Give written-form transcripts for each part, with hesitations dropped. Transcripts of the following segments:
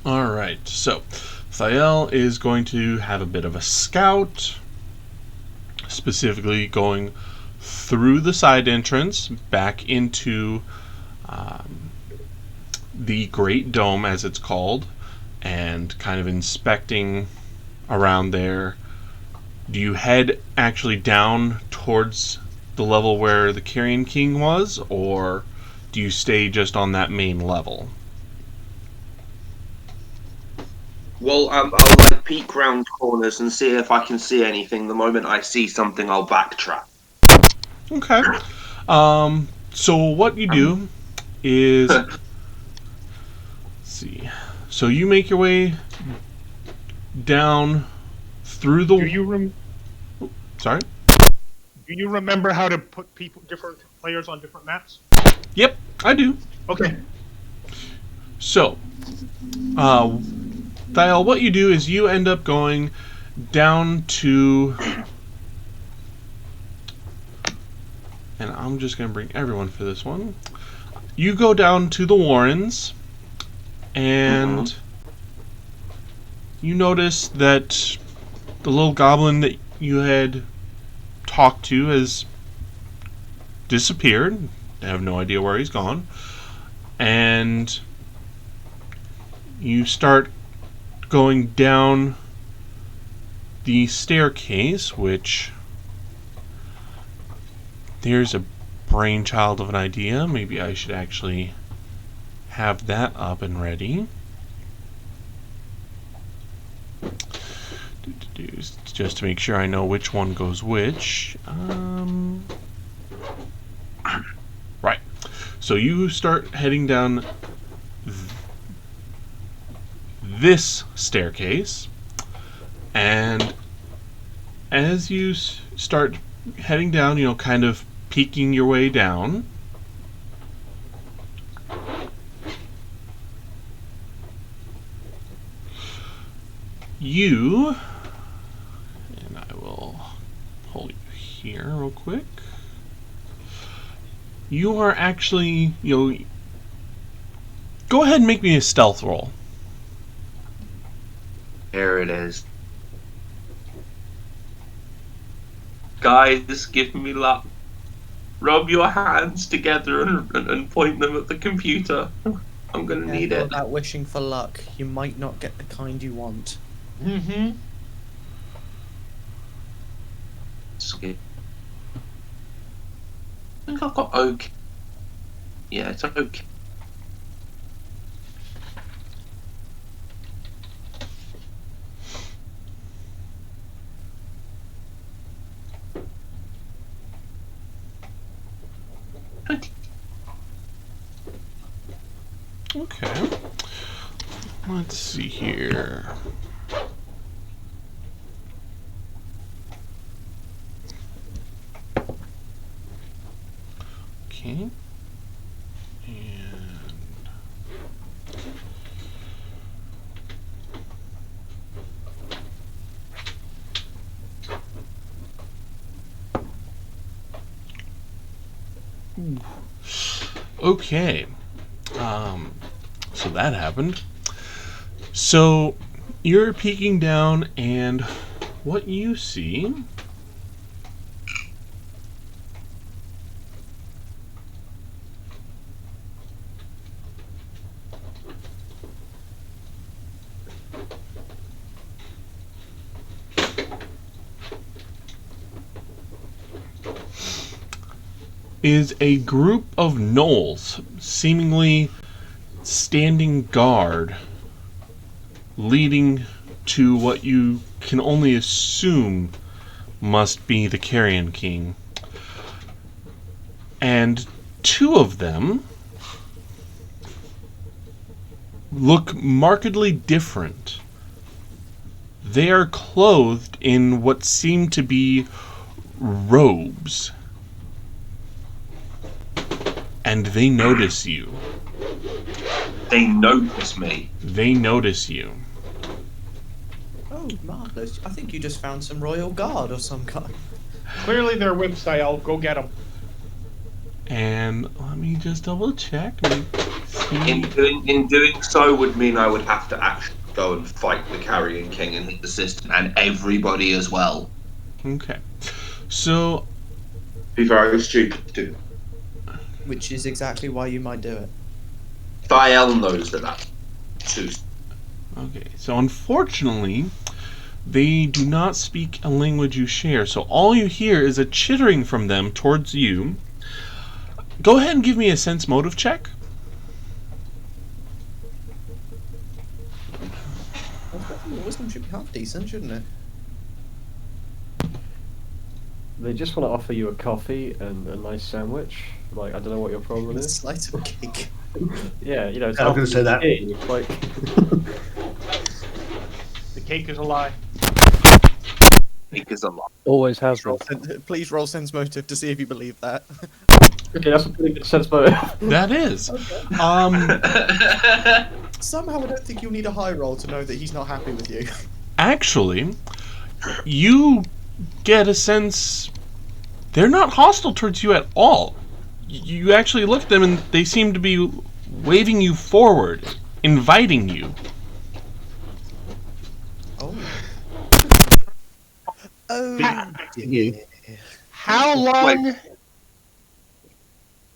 Alright, so Thael is going to have a bit of a scout, specifically going through the side entrance back into the Great Dome, as it's called, and kind of inspecting around there. Do you head actually down towards the level where the Carrion King was, or do you stay just on that main level? Well, I'll peek round corners and see if I can see anything. The moment I see something, I'll backtrack. Okay. So what you do is, let's see. So you make your way down through the. Sorry. Do you remember how to put different players on different maps? Yep, I do. Okay. So, Thiel, what you do is you end up going down to, and I'm just going to bring everyone for this one. You go down to the Warrens, and you notice that the little goblin that you had talked to has disappeared. I have no idea where he's gone. And you start going down the staircase, which there's a brainchild of an idea. Maybe I should actually have that up and ready. Just to make sure I know which one goes which. Right. So you start heading down this staircase, and as you start heading down, kind of peeking your way down, and I will hold you here real quick. You are actually, go ahead and make me a stealth roll. Here it is. Guys, give me luck. Rub your hands together and point them at the computer. I'm gonna need it. About wishing for luck, you might not get the kind you want. Skip. I think I've got okay. Yeah, it's okay. Okay. Let's see here. Okay. And okay. So that happened. So you're peeking down, and what you see is a group of gnolls seemingly standing guard, leading to what you can only assume must be the Carrion King. And two of them look markedly different. They are clothed in what seem to be robes. And they notice you. They notice me. They notice you. Oh, marvelous. I think you just found some royal guard or some kind. Clearly they're with Thael. Go get them. And let me just double check. In doing so would mean I would have to actually go and fight the Carrion King and his assistant and everybody as well. Okay. So, Be very stupid to do. Which is exactly why you might do it. Thiel knows that that's too. okay. So, unfortunately, they do not speak a language you share. So, all you hear is a chittering from them towards you. Go ahead and give me a sense motive check. Wisdom should be half decent, shouldn't it? They just want to offer you a coffee and a nice sandwich. Like, I don't know what your problem A is. slice of cake. Yeah, you know, it's I was gonna say that. that. Like, The cake is a lie. Because a lot. always has Please roll sense motive to see if you believe that. Okay, that's a pretty good sense motive. That is. Somehow I don't think you'll need a high roll to know that he's not happy with you. Actually, you get a sense they're not hostile towards you at all. You actually look at them and they seem to be waving you forward, inviting you. Oh. Oh. You. How long?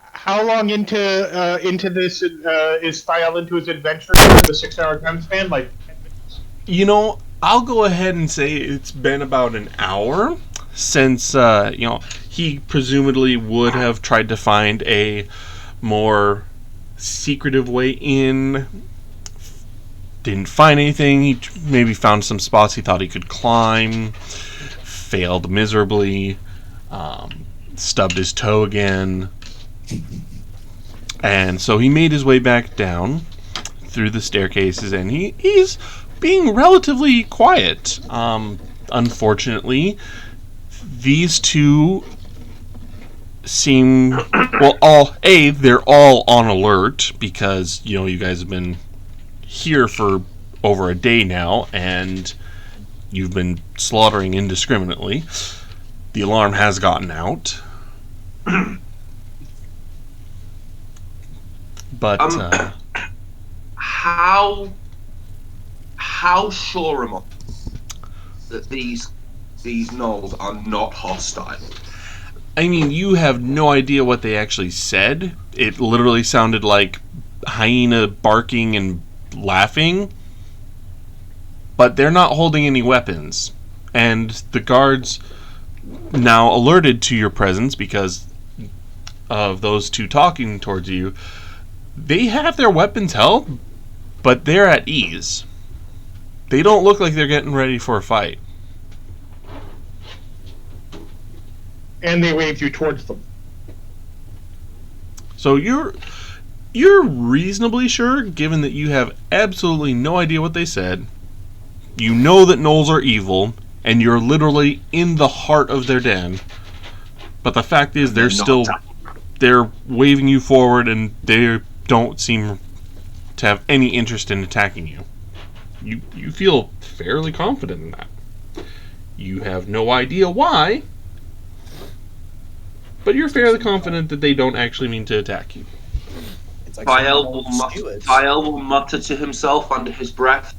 How long into this is Thiel into his adventure? The 6-hour time span, like 10 minutes. You know, I'll go ahead and say it's been about an hour since, he presumably would have tried to find a more secretive way in. Didn't find anything. He maybe found some spots he thought he could climb. Failed miserably. Stubbed his toe again. And so he made his way back down through the staircases, and he's being relatively quiet. Unfortunately, these two seem they're all on alert because you guys have been here for over a day now, and you've been slaughtering indiscriminately. The alarm has gotten out. But how sure am I that these gnolls are not hostile? I mean, you have no idea what they actually said. It literally sounded like hyena barking and laughing. But they're not holding any weapons. And the guards, now alerted to your presence because of those two talking towards you, they have their weapons held, but they're at ease. They don't look like they're getting ready for a fight. And they waved you towards them. So you're reasonably sure, given that you have absolutely no idea what they said. You know that gnolls are evil, and you're literally in the heart of their den. But the fact is, they're waving you forward, and they don't seem to have any interest in attacking you. You feel fairly confident in that. You have no idea why, but you're fairly confident that they don't actually mean to attack you. It's like Thiel stewards. will mutter to himself under his breath.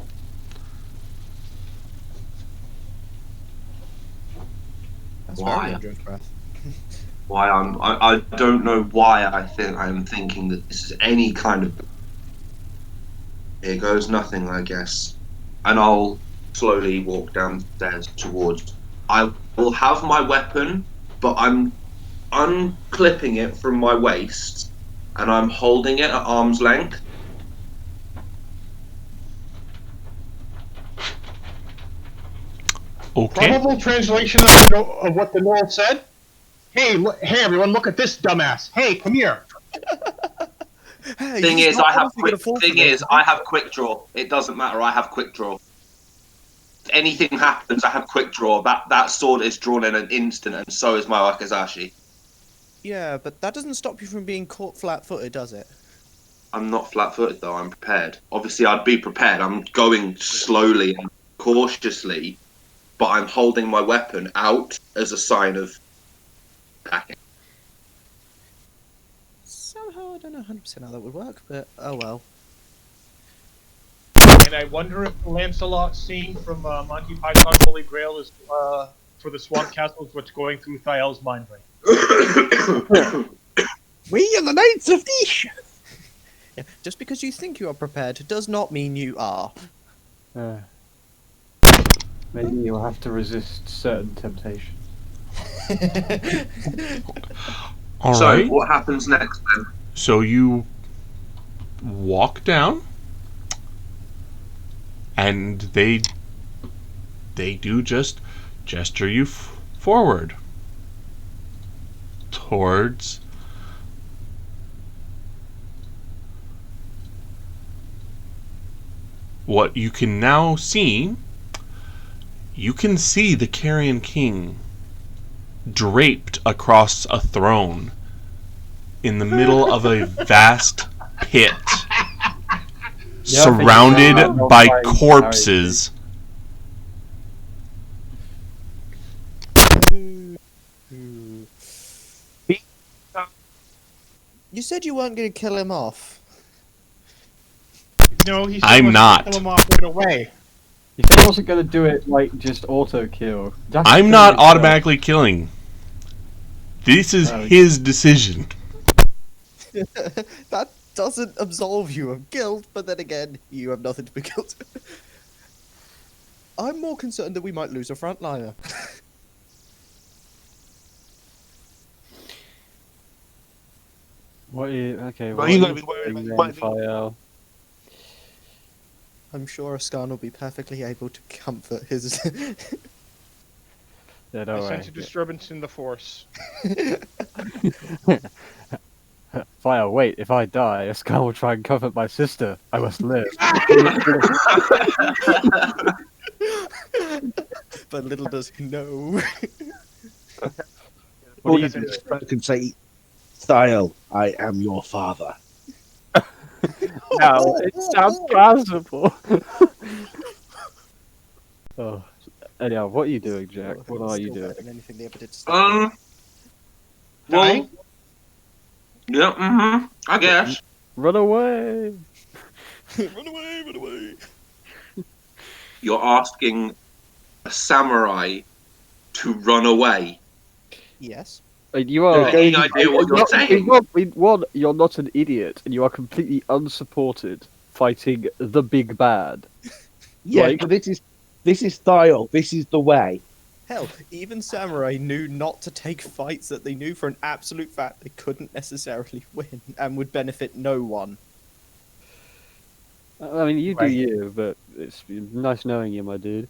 That's Why? very dangerous breath. I don't know why I'm thinking that this is any kind of. Here goes nothing, I guess. And I'll slowly walk downstairs towards. I will have my weapon, but I'm unclipping it from my waist, and I'm holding it at arm's length. Okay. Probable translation of what the Knoll said. Hey, hey, everyone, look at this dumbass. Hey, come here. Hey, Thing he's is, not I have honestly quick. gonna fall for Thing this. is, I have quick draw. It doesn't matter. I have quick draw. If anything happens, I have quick draw. That sword is drawn in an instant, and so is my wakizashi. Yeah, but that doesn't stop you from being caught flat-footed, does it? I'm not flat-footed though. I'm prepared. Obviously, I'd be prepared. I'm going slowly and cautiously, but I'm holding my weapon out as a sign of attacking. So I don't know 100% how that would work, but oh well. And I wonder if the Lancelot scene from Monty Python Holy Grail is for the Swamp Castle is what's going through Thiel's mind right We are the Knights of Niche! Yeah, just because you think you are prepared does not mean you are. Maybe you'll have to resist certain temptation. All So right. what happens next then? So you walk down, and they do just gesture you forward towards what you can now see. You can see the Carrion King draped across a throne in the middle of a vast pit, surrounded by corpses. You said you weren't going to kill him off. No, he said I'm let's not. kill him off right away. He said he wasn't going to do it, like, just auto-kill. That's I'm killing not himself. automatically killing. This is Oh. his decision. That doesn't absolve you of guilt, but then again, you have nothing to be guilty. I'm more concerned that we might lose a frontliner. What are you... Okay, Well, what you are gotta you be worried doing about then, Fael? I'm sure Ascan will be perfectly able to comfort his... Yeah, I don't worry. sense a disturbance in the Force. Fael, wait, if I die, Ascal will try and comfort my sister. I must live. But little does he know. What do you Or do? you can say, Thiel, I am your father. No, it sounds plausible. Oh. Anyhow, what are you doing, Jack? What are you Still doing? better than anything they ever did to stop Well, Dying? yeah, I guess. Run away! Run away, run away! You're asking a samurai to run away. Yes. You are. Any idea what you're saying? One, you're not an idiot, and you are completely unsupported fighting the big bad. Yeah, Like- but this is Thiel. This is the way. Hell, even samurai knew not to take fights that they knew for an absolute fact they couldn't necessarily win and would benefit no one. I mean, you do Right. you, but it's nice knowing you, my dude.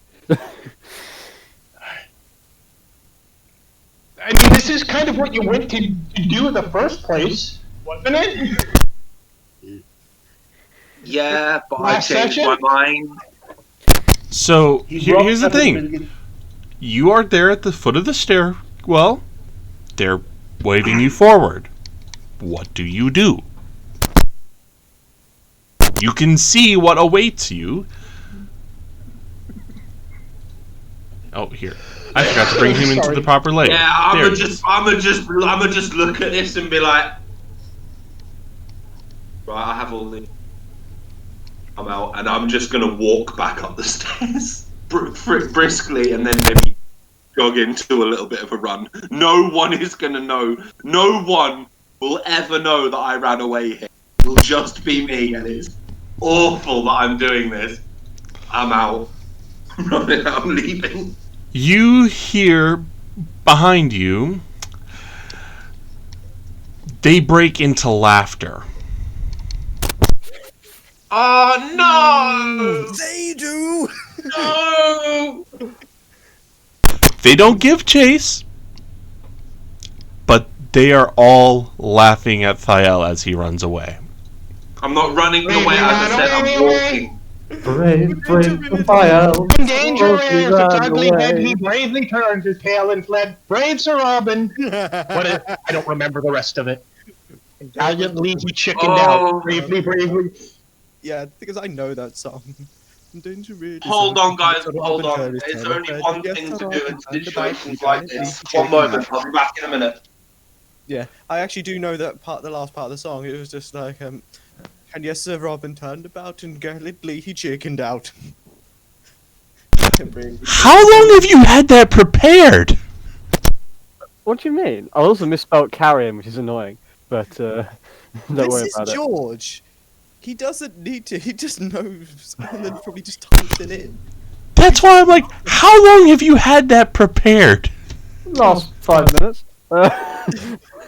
I mean, this is kind of what you went to do in the first place, wasn't it? Yeah, but I Last changed session? my mind. So here's the thing. You are there at the foot of the stairwell. They're waving you forward. What do? You can see what awaits you. Oh, here. I forgot to bring him into Sorry. the proper layer. Yeah, There I'ma he is. just look at this and be like, right, I have all the. I'm out, and I'm just gonna walk back up the stairs briskly, and then maybe jog into a little bit of a run. No one is gonna know. No one will ever know that I ran away here. It'll just be me, and it's awful that I'm doing this. I'm out. I'm running. I'm leaving. You hear behind you, they break into laughter. Oh no! They do! No! They don't give chase, but they are all laughing at Thiel as he runs away. I'm not running away. As I said, I'm walking. Brave Fael. In danger, as its ugly head, he bravely turned his tail and fled. Brave Sir Robin. I don't remember the rest of it. Valiantly he chickened Oh. out. Bravely. Yeah, because I know that song. Danger really Hold is on, guys. something Hold to on. turn There's his only tail one and thing to get do in around and situations about like and this. chicken One moment. I'll be back in a minute. Yeah, I actually do know that the last part of the song. It was just like, and yes, Sir Robin turned about and gallantly he chickened out. How long have you had that prepared? What do you mean? I also misspelled carrion, which is annoying. But don't worry This about is it. George. He doesn't need to. He just knows, and then probably just types it in. That's why I'm like, how long have you had that prepared? Last 5 minutes.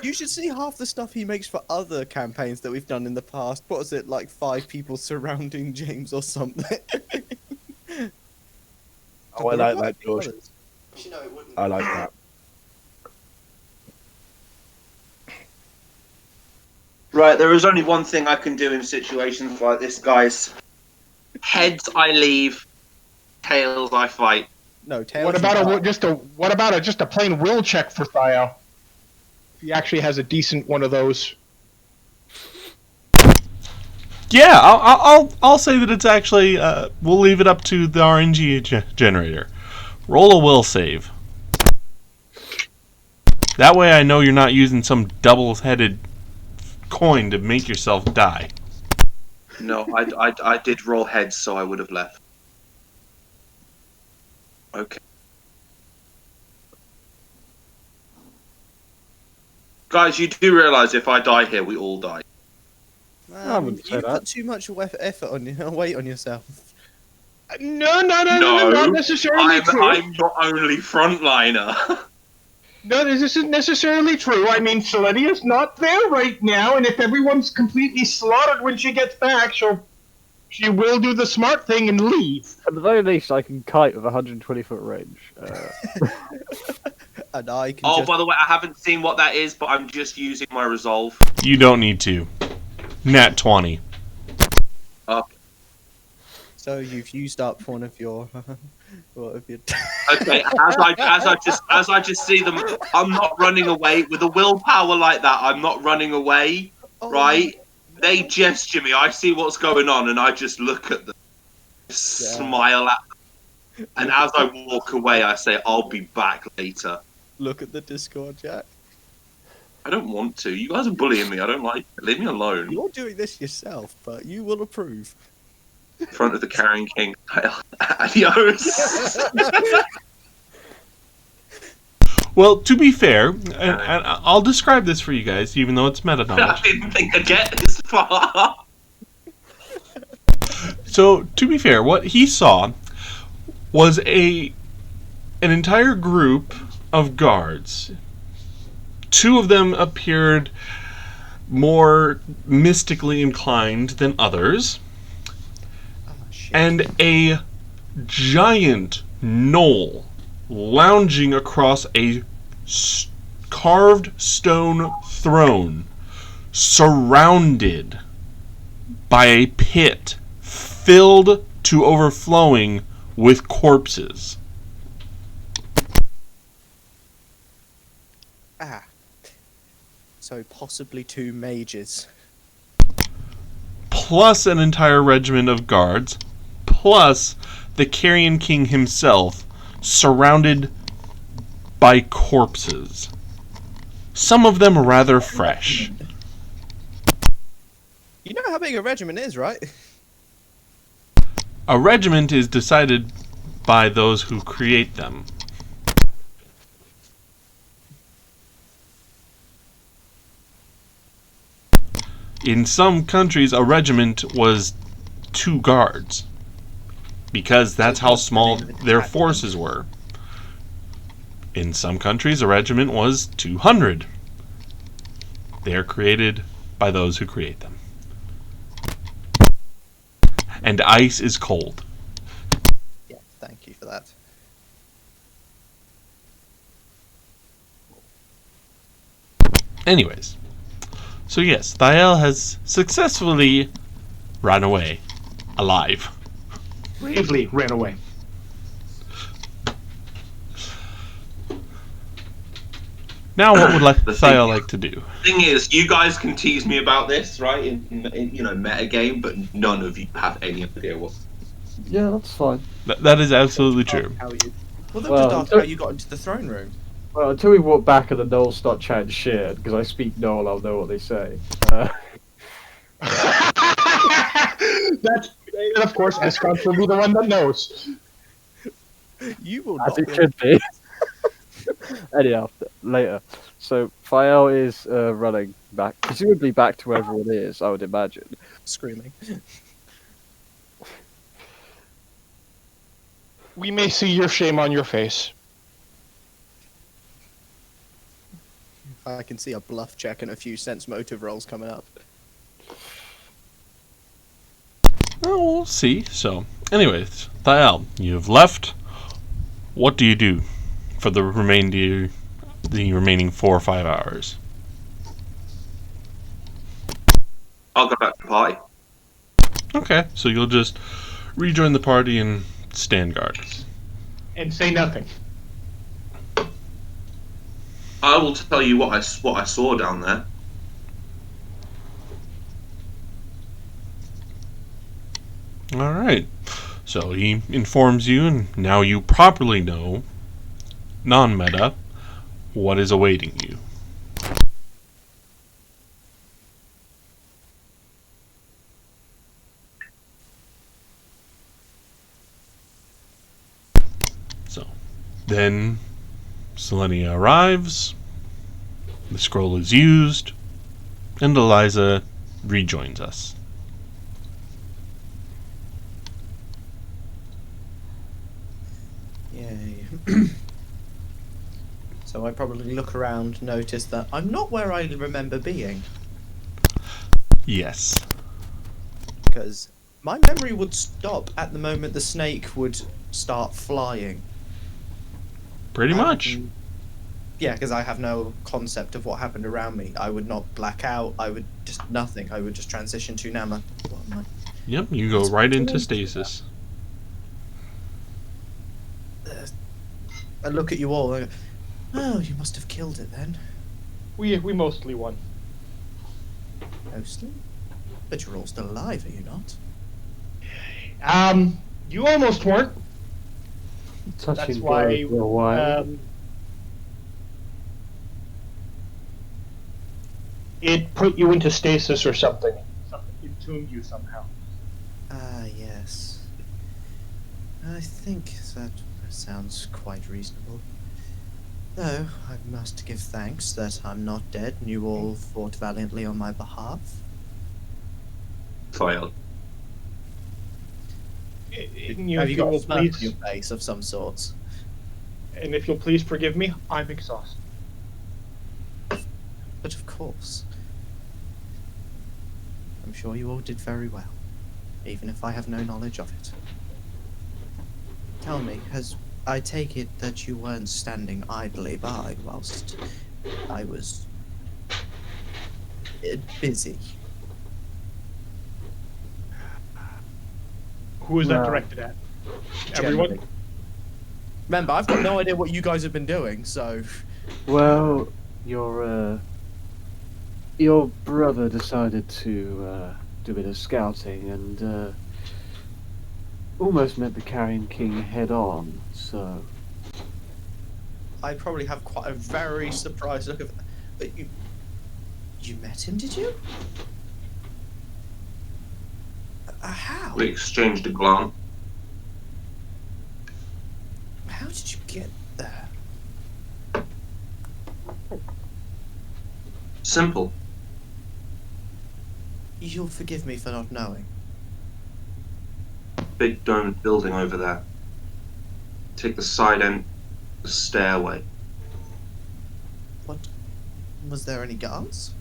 You should see half the stuff he makes for other campaigns that we've done in the past. What was it, like 5 people surrounding James or something? Oh, I like that, George. I like that. Right, there is only one thing I can do in situations like this, guys. Heads I leave, tails I fight. No, tails. What about just a plain will check for Theo? He actually has a decent one of those. Yeah, I'll say that it's actually. We'll leave it up to the RNG generator. Roll a will save. That way, I know you're not using some double-headed coin to make yourself die. No, I did roll heads, so I would have left. Okay. Guys, you do realise if I die here, we all die. I wouldn't say You that. put too much effort on you, weight on yourself. No, No, not necessarily true. I'm not only frontliner. No, this isn't necessarily true. I mean, Selenia's not there right now, and if everyone's completely slaughtered when she gets back, she will do the smart thing and leave. At the very least, I can kite with 120-foot range. And I can Oh, just... by the way, I haven't seen what that is, but I'm just using my resolve. You don't need to. Nat 20. So you've used up one of your... what of your... Okay, as I just see them, I'm not running away with a willpower like that. I'm not running away, Oh, right? They gesture me. I see what's going on, and I just look at them, smile at them, and as I walk away, I say, "I'll be back later." Look at the Discord chat. I don't want to. You guys are bullying me. I don't like it. Leave me alone. You're doing this yourself, but you will approve. In front of the Carrying King. Adios. Well, to be fair, and I'll describe this for you guys, even though it's meta I knowledge. didn't think I'd get this far. So, to be fair, what he saw was an entire group of guards. 2 of them appeared more mystically inclined than others, Oh, shit. and a giant gnoll lounging across a carved stone throne, surrounded by a pit filled to overflowing with corpses. Ah. So possibly 2 mages. Plus an entire regiment of guards, plus the Carrion King himself, surrounded by corpses. Some of them rather fresh. You know how big a regiment is, right? A regiment is decided by those who create them. In some countries, a regiment was 2 guards, because that's how small their forces were. In some countries, a regiment was 200. They are created by those who create them. And ice is cold. Yeah, thank you for that. Anyways, so yes, Thael has successfully run away, alive. Bravely ran away. Now, what would The thing- Thael like to do? Thing is, you guys can tease me about this, right? In metagame, but none of you have any idea what. Yeah, that's fine. That is absolutely true. How you... Well, then Well, just ask how you got into the throne room. Well, until we walk back and the Knolls start chatting shit, because I speak Knoll, I'll know what they say. That's and of course Escont will be the one that knows. You will As not. it should be. Anyhow, later. So, Fael is running back, presumably back to where everyone is, I would imagine. Screaming. We may see your shame on your face. I can see a bluff check and a few sense motive rolls coming up. Well, we'll see. So, anyways, Thael, you've left. What do you do for the remaining 4 or 5 hours? I'll go back to the party. Okay, so you'll just rejoin the party and stand guard. And say nothing. I will tell you what I saw down there. All right. So he informs you, and now you properly know, non-meta, what is awaiting you. So, then Selenia arrives, the scroll is used, and Eliza rejoins us. Yay. So I probably look around, notice that I'm not where I remember being, Yes. because my memory would stop at the moment the snake would start flying. Pretty much. Yeah, because I have no concept of what happened around me. I would not black out. I would just nothing. I would just transition to Nama. What am I? Yep, you go right into stasis. I look at you all. And I go, oh, you must have killed it then. We mostly won. Mostly, but you're all still alive, are you not? You almost weren't. Touching That's why. blood for a while. It put you into stasis or something. It tuned you somehow. Ah, yes. I think that sounds quite reasonable. Though, I must give thanks that I'm not dead and you all fought valiantly on my behalf. Failed. Have If you got will a smirk on please, your face of some sort? and if you'll please forgive me, I'm exhausted. But of course. I'm sure you all did very well, even if I have no knowledge of it. Tell me, I take it that you weren't standing idly by whilst I was busy. Who is that No. directed at? Generally. Everyone? Remember, I've got no idea what you guys have been doing, so... Well, your brother decided to do a bit of scouting and almost met the Carrion King head on, so... I probably have quite a very surprised look of... But you met him, did you? How? We exchanged a glance. How did you get there? Simple. You'll forgive me for not knowing. Big domed building over there. Take the side end, the stairway. What? Was there any guards?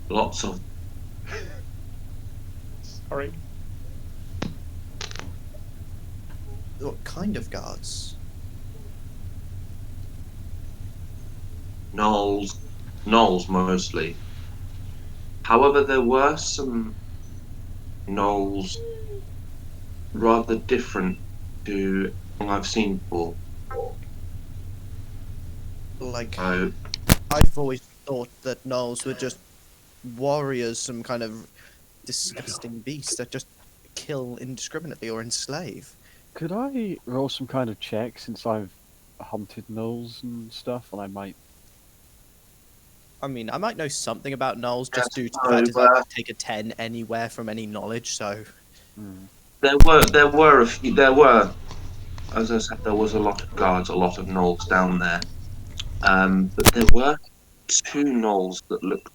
Lots of Sorry. What kind of guards? gnolls mostly. However, there were some gnolls rather different to anything I've seen before. Like, So, I've always thought that gnolls were just warriors, some kind of disgusting beast that just kill indiscriminately or enslave. Could I roll some kind of check since I've haunted gnolls and stuff, and I might. I mean, I might know something about gnolls just Yes, due to the fact so, that I don't take a 10 anywhere from any knowledge, so... There were a few. There were, as I said, there was a lot of guards, a lot of gnolls down there. But there were two gnolls that looked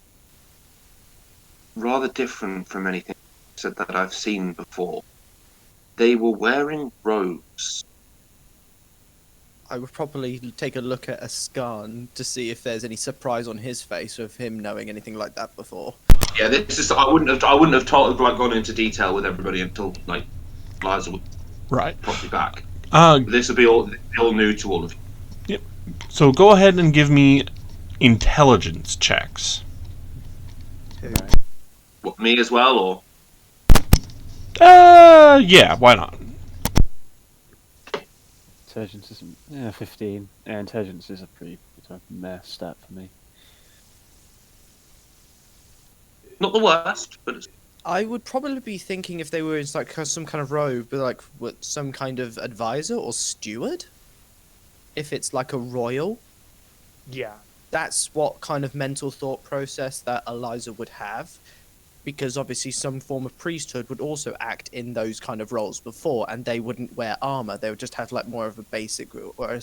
rather different from anything that I've seen before. They were wearing robes. I would probably take a look at Ascan to see if there's any surprise on his face of him knowing anything like that before. Yeah, this is. I wouldn't have told like gone into detail with everybody until like Liza was Right. properly back. Uh, This will be all new to all of you. so go ahead and give me intelligence checks. What, me as well, or Yeah, why not? Intelligence is 15. Yeah, intelligence is it's a meh stat for me. not the worst, but it's, I would probably be thinking if they were in like some kind of robe, but like what, some kind of advisor or steward. If it's like a royal, Yeah. that's what kind of mental thought process that Eliza would have, because obviously some form of priesthood would also act in those kind of roles before, and they wouldn't wear armor. They would just have like more of a basic or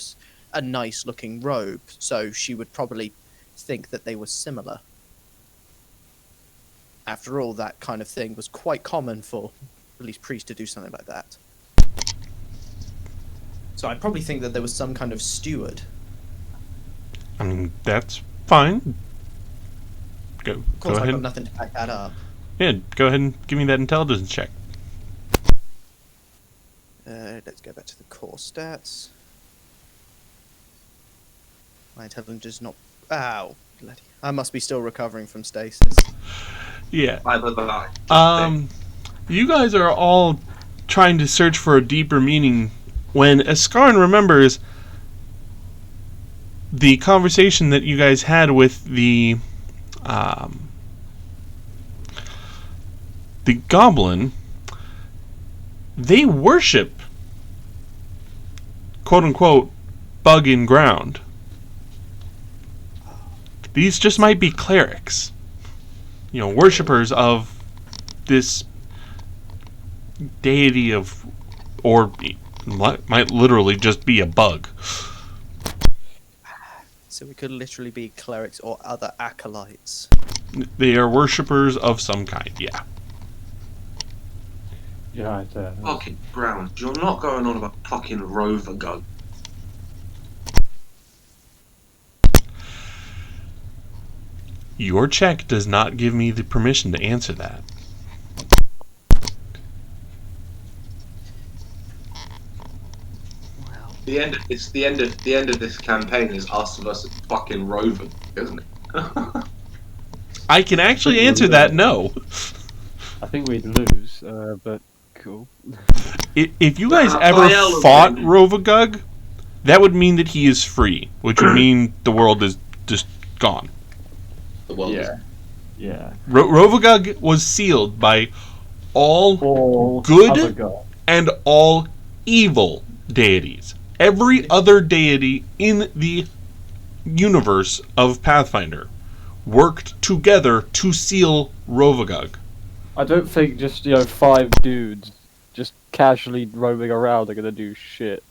a nice looking robe. So she would probably think that they were similar. After all, that kind of thing was quite common for at least priests to do something like that. So I'd probably think that there was some kind of steward. I mean, that's fine. Go Of course, I've ahead. got nothing to back that up. Yeah, go ahead and give me that intelligence check. Let's go back to the core stats. My intelligence is not... Ow. Bloody... I must be still recovering from stasis. Yeah. bye. You guys are all trying to search for a deeper meaning when Ascarin remembers the conversation that you guys had with the goblin. They worship, quote unquote, bug in ground. These just might be clerics. You know, worshippers of this deity of, or might literally just be a bug. So we could literally be clerics or other acolytes. They are worshippers of some kind, yeah. Yeah, Fucking ground. You're not going on about fucking rover gun. Your check does not give me the permission to answer that. Well, The end of this campaign is us versus fucking rover, isn't it? I can actually answer that no. I think we'd lose, but cool. If you guys Well, ever Fael fought would- Rovagug, that would mean that he is free, which would mean the world is just gone. The world is Yeah. Rovagug was sealed by all All Good? other gods. and all evil deities. Every other deity in the universe of Pathfinder worked together to seal Rovagug. I don't think just 5 dudes just casually roaming around are gonna do shit.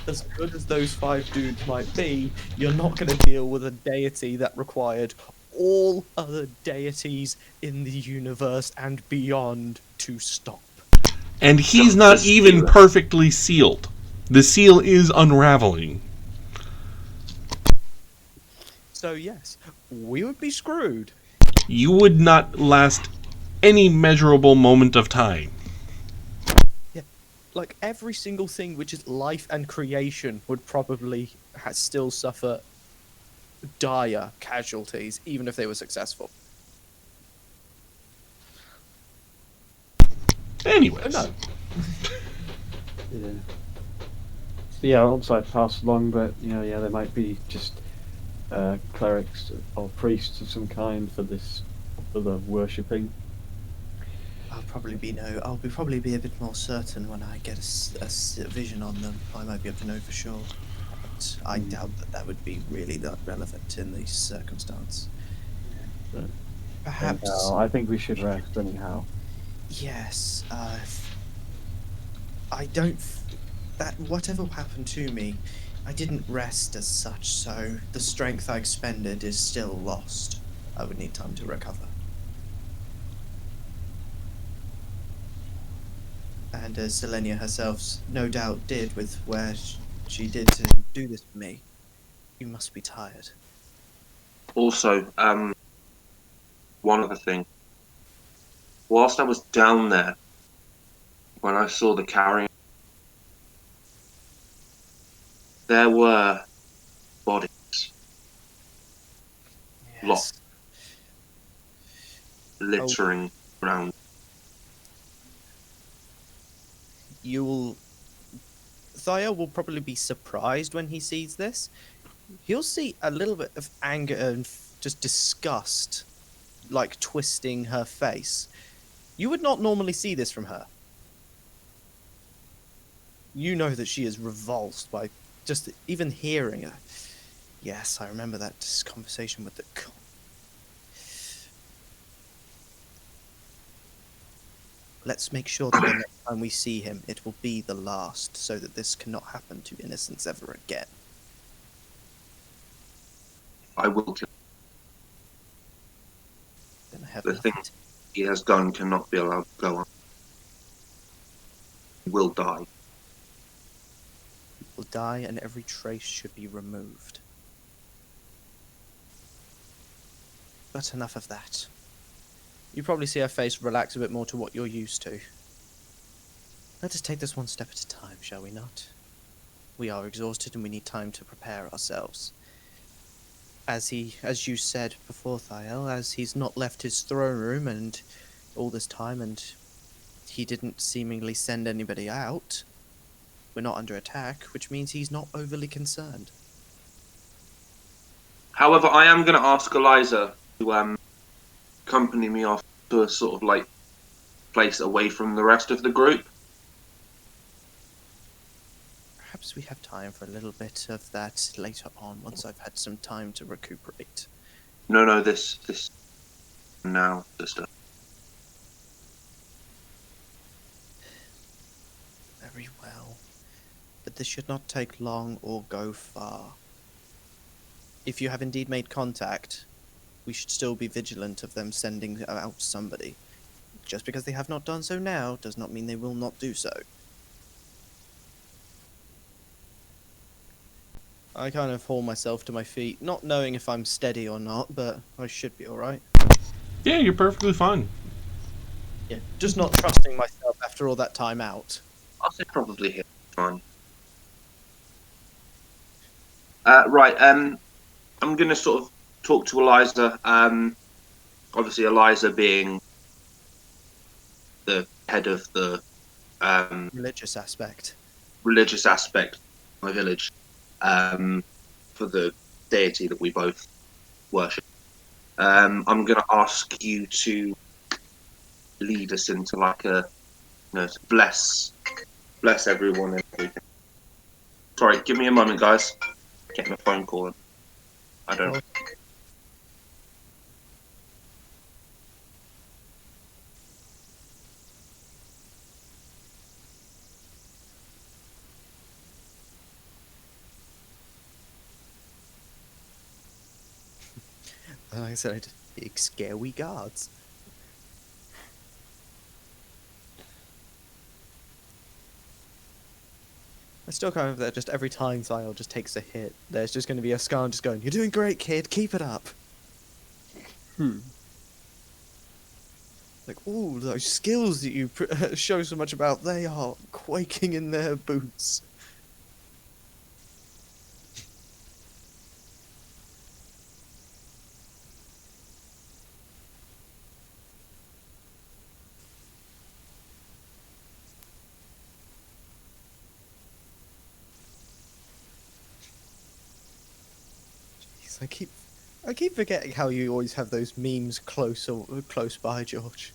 as good as those 5 dudes might be, you're not going to deal with a deity that required all other deities in the universe and beyond to stop. And he's Just not the even sealer. perfectly sealed. The seal is unraveling. So yes, we would be screwed. You would not last any measurable moment of time. Like every single thing which is life and creation would probably still suffer dire casualties, even if they were successful. Anyways. No. Yeah. Yeah, also I'd pass along, but yeah, there might be just clerics or priests of some kind for the worshipping. I'll probably be a bit more certain when I get a vision on them. I might be able to know for sure, but I doubt that would be really that relevant in this circumstance. But Perhaps, anyhow, I think we should rest anyhow. yes. I don't. That whatever happened to me, I didn't rest as such. So the strength I expended is still lost. I would need time to recover. And as Selenia herself no doubt did with where she did to do this for me, you must be tired. Also, one other thing. Whilst I was down there, when I saw the carrier, there were bodies. Lot. Littering around. Thaya will probably be surprised when he sees this. He'll see a little bit of anger and just disgust, like twisting her face. You would not normally see this from her. You know that she is revulsed by just even hearing her. Yes, I remember that conversation with the. Let's make sure that the next time we see him, it will be the last, so that this cannot happen to innocents ever again. I will kill. Then I have The nothing thing to... he has done cannot be allowed to go on. He will die. He will die, and every trace should be removed. But enough of that. You probably see her face relax a bit more to what you're used to. Let us take this one step at a time, shall we not? We are exhausted and we need time to prepare ourselves. As you said before, Thael, as he's not left his throne room and all this time, and he didn't seemingly send anybody out, we're not under attack, which means he's not overly concerned. However, I am going to ask Eliza to accompany me off to a sort of like place away from the rest of the group. Perhaps we have time for a little bit of that later on, once I've had some time to recuperate. No, this now, sister. Very well. But this should not take long or go far. If you have indeed made contact, we should still be vigilant of them sending out somebody. Just because they have not done so now, does not mean they will not do so. I kind of haul myself to my feet, not knowing if I'm steady or not, but I should be alright. Yeah, you're perfectly fine. Yeah, just not trusting myself after all that time out. I'll say probably here. Fine. Right. I'm going to sort of talk to Eliza. Obviously, Eliza being the head of the Religious aspect. religious aspect of my village, for the deity that we both worship. I'm going to ask you to lead us into like a, to bless everyone and everything. Sorry, give me a moment, guys. Getting a phone call. I don't. Like I said, big scary guards. I still kind of that just every time Thael just takes a hit, there's just going to be a Skarn just going, "You're doing great, kid. Keep it up." Like, ooh, those skills that you show so much about, they are quaking in their boots. Jeez, I keep forgetting how you always have those memes close by, George.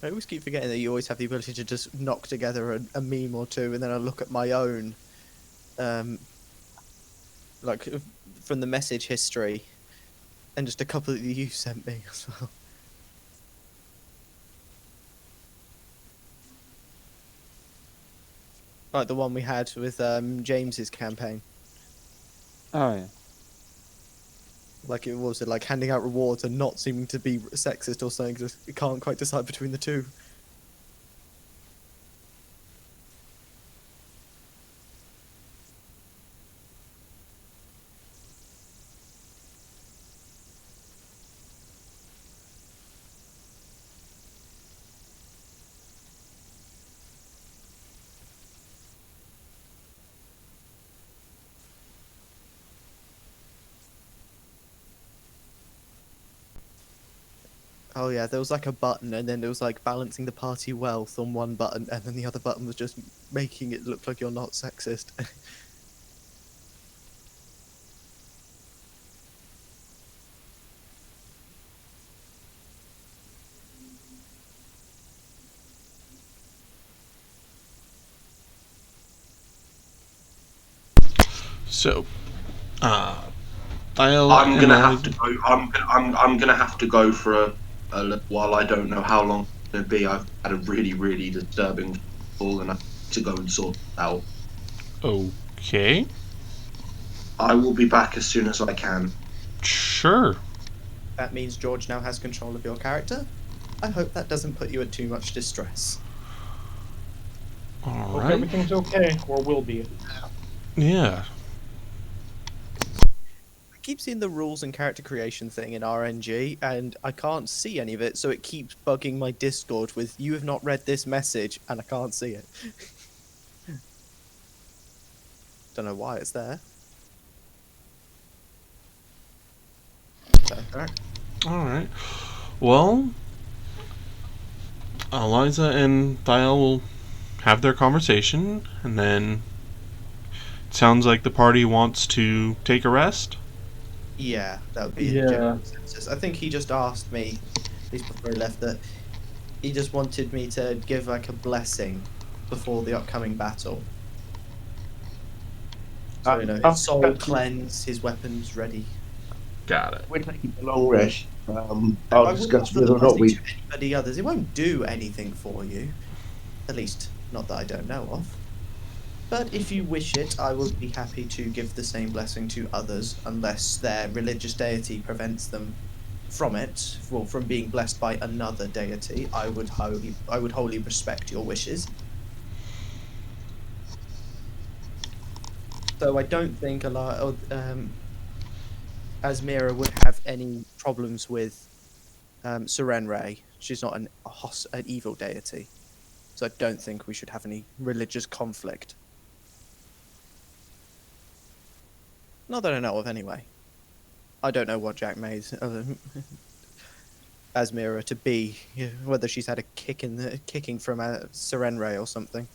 I always keep forgetting that you always have the ability to just knock together a meme or two, and then I look at my own, like from the message history, and just a couple that you sent me as well. Like the one we had with James's campaign. Oh yeah. Like it was like handing out rewards and not seeming to be sexist or something, because you can't quite decide between the two. Oh yeah, there was like a button, and then there was like balancing the party wealth on one button, and then the other button was just making it look like you're not sexist. So, Dial I'm and gonna have Eliza- to go. I'm gonna have to go for a little while. I don't know how long it's gonna be. I've had a really disturbing fall, and I have to go and sort it out. Okay. I will be back as soon as I can. Sure. That means George now has control of your character. I hope that doesn't put you at too much distress. All Hope right. everything's okay, or will be. Yeah. I keep seeing the rules and character creation thing in RNG, and I can't see any of it, so it keeps bugging my Discord with, "You have not read this message," and I can't see it. Don't know why it's there. So, alright. All right. Well, Eliza and Dial will have their conversation, and then it sounds like the party wants to take a rest. Yeah, that would be Yeah. a general consensus. I think he just asked me, at least before he left, that he just wanted me to give like a blessing before the upcoming battle. So, you know, his soul cleansed, his weapons ready. Got it. We're taking a long rest. I I'll wouldn't discuss offer the whether or not blessing we. to anybody others. It won't do anything for you. At least, not that I don't know of. But if you wish it, I will be happy to give the same blessing to others, unless their religious deity prevents them from it, well, from being blessed by another deity. I would wholly respect your wishes. So I don't think Asmira would have any problems with Serenray. She's not an evil deity. So I don't think we should have any religious conflict. Not that I know of, anyway. I don't know what Jack made Asmira to be, whether she's had a kicking from Serenray or something.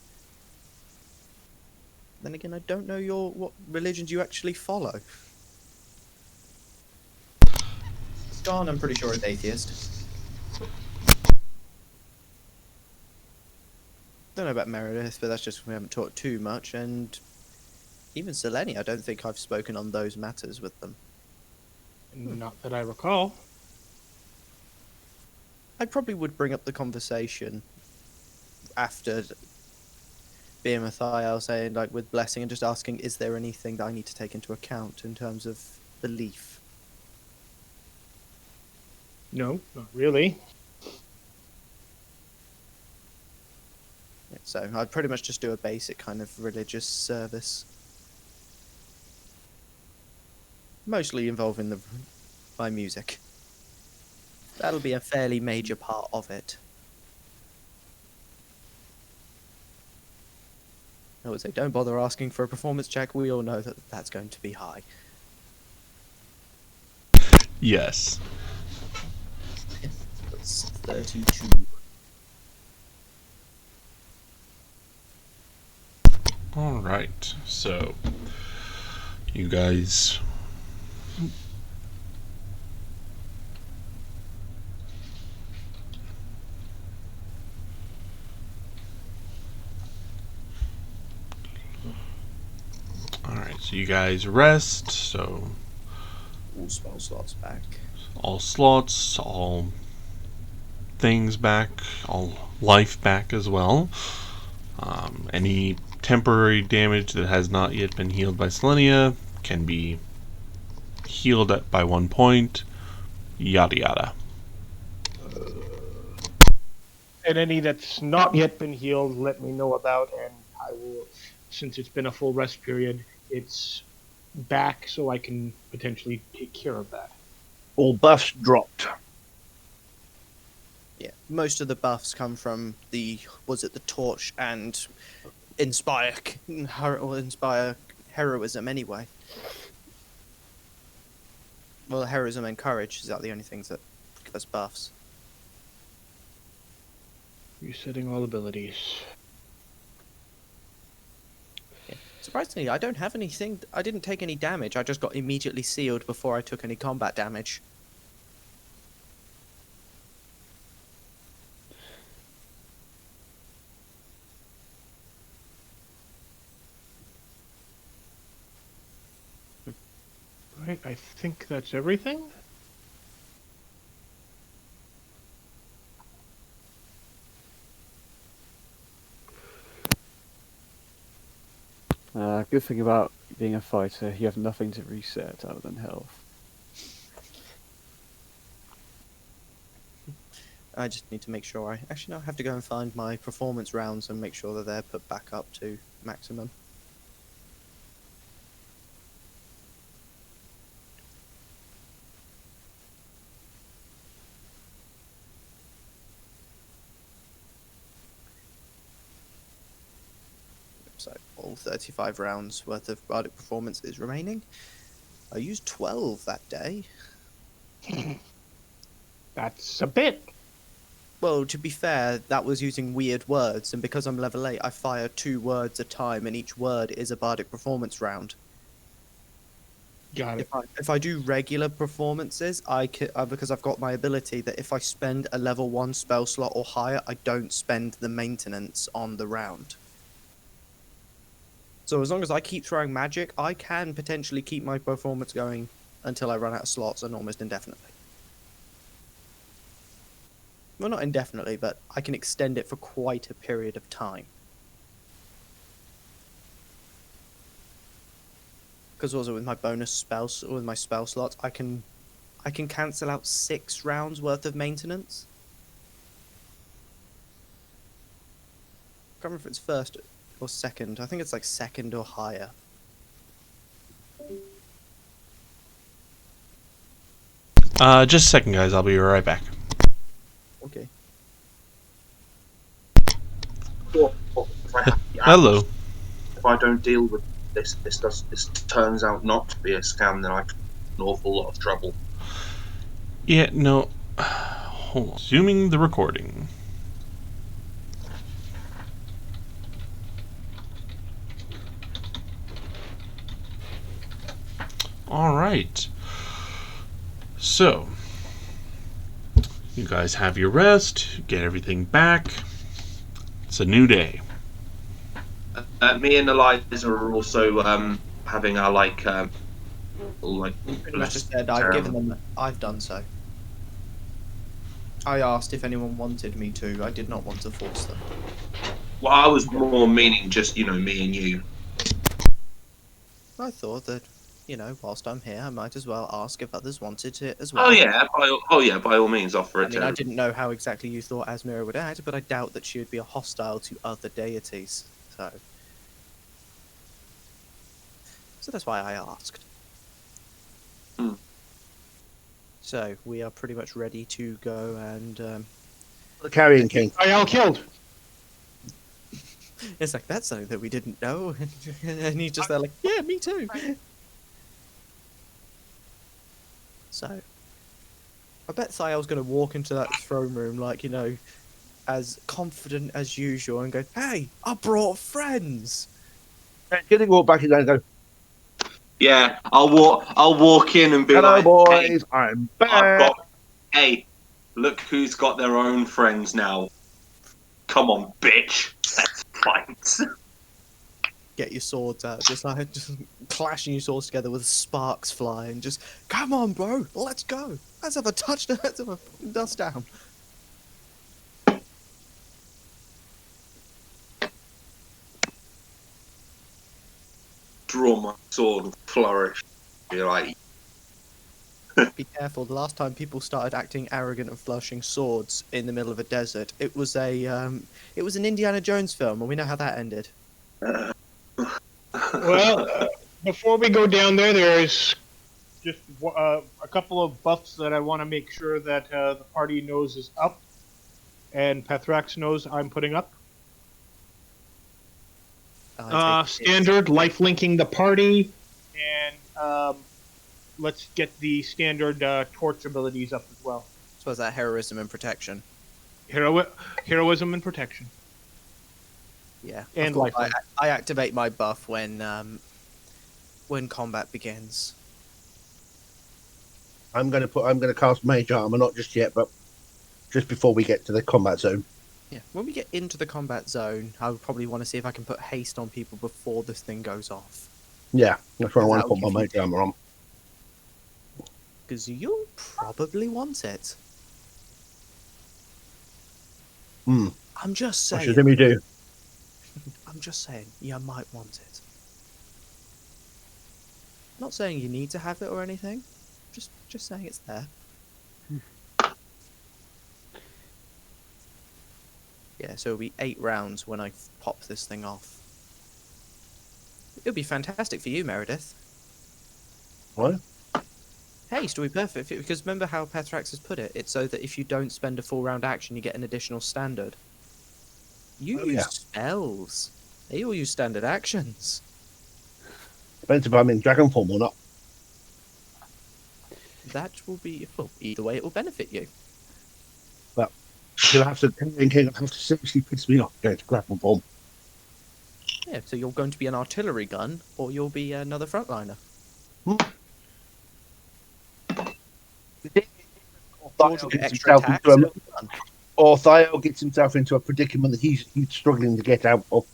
Then again, I don't know what religions you actually follow. Skarn, I'm pretty sure, is atheist. Don't know about Meredith, but that's just we haven't talked too much, and even Selene, I don't think I've spoken on those matters with them. Not that I recall. I probably would bring up the conversation after being Mathiel, saying, like, with Blessing, and just asking, is there anything that I need to take into account in terms of belief? No, not really. Yeah, so I'd pretty much just do a basic kind of religious service. Mostly involving my music. That'll be a fairly major part of it. I would say, don't bother asking for a performance check. We all know that that's going to be high. Yes. That's 32. All right. So, you guys. So you guys rest, so All spell slots back. all slots, all things back, all life back as well. Any temporary damage that has not yet been healed by Selenia can be healed by 1 point, yada yada. And any that's not yet been healed, let me know about, and I will, since it's been a full rest period, it's back so I can potentially take care of that. All buffs dropped. Yeah, most of the buffs come from the torch and inspire heroism anyway. Well, heroism and courage is the only things that give us buffs. Resetting all abilities. Surprisingly, I don't have anything. I didn't take any damage. I just got immediately sealed before I took any combat damage. Right, I think that's everything. Good thing about being a fighter, you have nothing to reset other than health. I just need to make sure I have to go and find my performance rounds and make sure that they're put back up to maximum. So all 35 rounds worth of bardic performance is remaining. I used 12 that day. That's a bit. Well, to be fair, that was using weird words, and because I'm level 8, I fire 2 words at a time, and each word is a bardic performance round. Got it. If I do regular performances, I can, because I've got my ability that if I spend a level 1 spell slot or higher, I don't spend the maintenance on the round. So as long as I keep throwing magic, I can potentially keep my performance going until I run out of slots and almost indefinitely. Well, not indefinitely, but I can extend it for quite a period of time. Because also with my bonus spells, or with my spell slots, I can cancel out 6 rounds worth of maintenance. I can't remember if it's first or second. I think it's like second or higher. Just a second, guys. I'll be right back. Okay. Hello. If I don't deal with this turns out not to be a scam, then I'm in an awful lot of trouble. Yeah, no. Hold on. Resuming the recording. Alright. So, you guys have your rest, get everything back. It's a new day. Me and Eliza are also having our Pretty much just said I've given them. I've done so. I asked if anyone wanted me to. I did not want to force them. Well, I was more meaning just me and you. I thought that, whilst I'm here, I might as well ask if others wanted it as well. Oh yeah, by all means, offer it. I mean, I didn't know how exactly you thought Asmira would act, but I doubt that she would be hostile to other deities. So that's why I asked. Hmm. So we are pretty much ready to go and. The Carrion King. Ayal killed. It's like, that's something that we didn't know. And he's just there like, yeah, me too. So, I bet Thiel's going to walk into that throne room like, as confident as usual and go, hey, I brought friends. Getting walk back in and go, Yeah, I'll walk in and be hello, like, boys, I'm back. Hey, look who's got their own friends now. Come on, bitch. Let's fight. Get your swords out, just clashing your swords together with sparks flying. Just, come on, bro, let's go. Let's have a touchdown. Let's have a fucking dust down. Draw my sword and flourish. You're like, Be careful. The last time people started acting arrogant and flourishing swords in the middle of a desert, it was an Indiana Jones film, and we know how that ended. Well, before we go down there, there's just a couple of buffs that I want to make sure that the party knows is up, and Pathrax knows I'm putting up. Standard life linking the party, and let's get the standard torch abilities up as well. So is that heroism and protection? Heroism and protection. Yeah, And of course, lifelink. I activate my buff when combat begins. I'm gonna cast Mage Armor, not just yet, but just before we get to the combat zone. Yeah, when we get into the combat zone, I would probably want to see if I can put haste on people before this thing goes off. Yeah, that's where I want to That'll put my give Mage Armor on. Because you'll probably want it. Hmm. I'm just What saying. should we do? I'm just saying, you might want it. Not saying you need to have it or anything. Just saying it's there. Yeah, so it'll be 8 rounds when I pop this thing off. It'll be fantastic for you, Meredith. What? Haste will be perfect because remember how Pathrax has put it? It's so that if you don't spend a full round action, you get an additional standard. You Oh, use yeah. spells. They all use standard actions. Depends if I'm in dragon form or not. That will be, well, either way, it will benefit you. You'll have to seriously piss me off going to dragon form. Yeah, so you're going to be an artillery gun, or you'll be another frontliner. George will get extra attacks. Or Thael gets himself into a predicament that he's struggling to get out of.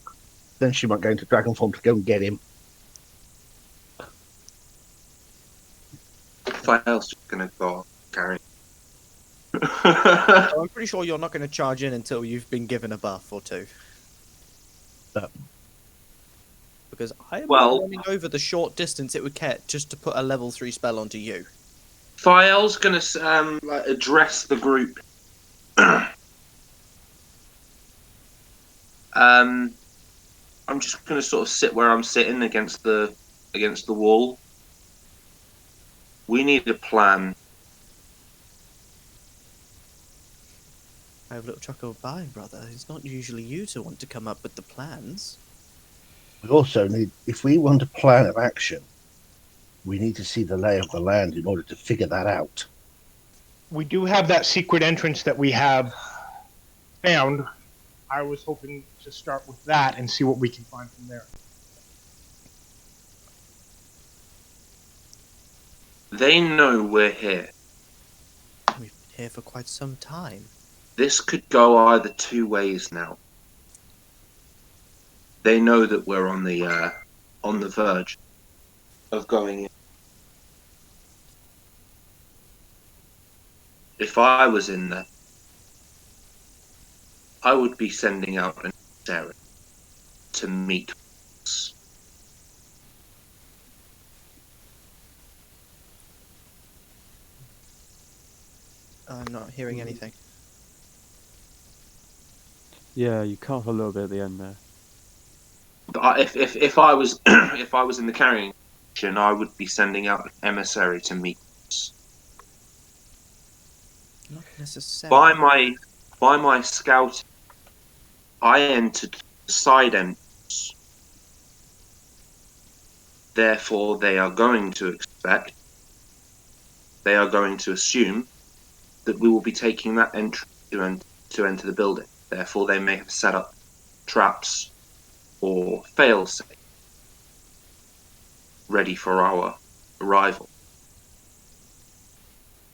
Then she might go into dragon form to go and get him. Thael's just gonna go carry. So I'm pretty sure you're not going to charge in until you've been given a buff or two. No. Because I'm Well- running over the short distance it would get just to put a level 3 spell onto you. Thael's gonna address the group. I'm just gonna sort of sit where I'm sitting against the wall. We need a plan. I have a little chuckle by, brother. It's not usually you to want to come up with the plans. We also need, if we want a plan of action, we need to see the lay of the land in order to figure that out. We do have that secret entrance that we have found. I was hoping to start with that and see what we can find from there. They know we're here. We've been here for quite some time. This could go either two ways now. They know that we're on the verge of going in. If I was in there, I would be sending out an emissary to meet us. I'm not hearing anything. Yeah, you cut off a little bit at the end there. If I was if I was in the carrying mission, I would be sending out an emissary to meet us. Not necessarily. By my scout, I entered the side entrance. Therefore, they are going to assume that we will be taking that entry to enter the building. Therefore, they may have set up traps or fail-safe ready for our arrival.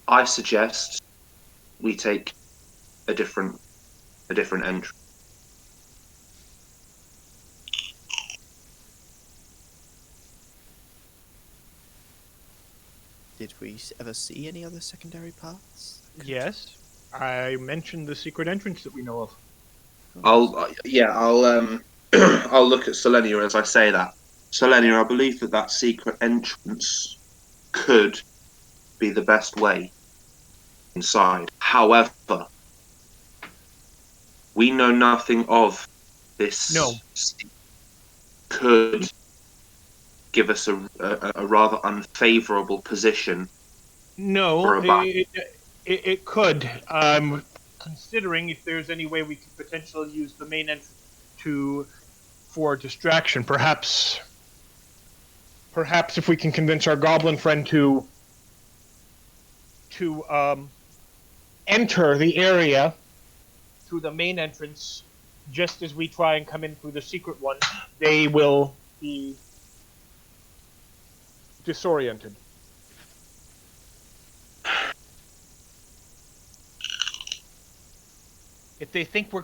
I suggest we take a different entry. Did we ever see any other secondary paths? Yes, I mentioned the secret entrance that we know of. I'll I'll look at Selenia as I say that. Selenia, I believe that secret entrance could be the best way inside. However, we know nothing of this. No. Could give us a rather unfavourable position. No, Or a back. it could. Considering if there's any way we could potentially use the main entrance for distraction, perhaps if we can convince our goblin friend to enter the area through the main entrance, just as we try and come in through the secret one, they will be disoriented. If they think we're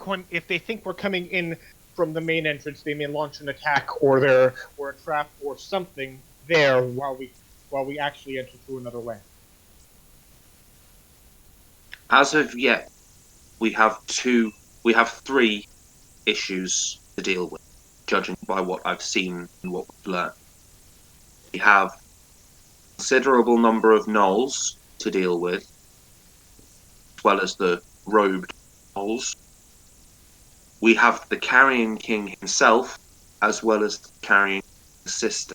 coming in from the main entrance, they may launch an attack or a trap or something there while we actually enter through another way. As of yet, we have three issues to deal with, judging by what I've seen and what we've learned. We have a considerable number of gnolls to deal with, as well as the robed gnolls. We have the Carrion King himself, as well as the Carrion King's sister.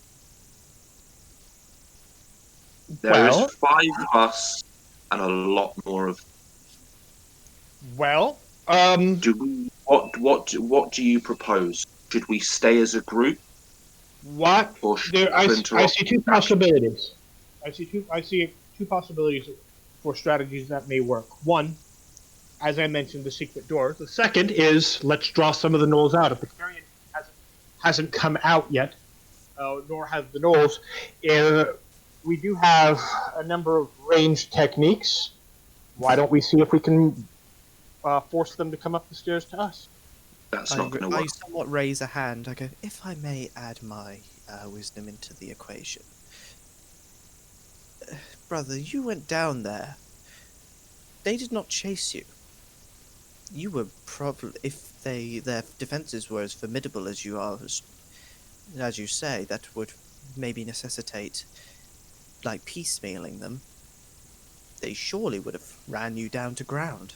There is 5 of us and a lot more of. Well, What do you propose? Should we stay as a group? What? Or should I we see two possibilities. I see two possibilities for strategies that may work. One, as I mentioned, the secret door. The second is let's draw some of the gnolls out. If the carrion hasn't come out yet, nor have the gnolls, we do have a number of ranged techniques. Why don't we see if we can force them to come up the stairs to us? That's not going to work. I somewhat raise a hand. I go, if I may add my wisdom into the equation. Brother, you went down there. They did not chase you. You were probably, if their defenses were as formidable as you are, as you say, that would maybe necessitate, like, piecemealing them. They surely would have ran you down to ground.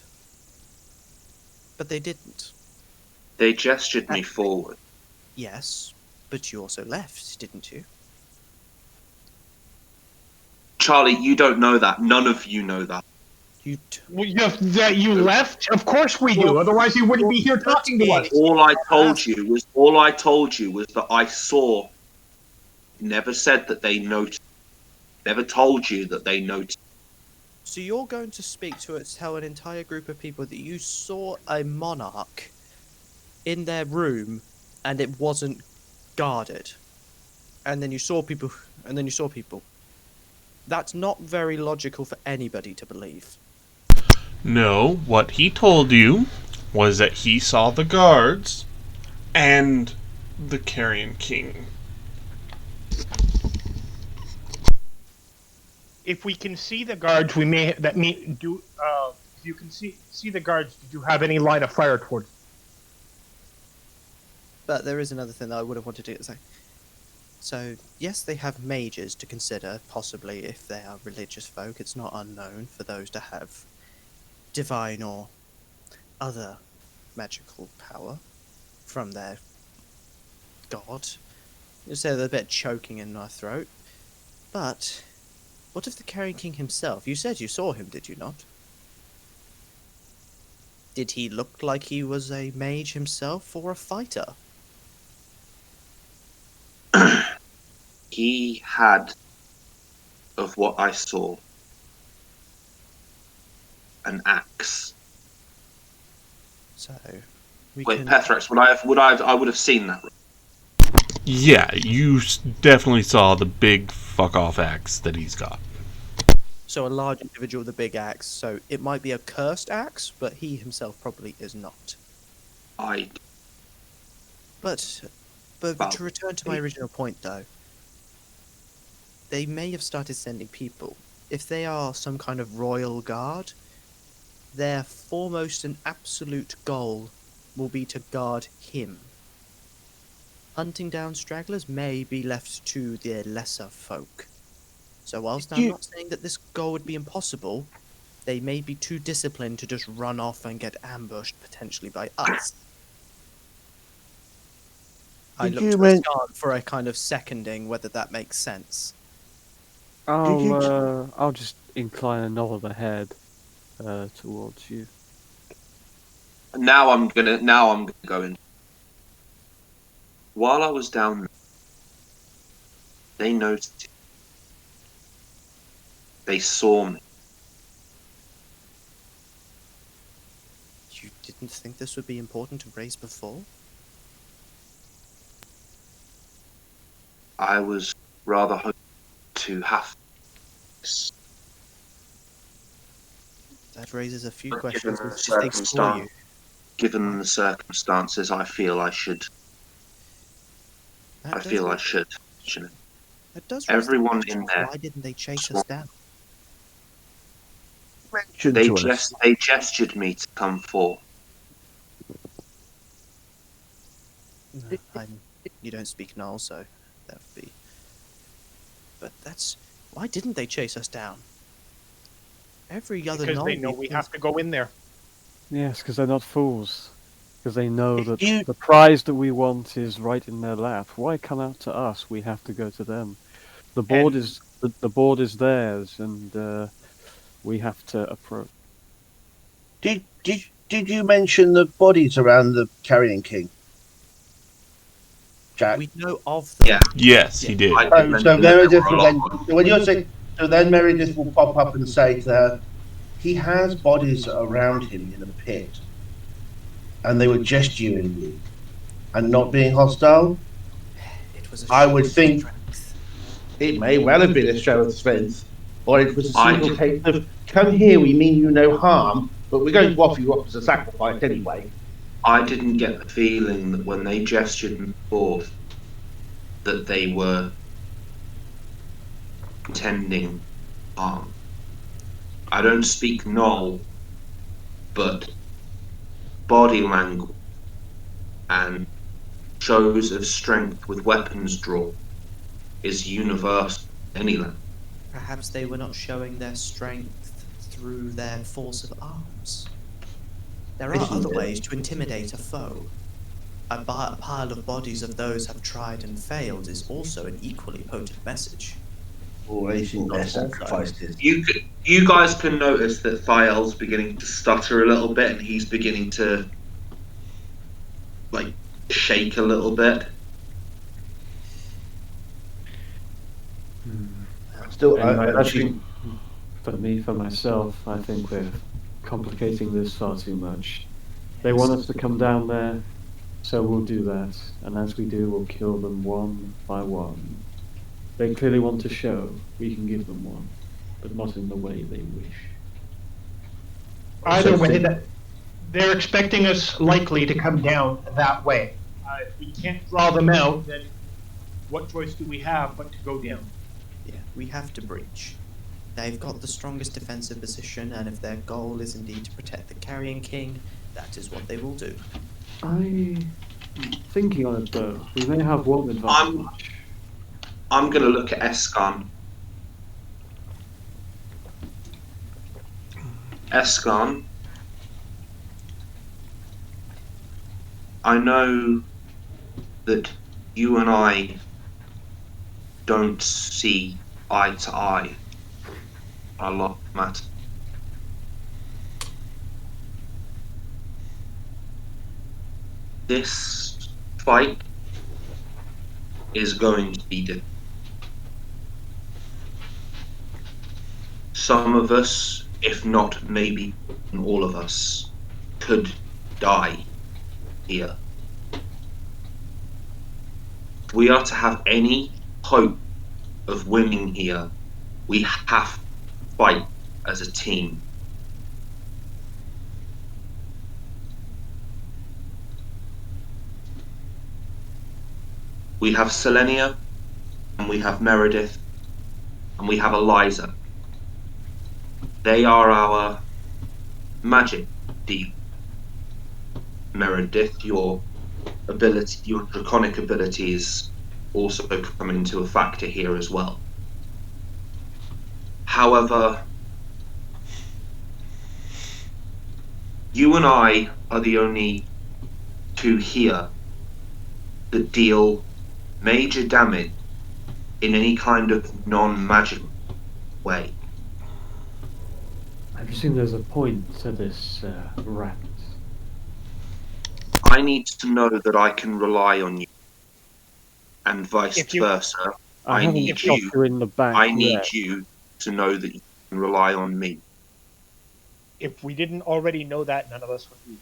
But they didn't. They gestured me forward. Yes, but you also left, didn't you? Charlie, you don't know that. None of you know that. That you left? Of course we do. Otherwise, you wouldn't be here talking to us. All I told you was that I saw. Never said that they noticed. Never told you that they noticed. So you're going to tell an entire group of people that you saw a monarch in their room and it wasn't guarded, and then you saw people. That's not very logical for anybody to believe. No, what he told you was that he saw the guards and the Carrion King. If we can see the guards, we may do. If you can see the guards, did you have any line of fire towards them? But there is another thing that I would have wanted to say. So, yes, they have mages to consider, possibly if they are religious folk. It's not unknown for those to have divine or other magical power from their god. You say they're a bit choking in my throat. But what of the Carrion King himself? You said you saw him, did you not? Did he look like he was a mage himself or a fighter? He had, of what I saw, an axe. So, Wait, Pethrex, I would have seen that. Yeah, you definitely saw the big fuck off axe that he's got. So a large individual with a big axe. So it might be a cursed axe, but he himself probably is not. But to return to my original point, though, they may have started sending people. if they are some kind of royal guard, their foremost and absolute goal will be to guard him. Hunting down stragglers may be left to their lesser folk. So whilst I'm not saying that this goal would be impossible, they may be too disciplined to just run off and get ambushed potentially by us. I Did look you to men- Ascan for a kind of seconding whether that makes sense. I'll just incline a nod of the head towards you. Now I'm gonna go in. While I was down there, they noticed it. They saw me. You didn't think this would be important to raise before? I was rather hoping to have this. That raises a few But questions given the if they saw you. circumstance- Given the circumstances, I feel I should. That I does feel I raise- should. Shouldn't. that does raise the everyone question in of there Why didn't they chase swore- us down? Mention They to us. they gestured me to come forth. No, you don't speak Null, so that would be. But that's why didn't they chase us down? Every other Because Null they know we have to go in there. Yes, because they're not fools. Because they know that You- the prize that we want is right in their lap. Why come out to us? We have to go to them. The board And- is the board is theirs, and we have to approach. Did you mention the bodies around the Carrion King? Jack. We know of them. Yeah. Yes, he did. I did So mention that Meredith there were a will lot then, of them. when you're saying, so then Meredith will pop up and say to her, he has bodies around him in a pit, and they were gesturing you, and not being hostile. It was a I show would of think- strength. It may well have been a show of strength, or it was a I- simple case of, come here, we mean you no harm, but we're going to offer you up as a sacrifice anyway. I didn't get the feeling that when they gestured me forth, that they were intending harm. I don't speak Null, but body language and shows of strength with weapons drawn is universal in any land. Perhaps they were not showing their strength through their force of arms. There are Isn't other it? ways to intimidate a foe. A pile of bodies of those have tried and failed is also an equally potent message. Or they think they're sacrifices. You guys can notice that Thiel's beginning to stutter a little bit, and he's beginning to like shake a little bit. Still, Anyway, I she- think for myself, I think we're complicating this far too much. They want us to come down there, so we'll do that. And as we do, we'll kill them one by one. They clearly want to show we can give them one, but not in the way they wish. Either way, they're expecting us likely to come down that way. If we can't draw them out, then what choice do we have but to go down? Yeah, we have to breach. They've got the strongest defensive position, and if their goal is indeed to protect the Carrion King, that is what they will do. Thinking on it though, we may have one advantage. I'm gonna look at Escan. Escan, I know that you and I don't see eye to eye on a lot of matters. This fight is going to be difficult. Some of us, if not maybe all of us, could die here. If we are to have any hope of winning here, we have to fight as a team. We have Selenia, and we have Meredith, and we have Eliza. They are our magic deep. Meredith, your draconic abilities also come into a factor here as well. However, you and I are the only two here that deal major damage in any kind of non-magic way. I presume there's a point to this rat. I need to know that I can rely on you, and vice If you- versa. I I haven't need shot you. you in the back I need yet. you to know that you can rely on me. If we didn't already know that, none of us would be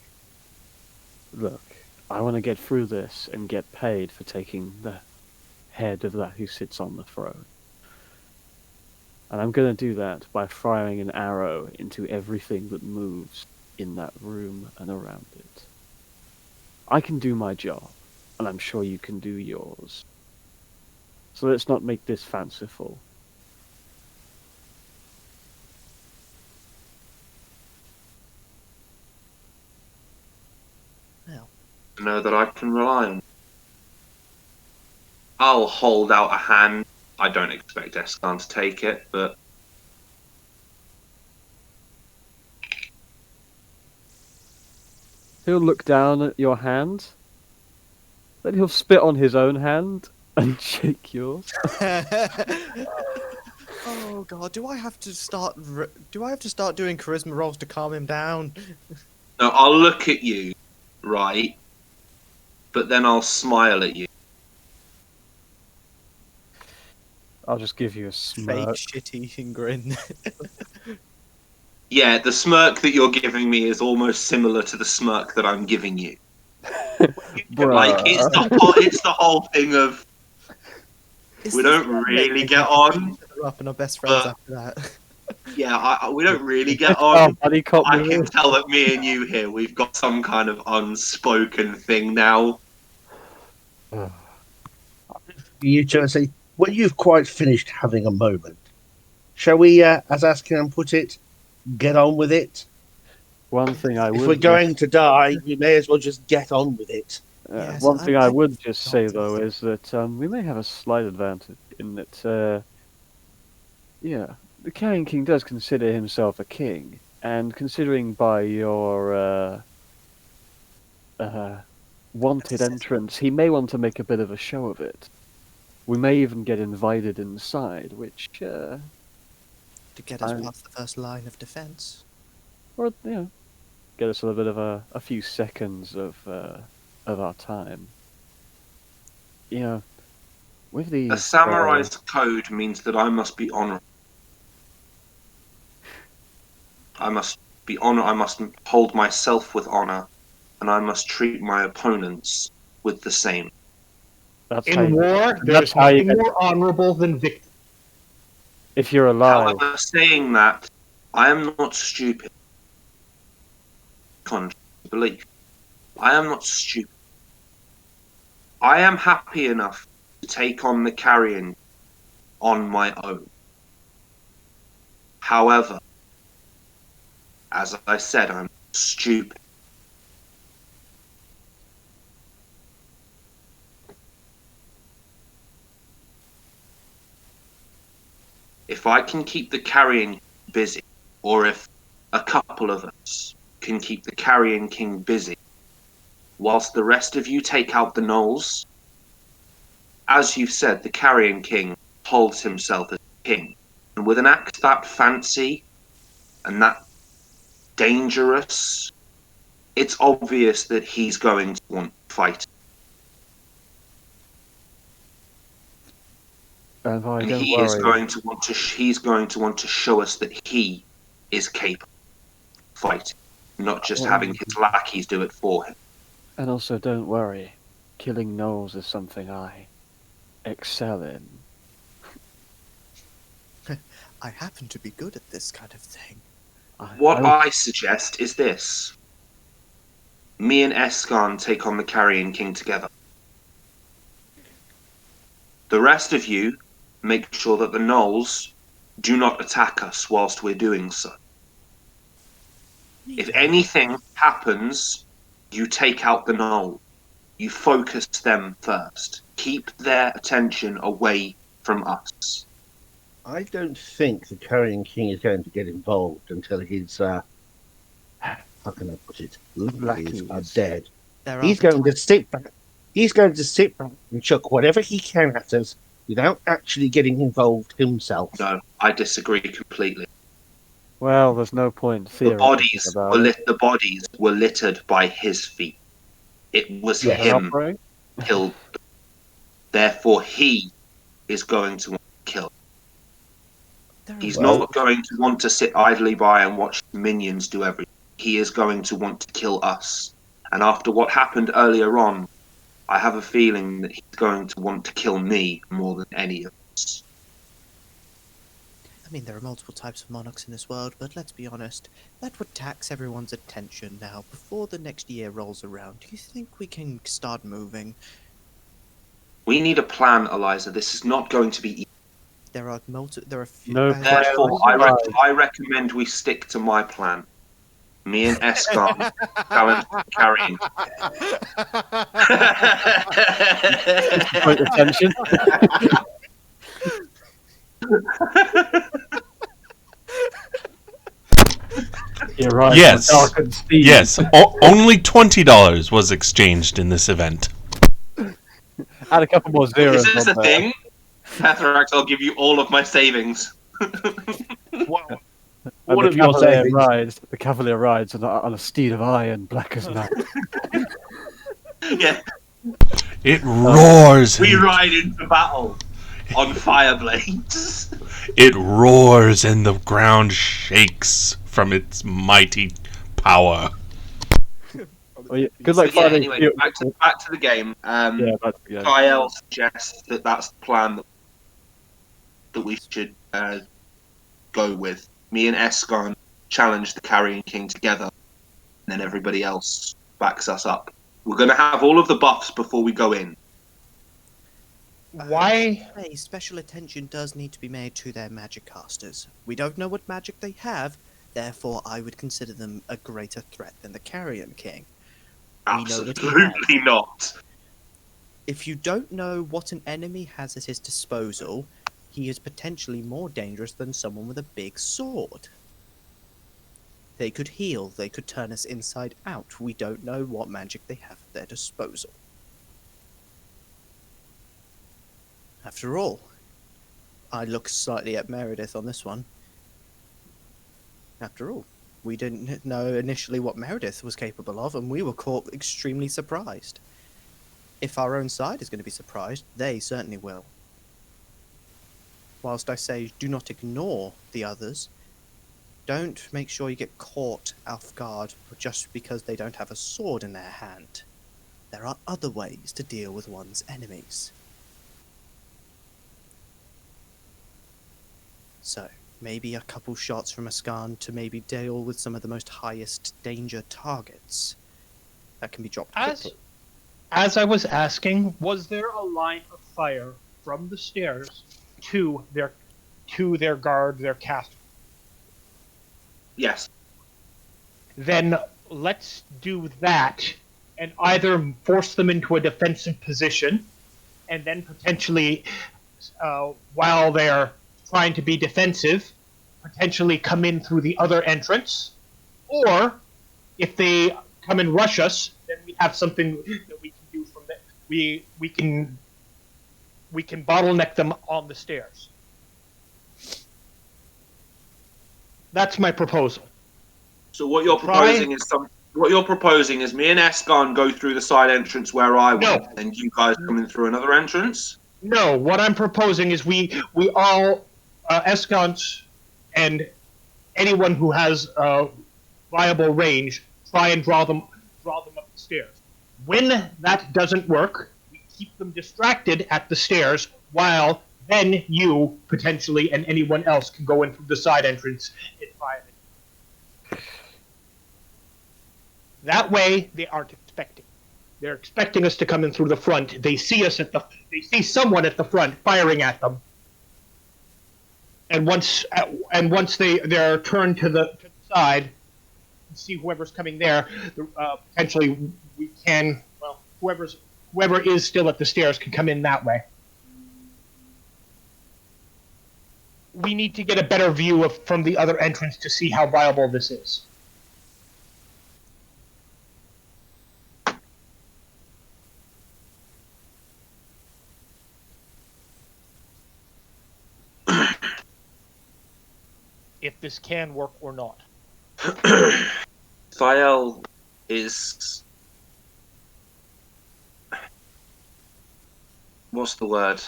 here. Look, I want to get through this and get paid for taking the head of that who sits on the throne. And I'm going to do that by firing an arrow into everything that moves in that room and around it. I can do my job, and I'm sure you can do yours. So let's not make this fanciful. Well, Know that I can rely on. I'll hold out a hand. I don't expect Escan to take it, but He'll look down at your hand, then he'll spit on his own hand and shake yours. oh god, do I have to start doing charisma rolls to calm him down? no, I'll look at you, right? But then I'll smile at you. I'll just give you a Fake smirk. shit-eating grin. Yeah, the smirk that you're giving me is almost similar to the smirk that I'm giving you. Like it's the whole thing of we don't really get on. We're up and our best friends but- after that. Yeah, we don't really get It's our on. buddy cop I movie. can tell that me and you here, we've got some kind of unspoken thing now. You two and say, when you've quite finished having a moment, shall we, as Ascan put it, get on with it? One thing I would If we're going to die, we may as well just get on with it. Yes, one thing I would just not say just- though is that we may have a slight advantage in that the Carrion King does consider himself a king, and considering by your wanted entrance, he may want to make a bit of a show of it. We may even get invited inside, which To get us I'm- past the first line of defense. or get us a little bit of a few seconds of our time. With these A samurai's code means that I must be honorable. I must be honor. I must hold myself with honor, and I must treat my opponents with the same. that's how In you- war, there's how you nothing get- more honorable than victory. if you're alive. However, saying that, I am not stupid. Contrary to belief, I am not stupid. I am happy enough to take on the carrion on my own. However, as I said, I'm stupid. If I can keep the carrion busy, or if a couple of us can keep the carrion king busy, whilst the rest of you take out the gnolls, as you've said, the carrion king holds himself as king, and with an act that fancy and that dangerous, it's obvious that he's going to want to fight. And I And don't he is worry. going to want to. He's going to want to show us that he is capable of fighting, not just having his lackeys do it for him. And also, don't worry. Killing gnolls is something I excel in. I happen to be good at this kind of thing. What I suggest is this: me and Escan take on the Carrion King together. The rest of you make sure that the gnolls do not attack us whilst we're doing so. If anything happens, you take out the Knoll. You focus them first. Keep their attention away from us. I don't think the Carrion King is going to get involved until his, how can I put it, lackeys are Lackeys. dead. There He's are going to sit back. He's going to sit back and chuck whatever he can at us without actually getting involved himself. No, I disagree completely. Well, there's no point The theorizing bodies about were it. the bodies were littered by his feet. It was Yeah. him Operate? killed them. Therefore, he is going to kill. there are He's Well- not going to want to sit idly by and watch minions do everything. He is going to want to kill us. And after what happened earlier on, I have a feeling that he's going to want to kill me more than any of us. I mean, there are multiple types of monarchs in this world, but let's be honest, that would tax everyone's attention now. Before the next year rolls around, do you think we can start moving? We need a plan, Eliza. This is not going to be easy. There are few. No Therefore, Right. I recommend we stick to my plan. Me and Escon challenge carrying. Point attention. You're right. Yes. Dark and steamy. Yes, only $20 was exchanged in this event. Add a couple more zeros. Is this on a there. thing? Pathrax, I'll give you all of my savings. Well, And What the of your cavalier savings? rides. The cavalier rides on a steed of iron, black as night. Yeah, It roars. we And, ride into battle on fire blades. it roars and the ground shakes from its mighty power. Well, yeah, good luck But yeah, finding. anyway, back to the game. Yeah, that's yeah. Kyle suggests that that's the plan that we should go with. Me and Escon challenge the Carrion King together, and then everybody else backs us up. We're going to have all of the buffs before we go in. why? Hey, special attention does need to be made to their magic casters. We don't know what magic they have, therefore I would consider them a greater threat than the Carrion King. We know what he Absolutely not. If you don't know what an enemy has at his disposal, he is potentially more dangerous than someone with a big sword. They could heal, they could turn us inside out. We don't know what magic they have at their disposal. After all, I look slightly at Meredith on this one. After all, we didn't know initially what Meredith was capable of, and we were caught extremely surprised. If our own side is going to be surprised, they certainly will. Whilst I say do not ignore the others, don't make sure you get caught off guard just because they don't have a sword in their hand. There are other ways to deal with one's enemies. So, maybe a couple shots from Ascan to maybe deal with some of the most highest danger targets that can be dropped quickly. As I was asking, was there a line of fire from the stairs to their guard, their cast? Yes. Then let's do that and either force them into a defensive position and then potentially, while they're trying to be defensive, potentially come in through the other entrance, or if they come and rush us, then we have something that we can do from there. We can bottleneck them on the stairs. That's my proposal. So what you're proposing is what you're proposing is me and Escon go through the side entrance where I went, No. and you guys come in through another entrance. No, what I'm proposing is we all, Escont and anyone who has viable range, try and draw them up the stairs. When that doesn't work, we keep them distracted at the stairs, while then you potentially and anyone else can go in through the side entrance and fire it. That way, they aren't expecting. They're expecting us to come in through the front. They see us they see someone at the front firing at them. And once they're turned to the side, see whoever's coming there. Potentially, we can. Well, whoever is still at the stairs can come in that way. We need to get a better view from the other entrance to see how viable this is. If this can work or not. Fael is... What's the word?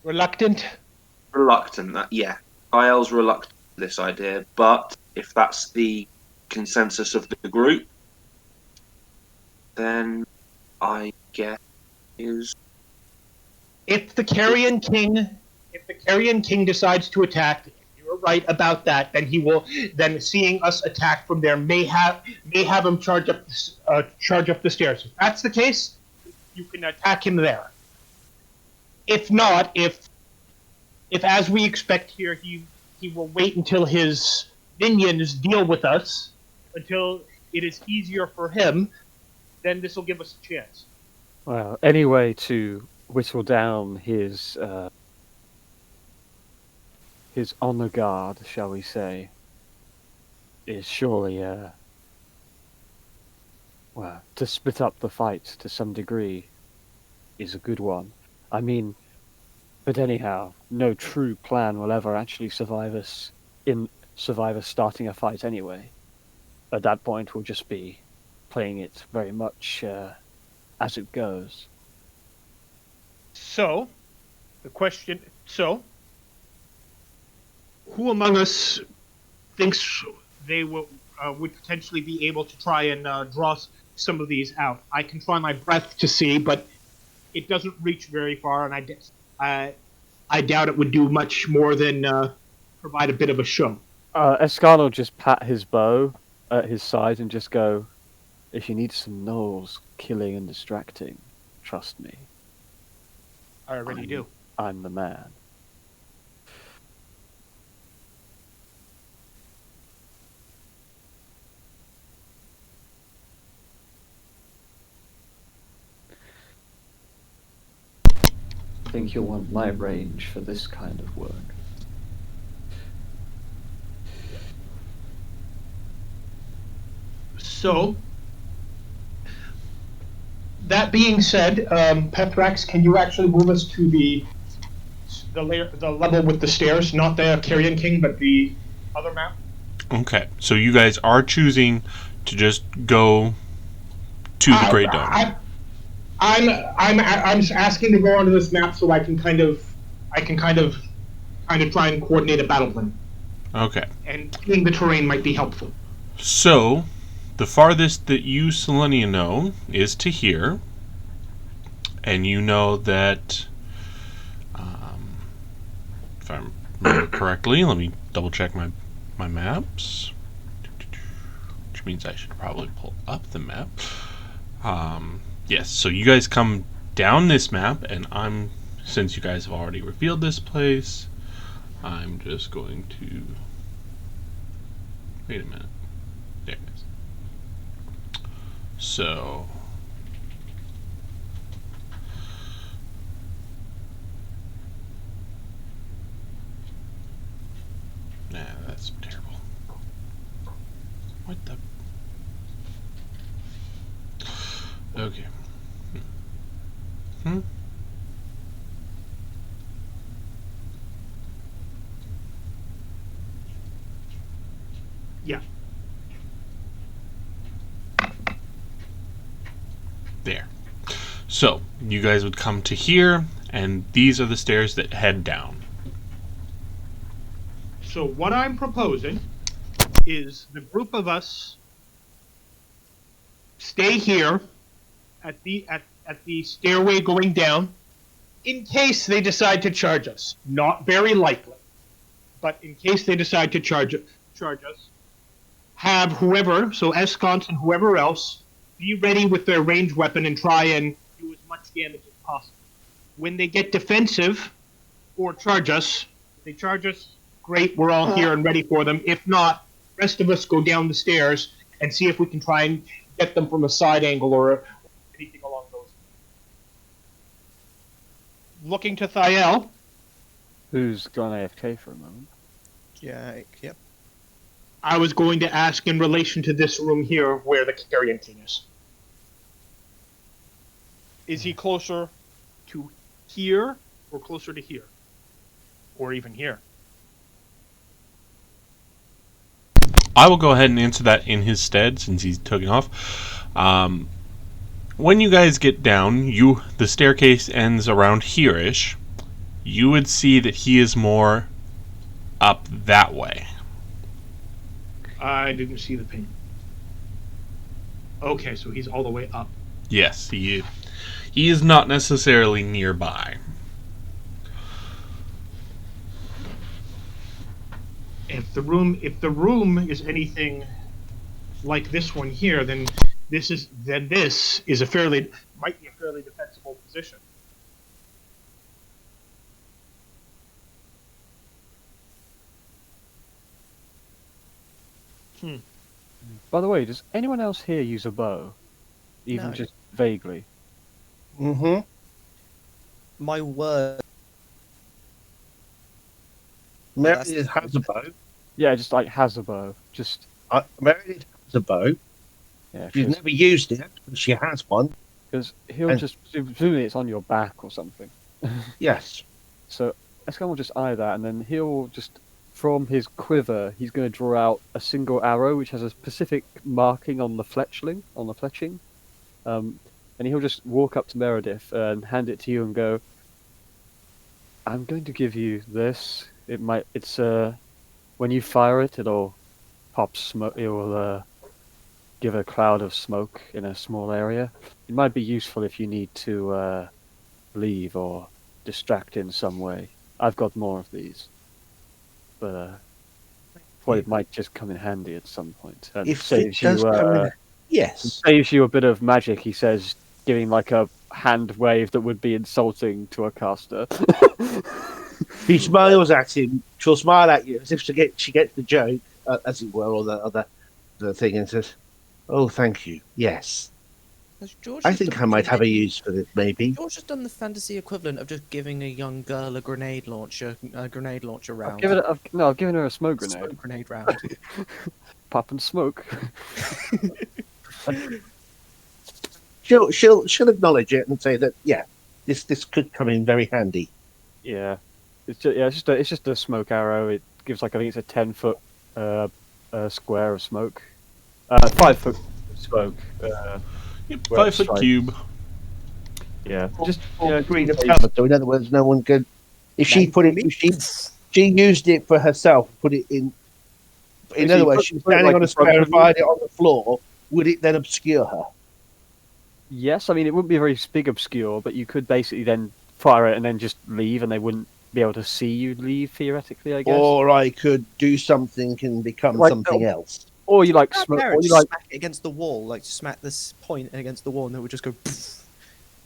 Reluctant? Reluctant, yeah. Fael's reluctant to this idea, but if that's the consensus of the group, then I guess is... If the Carrion King decides to attack, you're right about that. Then he will. Then seeing us attack from there may have him charge up the stairs. If that's the case, you can attack him there. If not, if as we expect here, he will wait until his minions deal with us, until it is easier for him, then this will give us a chance. Well, any way to whittle down his honor guard, shall we say, is surely well, to split up the fight to some degree is a good one. I mean, but anyhow, no true plan will ever actually survive us starting a fight anyway. At that point, we'll just be playing it very much as it goes. So, the question... So, who among us thinks they would potentially be able to try and draw some of these out? I can try my breath to see, but it doesn't reach very far, and I doubt it would do much more than provide a bit of a show. Escan will just pat his bow at his side and just go, if you need some gnolls killing and distracting, trust me. I already do. I'm the man. I think you'll want my range for this kind of work. So, that being said, Pethrax, can you actually move us to the level with the stairs, not the Carrion King, but the other map? Okay, so you guys are choosing to just go to the Great Dome. I'm asking to go onto this map so I can kind of try and coordinate a battle plan. Okay. And seeing the terrain might be helpful. So, the farthest that you, Selenia, know is to here. And you know that, if I remember correctly, let me double check my maps. Which means I should probably pull up the map. Yes, so you guys come down this map, and since you guys have already revealed this place, I'm just going to... Wait a minute. There it is. So... Nah, that's terrible. What the... Okay. Hmm? Yeah. There. So, you guys would come to here, and these are the stairs that head down. So what I'm proposing is the group of us stay here at the stairway going down in case they decide to charge us. Not very likely, but in case they decide to charge us, have whoever, so Escons and whoever else, be ready with their ranged weapon and try and do as much damage as possible. When they get defensive or charge us, if they charge us, great, we're all here and ready for them. If not, rest of us go down the stairs and see if we can try and get them from a side angle or anything along those. Looking to Thiel. Who's gone AFK for a moment? Yeah, yep. I was going to ask in relation to this room here where the carrion king is. Is he closer to here or closer to here? Or even here? I will go ahead and answer that in his stead since he's taking off. When you guys get down, the staircase ends around here-ish. You would see that he is more up that way. I didn't see the ping. Okay, so he's all the way up. Yes, he is not necessarily nearby. If the room is anything like this one here, then this is might be a fairly defensible position. By the way, does anyone else here use a bow? Even No. just vaguely? Mm-hmm. My word. Meredith has a bow. Yeah, just like has a bow. Just Meredith has a bow. yeah. She's never used it, but she has one. Because he'll and- just presumably it's on your back or something. Yes. So Escalon will just eye that, and then he'll just from his quiver he's going to draw out a single arrow which has a specific marking on the fletching, and he'll just walk up to Meredith and hand it to you and go, "I'm going to give you this. It's when you fire it, it'll pop smoke. It will give a cloud of smoke in a small area. It might be useful if you need to leave or distract in some way. I've got more of these, but it might just come in handy at some point. And If it does come in, yes. saves you a bit of magic," he says, giving like a hand wave that would be insulting to a caster. She smiles at him. She'll smile at you as if she gets the joke, as it were, or the thing, and says, "Oh, thank you. Yes, Has George I just think done I might the have a fantasy- use for this. Maybe." George has done the fantasy equivalent of just giving a young girl a grenade launcher round. I've given her a smoke grenade. Smoke grenade round. Pop and smoke. She'll acknowledge it and say that this could come in very handy. Yeah, it's just a smoke arrow. It gives like I think it's a 10-foot square of smoke, 5-foot smoke. Yep, Well, 5-foot strike. cube. Yeah, just Green of cover. So in other words, no one could. If she used it for herself, put it in. In If other you words, put- she's put it standing like on a in front square of and you. fired it on the floor. Would it then obscure her? Yes, I mean it wouldn't be very big obscure, but you could basically then fire it and then just leave, and they wouldn't be able to see you leave theoretically, I guess. Or I could do something and become Like, something else. Or you like Smack smoke, arrow, or you just like smack it against the wall, like smack this point against the wall, and it would just go. Poof.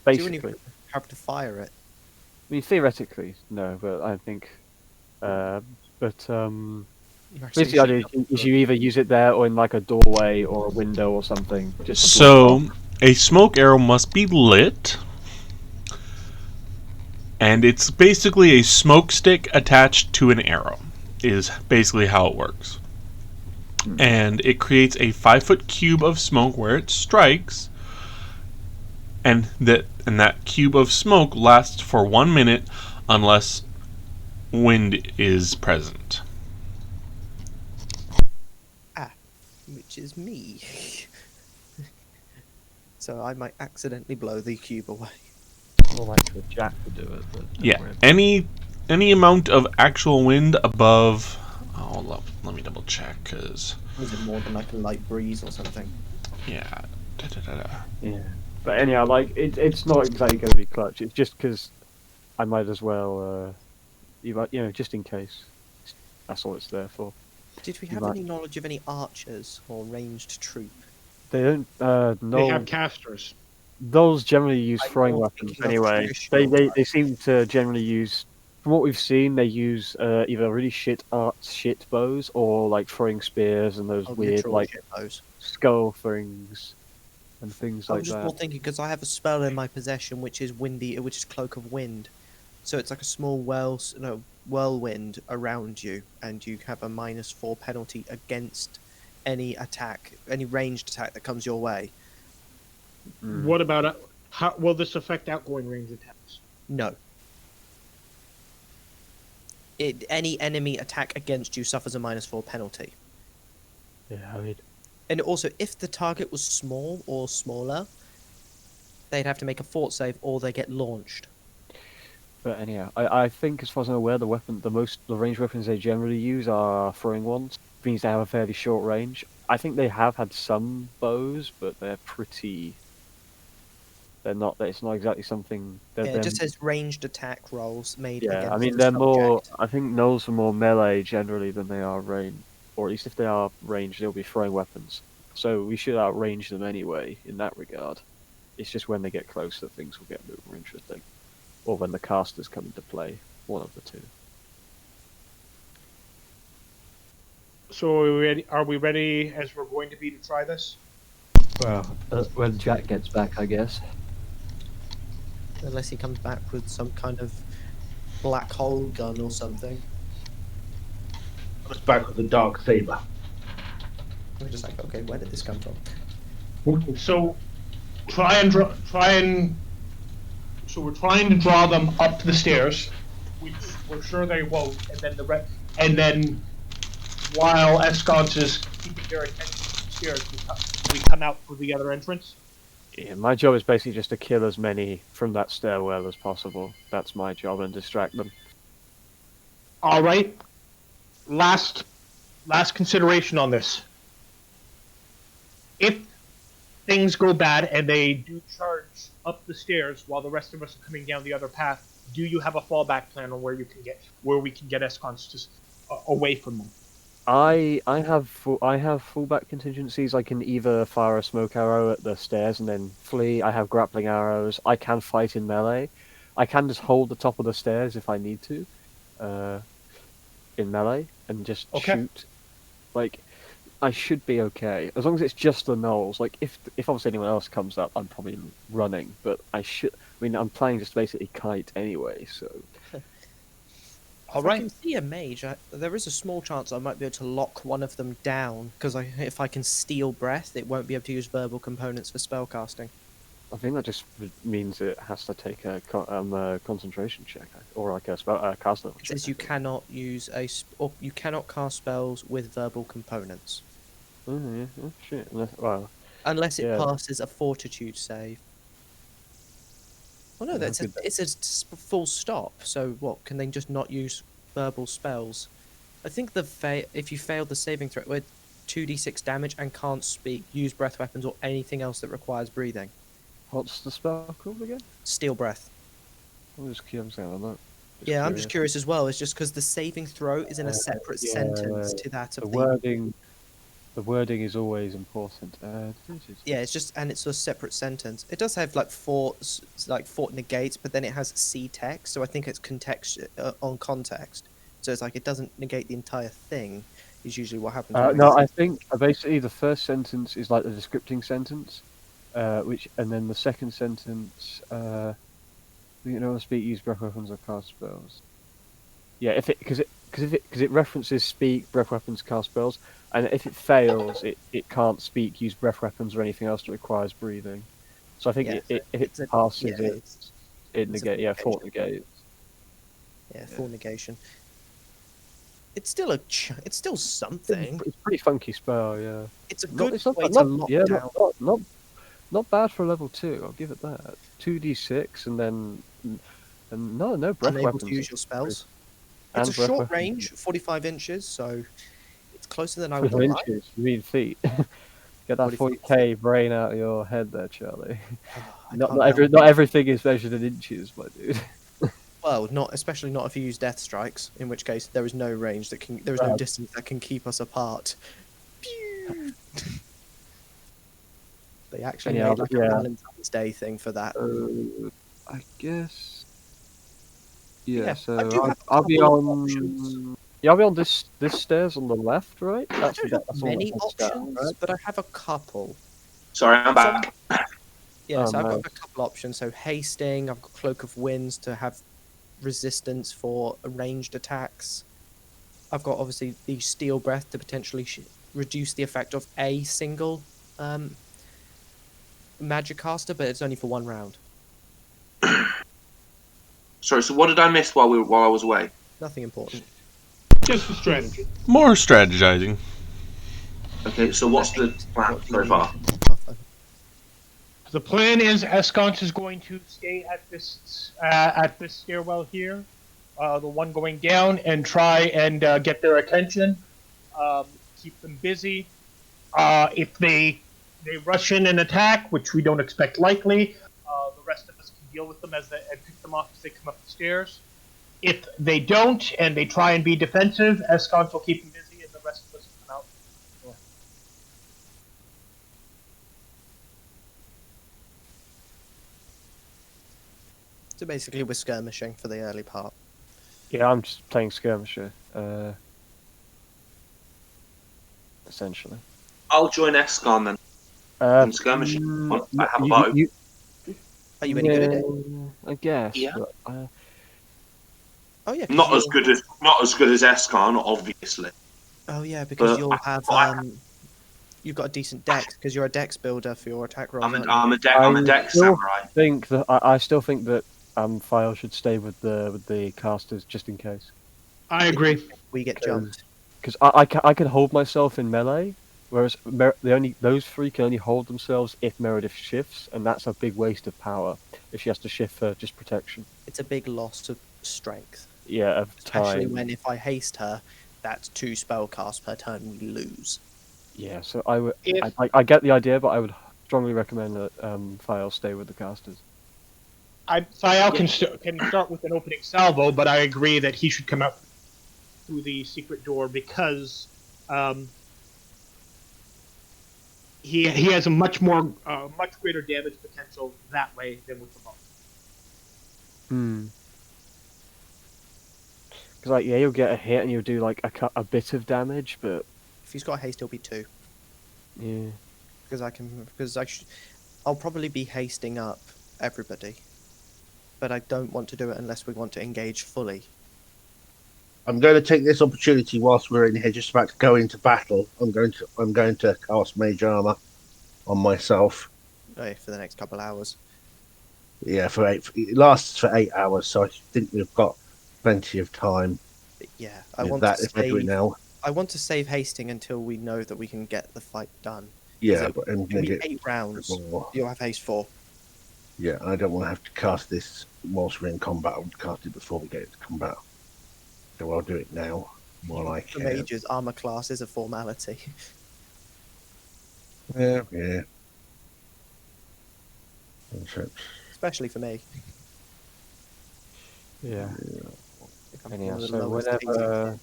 You wouldn't basically. even have to fire it. I mean theoretically, no, but I think. You're actually Basically, the idea shooting is you either use it there or in like a doorway or a window or something. Just to block So, a smoke arrow must be lit. And it's basically a smoke stick attached to an arrow, is basically how it works. And it creates a 5-foot cube of smoke where it strikes. And that cube of smoke lasts for 1 minute unless wind is present. which is me. So I might accidentally blow the cube away. Or like for Jack to do it. But Yeah, any amount of actual wind above. Oh, let me double check, cause Is it more than like a light breeze or something? yeah. Yeah. But anyhow, like it's not exactly going to be clutch. It's just because I might as well, just in case. That's all it's there for. Did we have Right. any knowledge of any archers or ranged troop? They don't. They have No. casters. Those generally use I'm throwing more weapons thinking of anyway. traditional They seem to generally use from what we've seen, they use either really shit bows or like throwing spears and those weird Literal like shitbows. skull things and things I like was just that. more thinking because I have a spell in my possession which is Cloak of Wind. So it's like a small whirlwind around you, and you have a -4 penalty against any ranged attack that comes your way. What about how will this affect outgoing range attacks? No. Any enemy attack against you suffers a -4 penalty. Yeah, I mean, And also, if the target was small or smaller, they'd have to make a fort save or they get launched. but anyhow, I think as far as I'm aware, the ranged weapons they generally use are throwing ones. Means they have a fairly short range. I think they have had some bows, but they're pretty. They're not. It's not exactly something. It just says ranged attack rolls made Yeah, against I mean the they're more. subject. I think gnolls are more melee generally than they are range, or at least if they are ranged, they'll be throwing weapons. So we should outrange them anyway in that regard. It's just when they get close that things will get a bit more interesting, or when the casters come into play. One of the two. So are we ready as we're going to be to try this? Well, when Jack gets back, I guess. Unless he comes back with some kind of black hole gun or something. I was back with the dark saber. We're just like, okay, where did this come from? So so we're trying to draw them up the stairs. We're sure they won't, and then while Escons is keeping their attention to the stairs, we come out through the other entrance. Yeah, my job is basically just to kill as many from that stairwell as possible. That's my job, and distract them. All right. Last consideration on this. If things go bad and they do charge up the stairs while the rest of us are coming down the other path, do you have a fallback plan on where we can get Escons just away from them? I have fallback contingencies. I can either fire a smoke arrow at the stairs and then flee. I have grappling arrows. I can fight in melee. I can just hold the top of the stairs if I need to, in melee and just shoot. Like, I should be okay as long as it's just the gnolls. Like, if obviously anyone else comes up, I'm probably running. But I mean, I'm playing just basically kite anyway, so. If I can see a mage, there is a small chance I might be able to lock one of them down, because if I can steal breath, it won't be able to use verbal components for spellcasting. I think that just means it has to take a concentration check, or like a spell cast level check. It says you cannot you cannot cast spells with verbal components. Oh yeah, oh, shit. Unless it passes a fortitude save. Well, no, it's a full stop. So what? Can they just not use verbal spells? I think if you fail the saving throw with 2d6 damage and can't speak, use breath weapons or anything else that requires breathing. What's the spell called again? Steal breath. I'm just curious on that. I'm just curious as well. It's just because the saving throw is in a separate sentence to that of the wording. The wording is always important. Yeah, it's a separate sentence. It does have like fort negates, but then it has C text, so I think it's on context. So it's like it doesn't negate the entire thing. Is usually what happens. No, I think basically the first sentence is like the descripting sentence, and then the second sentence, you know, speak, use breath weapons or cast spells. Yeah, because it references speak, breath weapons, cast spells. And if it fails, it can't speak, use breath weapons, or anything else that requires breathing. So I think if it passes, it negates. Yeah, fort negates. Yeah, full negation. It's still something. It's a pretty funky spell, yeah. It's a good way to lock down. Not bad for a level 2. I'll give it that. 2d6 and no breath Unable weapons. to use your spells. It's a short range, 45 inches, so it's closer than I would like. Inches, you mean feet. Get that 40k brain out of your head there, Charlie. Not everything is measured in inches, my dude. Well, especially not if you use death strikes, in which case there is no range there is no distance that can keep us apart. They actually made like a Valentine's Day thing for that. I guess. Yeah, Yeah, so I do have a I'll be couple of on. options. Yeah, I'll be on this stairs on the left, right? I That's don't the have that's the one that many heads down, options, right? but I have a couple. Sorry, I'm Some, back. yeah, Oh, so I've got nice. a couple options. So hasting, I've got cloak of winds to have resistance for ranged attacks. I've got obviously the steel breath to potentially reduce the effect of a single magic caster, but it's only for 1 round. Sorry, so what did I miss while I was away? Nothing important. Just the strategy. More strategizing. Okay, so what's the plan so far? The plan is Escons is going to stay at this stairwell here, the one going down, and try and get their attention, keep them busy. If they rush in and attack, which we don't expect likely, the rest of us can deal with them and pick them off as they come up the stairs. If they don't and they try and be defensive, Escons will keep them busy, and the rest of us will come out. So basically, we're skirmishing for the early part. Yeah, I'm just playing skirmisher. Essentially. I'll join Escon then. In skirmishing. I have a bow. Are you any good at it? I guess. Yeah. But, Oh yeah. 'cause Not as you'll- good as Escon, obviously. Oh yeah, because but you'll have I- you've got a decent dex because you're a dex builder for your attack rolls. I'm aren't you? a deck still samurai. I still think that File should stay with the casters just in case. I agree. We get jumped. Because I can hold myself in melee, whereas those three can only hold themselves if Meredith shifts, and that's a big waste of power if she has to shift for just protection. It's a big loss of strength, Yeah, of especially time. when if I haste her, that's 2 spell casts per turn we lose. Yeah, so I would. If- I get the idea, but I would strongly recommend that File stay with the casters. Sayal can start with an opening salvo, but I agree that he should come out through the secret door because he has a much greater damage potential that way than with the bow. Because you'll get a hit and you'll do like a bit of damage, but If he's got haste, he'll be 2. yeah. I'll probably be hasting up everybody, but I don't want to do it unless we want to engage fully. I'm going to take this opportunity whilst we're in here, just about to go into battle. I'm going to cast Mage Armor on myself. For the next couple hours. Yeah, it lasts for 8 hours, so I think we've got plenty of time. But yeah, I with want that to if I do it save. now. I want to save hasting until we know that we can get the fight done. Yeah, it- but I'm It'll going to be get 8 rounds. more. You'll have haste 4. Yeah, I don't want to have to cast this whilst we're in combat. I would cast it before we get into combat. So I'll do it now while I For can. mages, armor class is a formality. Yeah. Especially for me. Yeah. I think I'm Anyhow, one of the so lowest whenever,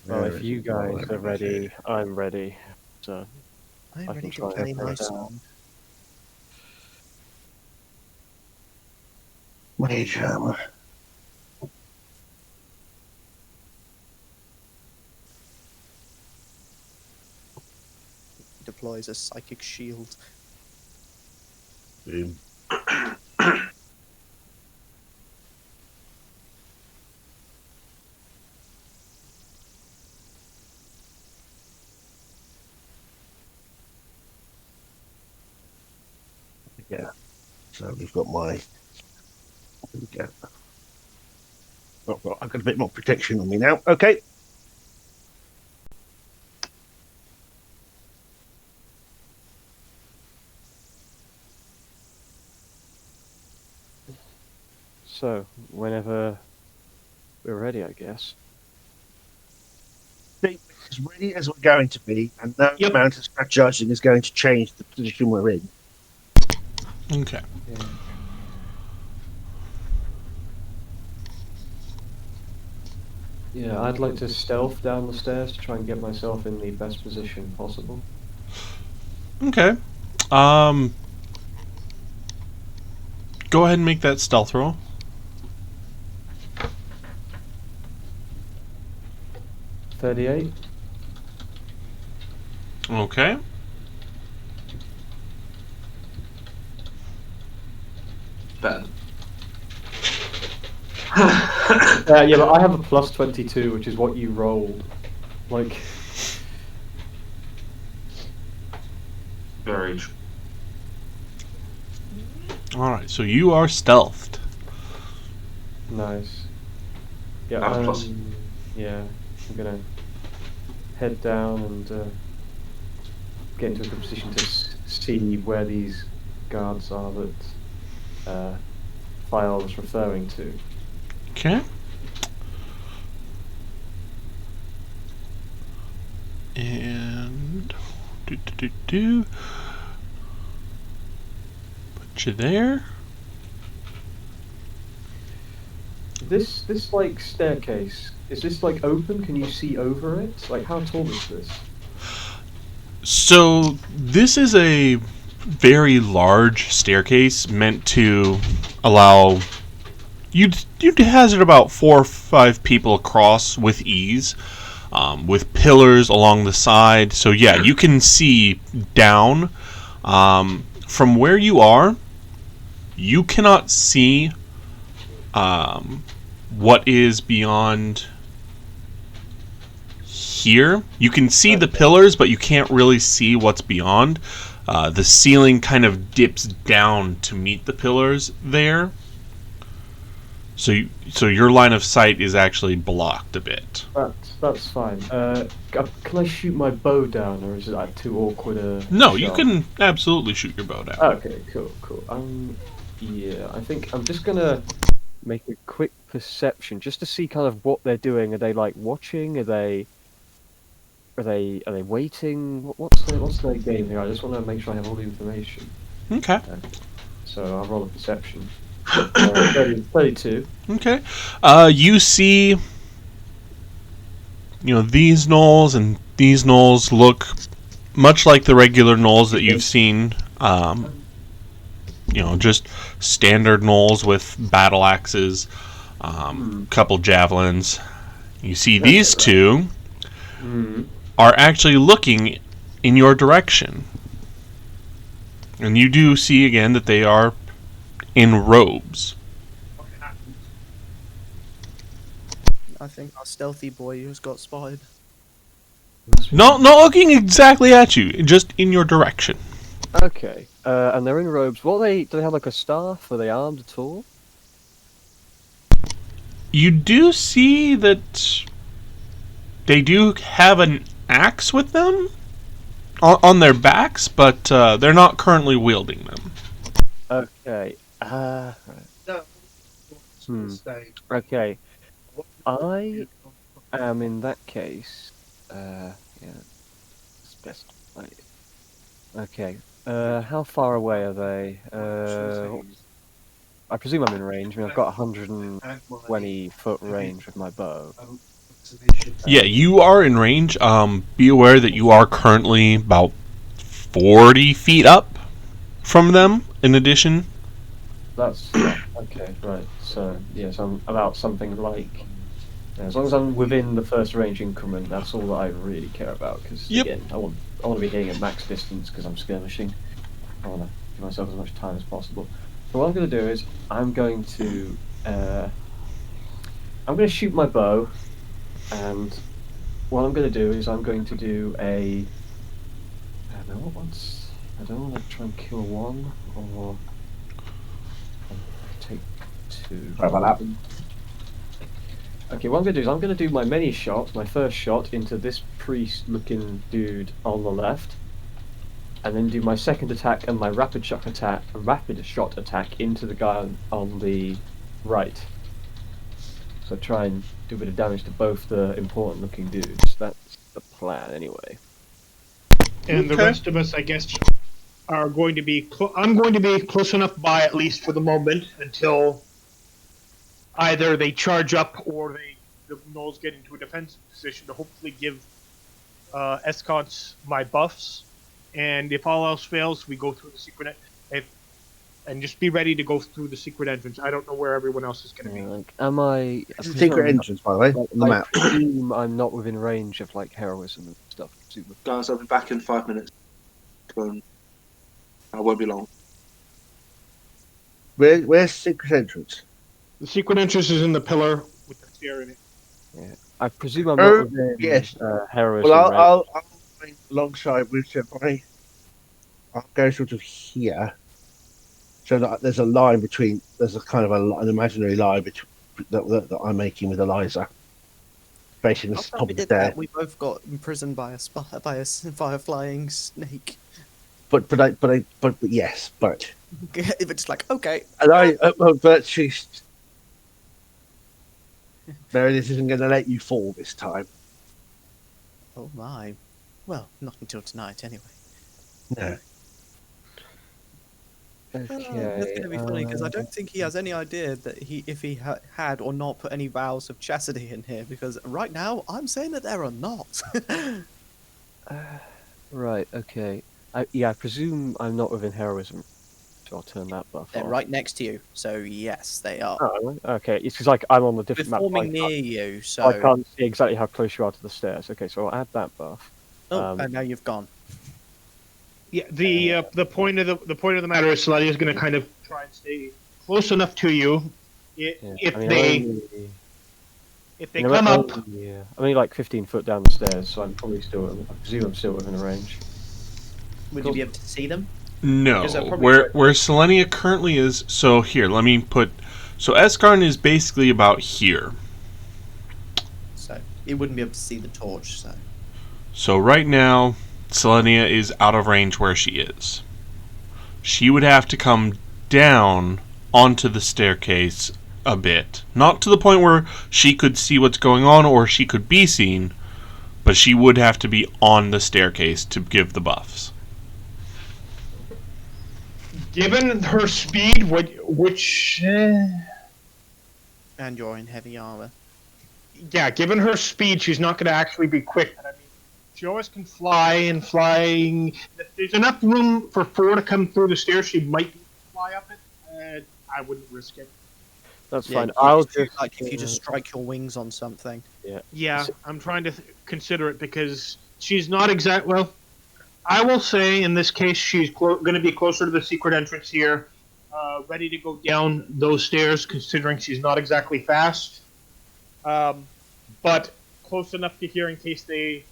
well, if you guys Whatever are ready, it I'm ready. So I'm I ready can to try play and my put it song. Mage Armor. Deploys a psychic shield. Boom. Yeah. So we've got my. There we go. I've got a bit more protection on me now. Okay. So, whenever we're ready, I guess. As ready as we're going to be, and no Yep. amount of strategizing is going to change the position we're in. Okay. Yeah, I'd like to stealth down the stairs to try and get myself in the best position possible. Okay. Go ahead and make that stealth roll. 38. Okay. Better. Yeah, but I have a plus 22, which is what you rolled. Like, Very true. Alright, so you are stealthed. nice. Yeah, Have a plus. yeah, I'm gonna head down and get into a good position to see where these guards are that File was referring to. Okay. And put you there. This like staircase, is this like open? Can you see over it? Like, how tall is this? So this is a very large staircase meant to allow you'd hazard about 4 or 5 people across with ease, with pillars along the side. So yeah, you can see down. From where you are, you cannot see what is beyond here. You can see the pillars, but you can't really see what's beyond. The ceiling kind of dips down to meet the pillars there. So your line of sight is actually blocked a bit. That's fine. Can I shoot my bow down, or is it like too awkward a No, you shot? can absolutely shoot your bow down. Okay, cool. Yeah, I think I'm just gonna make a quick perception just to see kind of what they're doing. Are they like watching? Are they waiting? What's their game here? I just want to make sure I have all the information. Okay. So I'll roll a perception. 32. Okay. You see, these gnolls and these gnolls look much like the regular gnolls that you've seen. Just standard gnolls with battle axes, couple javelins. You see these two are actually looking in your direction. And you do see again that they are in robes. I think our stealthy boy has got spotted. Not looking exactly at you, just in your direction. Okay. And they're in robes. Do they have like a staff? Are they armed at all? You do see that they do have an axe with them on their backs, but they're not currently wielding them. Okay. Right. Okay. I am in that case. Yeah. It's best. Okay. How far away are they? I presume I'm in range. I mean, I've got 120-foot range with my bow. Yeah, you are in range. Be aware that you are currently about 40 feet up from them, in addition. Okay, right. So, yes, I'm about something like... as long as I'm within the first range increment, that's all that I really care about. Because, again, I want to be hitting at max distance because I'm skirmishing. I want to give myself as much time as possible. So what I'm going to do is, I'm going to shoot my bow, and what I'm going to do is I'm going to do a... I don't want to try and kill one, or take two. Sorry about that. Okay, what I'm going to do is I'm going to do my many shots, my first shot into this priest-looking dude on the left, and then do my second attack and my rapid shot attack into the guy on the right. So try and do a bit of damage to both the important-looking dudes. That's the plan, anyway. And the rest of us, I guess, are going to be... I'm going to be close enough by, at least for the moment, until either they charge up or the gnolls get into a defensive position to hopefully give Escons my buffs. And if all else fails, we go through the secret and just be ready to go through the secret entrance. I don't know where everyone else is going to be. Like, am I? It's a secret entrance, by the way, on the I map. presume I'm not within range of like heroism and stuff. Guys, I'll be back in 5 minutes. I won't be long. Where's secret entrance? The secret entrance is in the pillar with the stair in it. I presume I'm Oh, not within yes. heroism. Well, range. I'll go alongside with Jedi. I'll go sort of here, so that there's a line between. There's a kind of an imaginary line between that I'm making with Eliza, facing the After top we of the did that, stair. we both got imprisoned by a flying snake. But yes, but If it's like, okay, and but she's Meredith isn't going to let you fall this time. oh my. Well, not until tonight, anyway. No. That's Okay. going to be funny because I don't think he has any idea that if he had or not put any vows of chastity in here. Because right now, I'm saying that there are not. Right. Okay. I presume I'm not within heroism, so I'll turn that buff They're off. right next to you, so yes, they are. Oh, okay. It's because like I'm on the They're different map. forming I near can't- you, so. I can't see exactly how close you are to the stairs. Okay, so I'll add that buff. Oh, and now you've gone. Yeah, the point of the matter is Slutty is going to kind of try and stay close enough to you. Yeah. If I mean, they I'm come up, Yeah, I'm only like 15 foot down the stairs, so I'm probably still. I presume I'm still within range. Would you be able to see them? No, Because they're probably where Selenia currently is. So here, let me put. So Eskarn is basically about here. So you wouldn't be able to see the torch. So So right now, Selenia is out of range where she is. She would have to come down onto the staircase a bit. Not to the point where she could see what's going on or she could be seen, but she would have to be on the staircase to give the buffs. given her speed, which and you're in heavy armor. yeah, given her speed, she's not going to actually be quick. But I mean, she always can fly, and flying. If there's enough room for 4 to come through the stairs, she might fly up it. I wouldn't risk it. That's Yeah, fine. you I'll just do, just like if you just strike your wings on something. Yeah, I'm trying to consider it because she's not exact. Well, I will say in this case she's going to be closer to the secret entrance here, ready to go down those stairs. Considering she's not exactly fast, but close enough to here in case they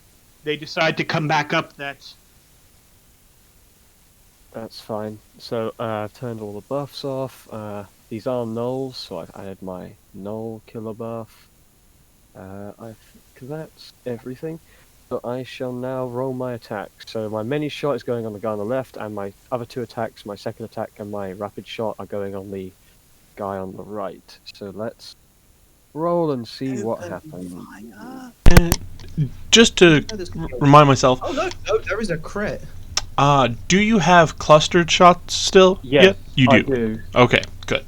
decide to come back up. That's fine. So turned all the buffs off. These are nulls, so I've added my null killer buff. That's everything. So I shall now roll my attack. So my many shot is going on the guy on the left, and my other 2 attacks, my second attack and my rapid shot, are going on the guy on the right. So let's roll and see what happens. Just to Oh, there's- remind myself, Oh no, there is a crit. do you have clustered shots still? Yes, Yep, you I do. do. Okay, good.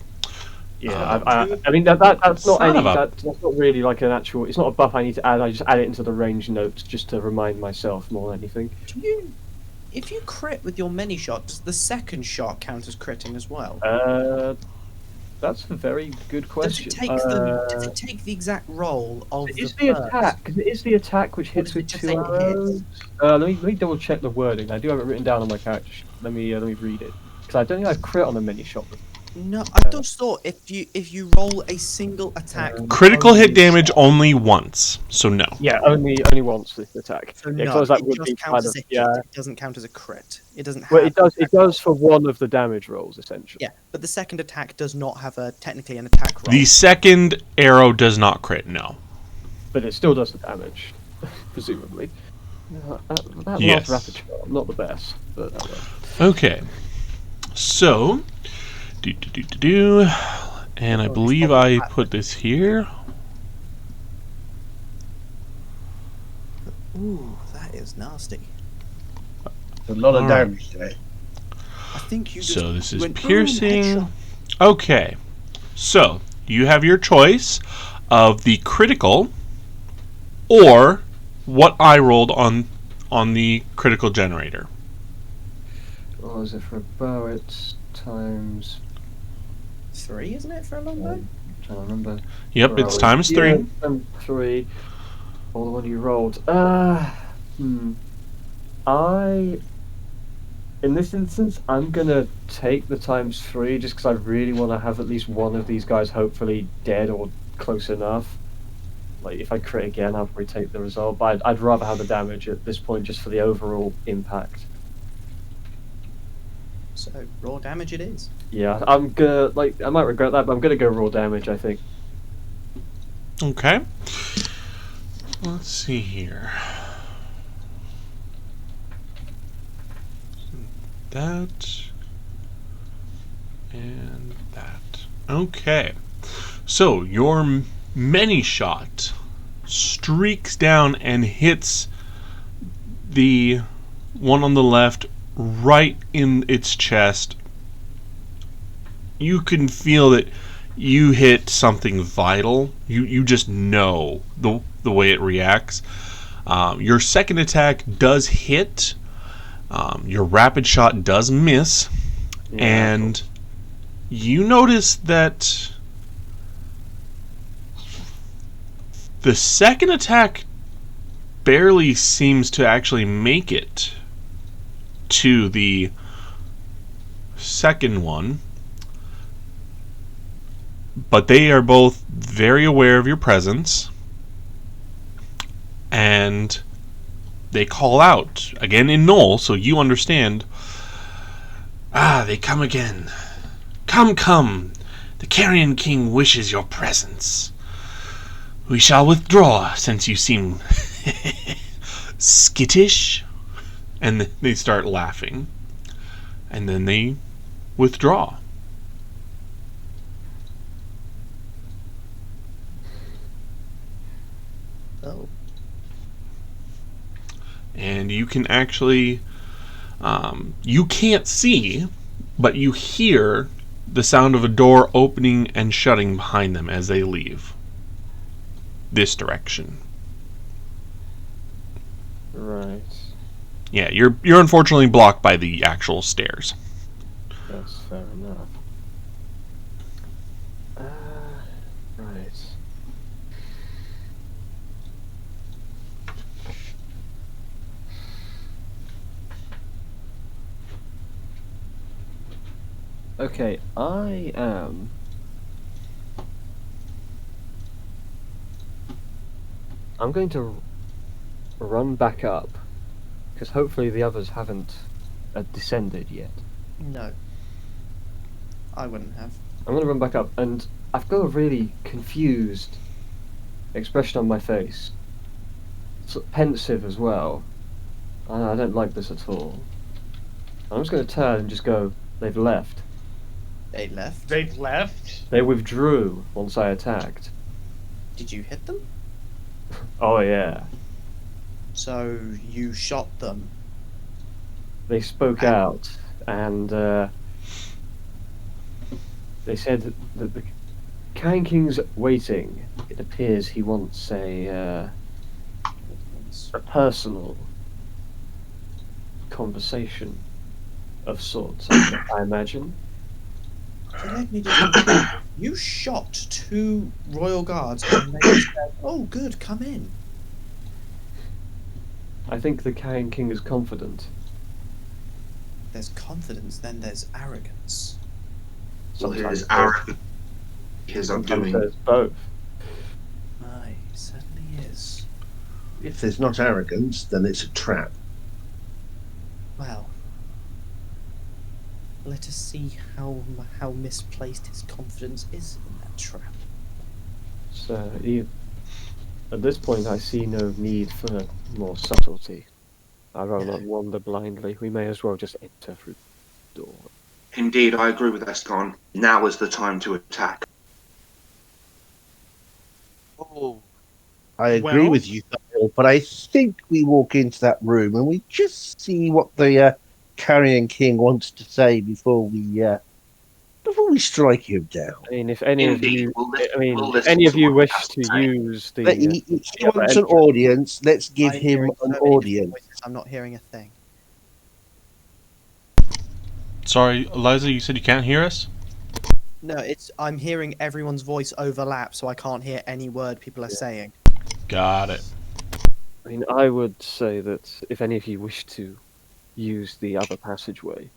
Yeah, I mean that's not Son of a- that's not really like an actual. It's not a buff I need to add. I just add it into the range notes just to remind myself more than anything. If you crit with your many shot, does the second shot count as critting as well? That's a very good question. Does it take the exact roll of It's the the first? attack. 'Cause it is the attack which hits does with it just 2 say arrows. Let me double check the wording. I do have it written down on my character sheet. Let me read it because I don't think I crit on a mini shot. No, I just thought if you roll a single attack, Critical hit damage only once, so no. Yeah, only once this attack. so Yeah, no, 'cause that it would just be counts kind as of a hit. yeah. It doesn't count as a crit. It doesn't. Well, have it does. an It attack roll. does for one of the damage rolls essentially. Yeah, but the second attack does not have technically an attack roll. The second arrow does not crit, no. But it still does the damage, presumably. That Yes. last rapid shot, not the best, but Okay. So, and I believe I put this here. Ooh, that is nasty. A lot of Alright. damage to it. I think you. So just this is went, boom, piercing. headshot. Okay. So, you have your choice of the critical or what I rolled on the critical generator. what was it for a bow? It's times. 3, isn't it, for a longbow? I'm trying to remember. Yep, Where it's are we? times 3. Yeah, 3. Or the one you rolled. In this instance, I'm gonna take the times 3 just because I really want to have at least one of these guys hopefully dead or close enough. Like, if I crit again, I'll probably take the result, but I'd rather have the damage at this point just for the overall impact. So, raw damage it is. Yeah, I'm gonna, I might regret that, but I'm gonna go raw damage, I think. Okay. Let's see here. That. And that. Okay. So, your many shot streaks down and hits the one on the left right in its chest. You can feel that you hit something vital. You just know the way it reacts. Your second attack does hit. Your rapid shot does miss. Yeah, And you notice that the second attack barely seems to actually make it to the second one. But they are both very aware of your presence. And they call out, again in Knoll, so you understand. Ah, they come again. Come, come. The Carrion King wishes your presence. We shall withdraw, since you seem skittish. And they start laughing. And then they withdraw. Oh. And you can actually... you can't see, but you hear the sound of a door opening and shutting behind them as they leave this direction. Right. Yeah, you're unfortunately blocked by the actual stairs. That's fair enough. Right. Okay, I'm going to run back up, because hopefully the others haven't descended yet. No. I wouldn't have. I'm going to run back up, and I've got a really confused expression on my face. Sort of pensive as well. I don't like this at all. I'm just going to turn and just go, they've left. They left? They've left? They withdrew once I attacked. Did you hit them? Oh yeah. So, you shot them? They spoke out, and they said that the Carrion King's waiting. It appears he wants a personal conversation of sorts, I imagine. So let me just... You shot 2 royal guards and they said, oh good, come in. I think the Carrion King is confident. There's confidence, then there's arrogance. Well, Sometimes his arrogance, his sometimes undoing. there's both. Aye, certainly is. If there's not arrogance, then it's a trap. Well, let us see how misplaced his confidence is in that trap. So, at this point, I see no need for more subtlety. I'd rather not wander blindly. We may as well just enter through the door. Indeed, I agree with Escon. Now is the time to attack. Oh. I agree Well- with you, Thyle, but I think we walk into that room and we just see what the Carrion King wants to say before we strike him down. I mean, if any of Indeed, you, we'll listen- I mean, we'll if listen any of to you what wish he has to to say. use the, But he yeah, wants an but- audience. Let's give I'm him hearing so an many different audience. voices, I'm not hearing a thing. Sorry, Eliza, you said you can't hear us? No, I'm hearing everyone's voice overlap, so I can't hear any word people are saying. Got it. I mean, I would say that if any of you wish to use the other passageway,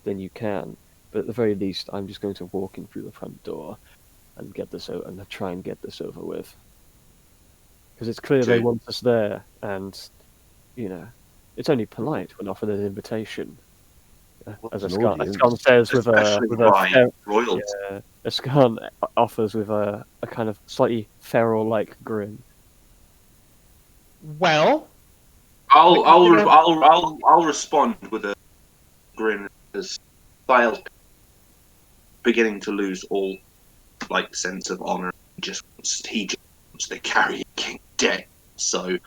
then you can. But at the very least, I'm just going to walk in through the front door and get this over and try and get this over with. Because it's clear they Dude. want us there, and it's only polite when offered an invitation. As What's an Ascan audience? says with Especially by royalty. Ascan offers with a kind of slightly feral-like grin. Well, I'll respond with a grin as Thiel's beginning to lose all sense of honor. He just wants the Carrion King dead. So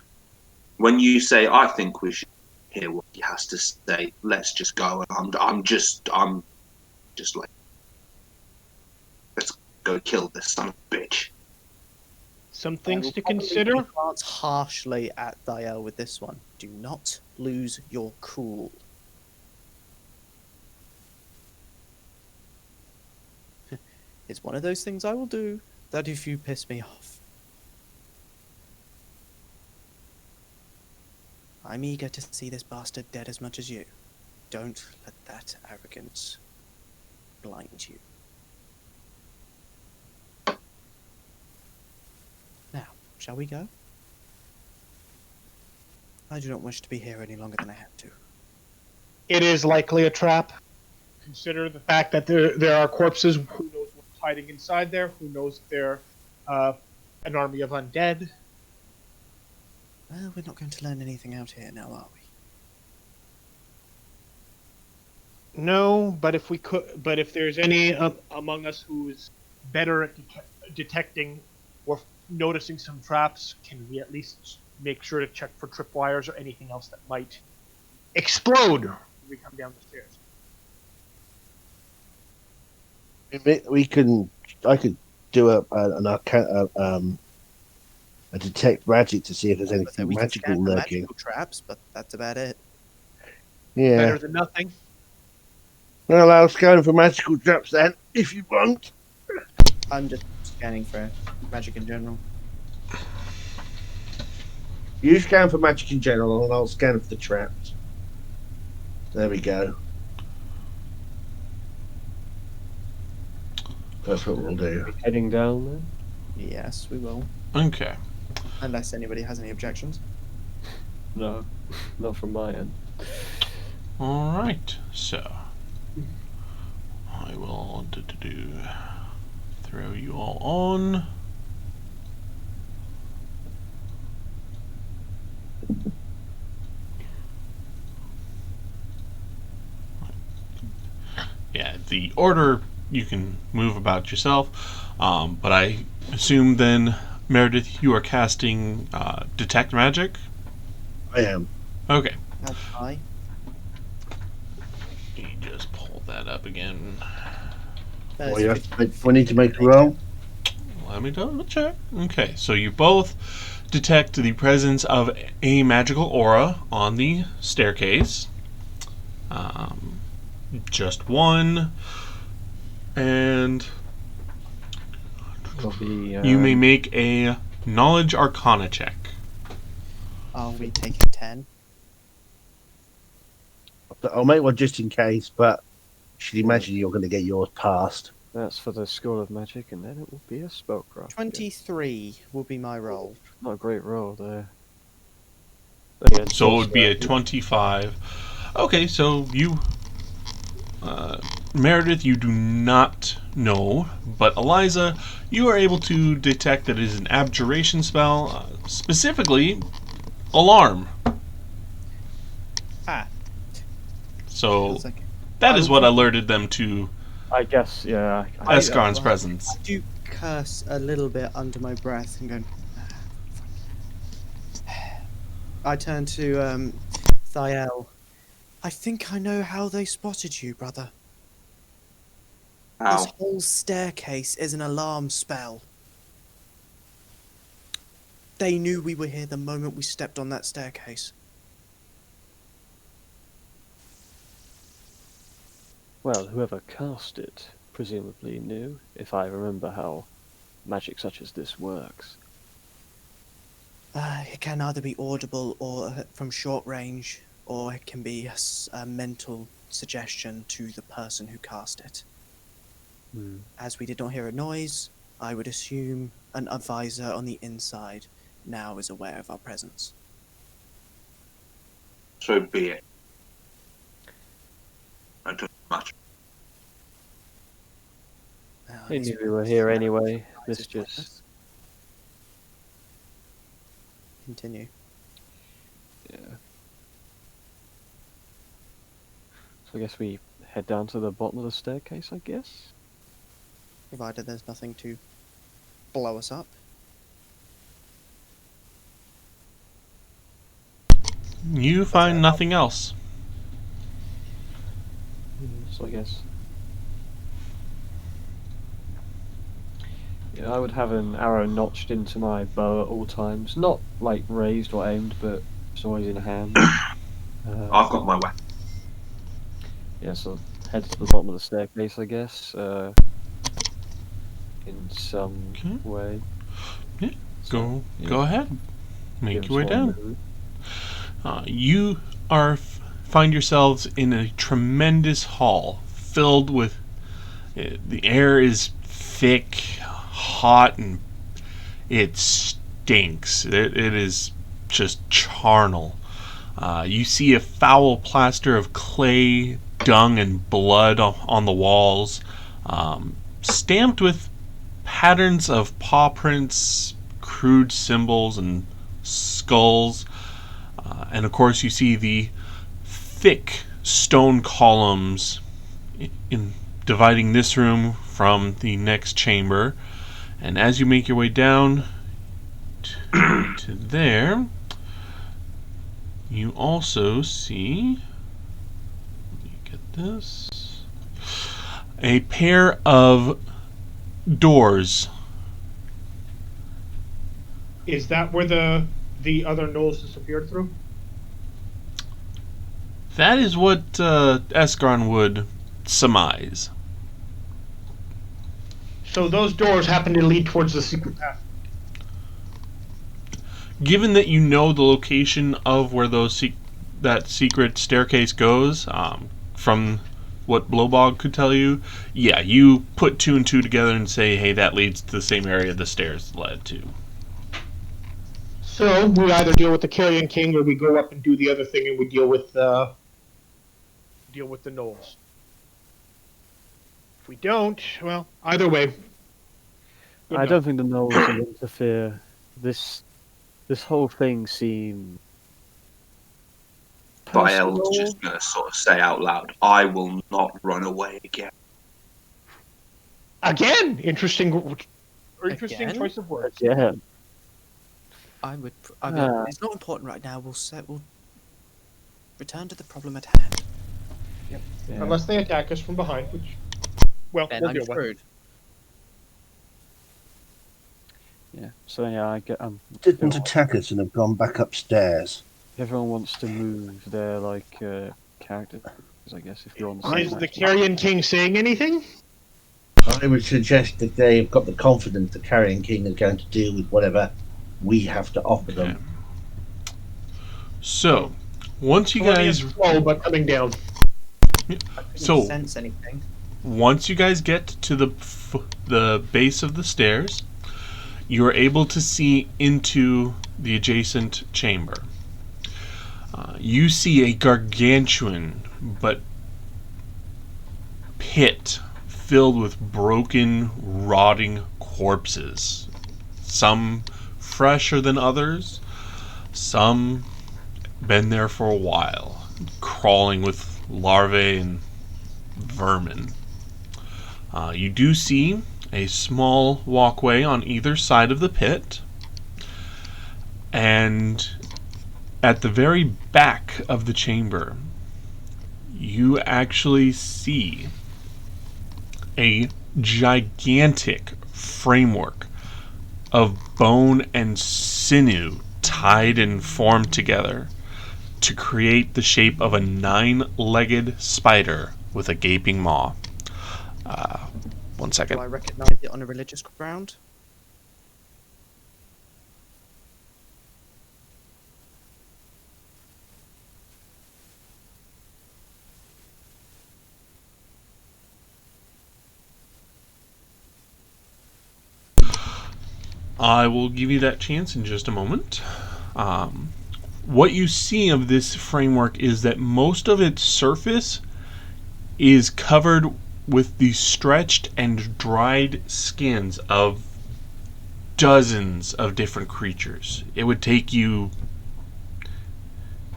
when you say I think we should hear what he has to say, let's just go. And I'm just like, let's go kill this son of a bitch. some I things will to probably consider. glance harshly at Thiel with this one. Do not lose your cool. It's one of those things I will do that if you piss me off. I'm eager to see this bastard dead as much as you. Don't let that arrogance blind you. Now, shall we go? I do not wish to be here any longer than I have to. It is likely a trap. Consider the fact that there are corpses. Who knows what's hiding inside there? Who knows if they're an army of undead? Well, we're not going to learn anything out here now, are we? No, but if there's any among us who's better at detecting or noticing some traps, can we at least make sure to check for tripwires or anything else that might explode when we come down the stairs? I could do a detect magic to see if there's So anything we can magical scan for lurking. magical traps, but that's about it. Yeah. Better than nothing. Well, I'll scan for magical traps then, if you want. I'm just scanning for magic in general. You scan for magic in general, and I'll scan for the traps. There we go. That's what we'll do. Heading down then? Yes, we will. Okay. Unless anybody has any objections. No, not from my end. Alright, so I will throw you all on. Yeah, the order you can move about yourself, but I assume then, Meredith, you are casting Detect Magic? I am. Okay. That's high. You just pull that up again. We need to make a roll. Let me double check. Okay, so you both detect the presence of a magical aura on the staircase. Just one. And you may make a Knowledge Arcana check. Are we taking 10? I'll make one just in case, but you should imagine you're going to get yours passed. That's for the School of Magic, and then it will be a spellcraft. 23 will be my roll. Not a great roll there. So it would be a 25. Okay, so you, Meredith, you do not know, but Eliza, you are able to detect that it is an abjuration spell, specifically Alarm. Ah. So Feels like that is what alerted them to I guess, yeah. Escon's presence. I do curse a little bit under my breath and go. I turn to Thiel. I think I know how they spotted you, brother. This Ow. whole staircase is an alarm spell. They knew we were here the moment we stepped on that staircase. Well, whoever cast it presumably knew, if I remember how magic such as this works. It can either be audible or from short range, or it can be a mental suggestion to the person who cast it. As we did not hear a noise, I would assume an advisor on the inside now is aware of our presence. So be it. I don't much. I knew we were here anyway. This just... Continue. Yeah. So I guess we head down to the bottom of the staircase, I guess? Provided there's nothing to blow us up. You find nothing else. So I guess... Yeah, I would have an arrow notched into my bow at all times. Not, like, raised or aimed, but it's always in hand. I've got my weapon. Yeah, so head to the bottom of the staircase, I guess. In some Okay. way. Yeah, So, Go ahead. Make give your way us one down. move. You find yourselves in a tremendous hall filled with... the air is thick, hot, and it stinks. It is just charnel. You see a foul plaster of clay, dung, and blood on the walls, stamped with patterns of paw prints, crude symbols, and skulls. And of course, you see the thick stone columns in dividing this room from the next chamber. And as you make your way down to there, you also see, let me get this, a pair of doors. Is that where the other gnolls disappeared through? That is what Esgarn would surmise. So those doors happen to lead towards the secret path. Given that you know the location of where that secret staircase goes, from what Blowbog could tell you, yeah, you put two and two together and say, hey, that leads to the same area the stairs led to. So we either deal with the Carrion King, or we go up and do the other thing, and we deal with the gnolls. If we don't, well, either way. Good I enough. don't think the gnolls will interfere. This whole thing seems... Bael's personal. just going to sort of say out loud, I will not run away again. Again, interesting Again? choice of words. Yeah. I mean, it's not important right now. We'll return to the problem at hand. Yeah. Unless they attack us from behind, which, well, Then we'll I'm deal with. screwed. Yeah. So yeah, I get. Didn't attack us and have gone back upstairs. Everyone wants to move their characters, I guess, if you're on the Is same the match. Carrion King saying anything? I would suggest that they've got the confidence the Carrion King is going to deal with whatever we have to offer them. So, once you guys... slow, but coming down. So, Sense anything? once you guys get to the base of the stairs, you are able to see into the adjacent chamber. You see a gargantuan but pit filled with broken, rotting corpses. Some fresher than others, some been there for a while, crawling with larvae and vermin. You do see a small walkway on either side of the pit, and at the very back of the chamber, you actually see a gigantic framework of bone and sinew tied and formed together to create the shape of a 9-legged spider with a gaping maw. 1 Do second. I recognize it on a religious ground? I will give you that chance in just a moment. What you see of this framework is that most of its surface is covered with the stretched and dried skins of dozens of different creatures. It would take you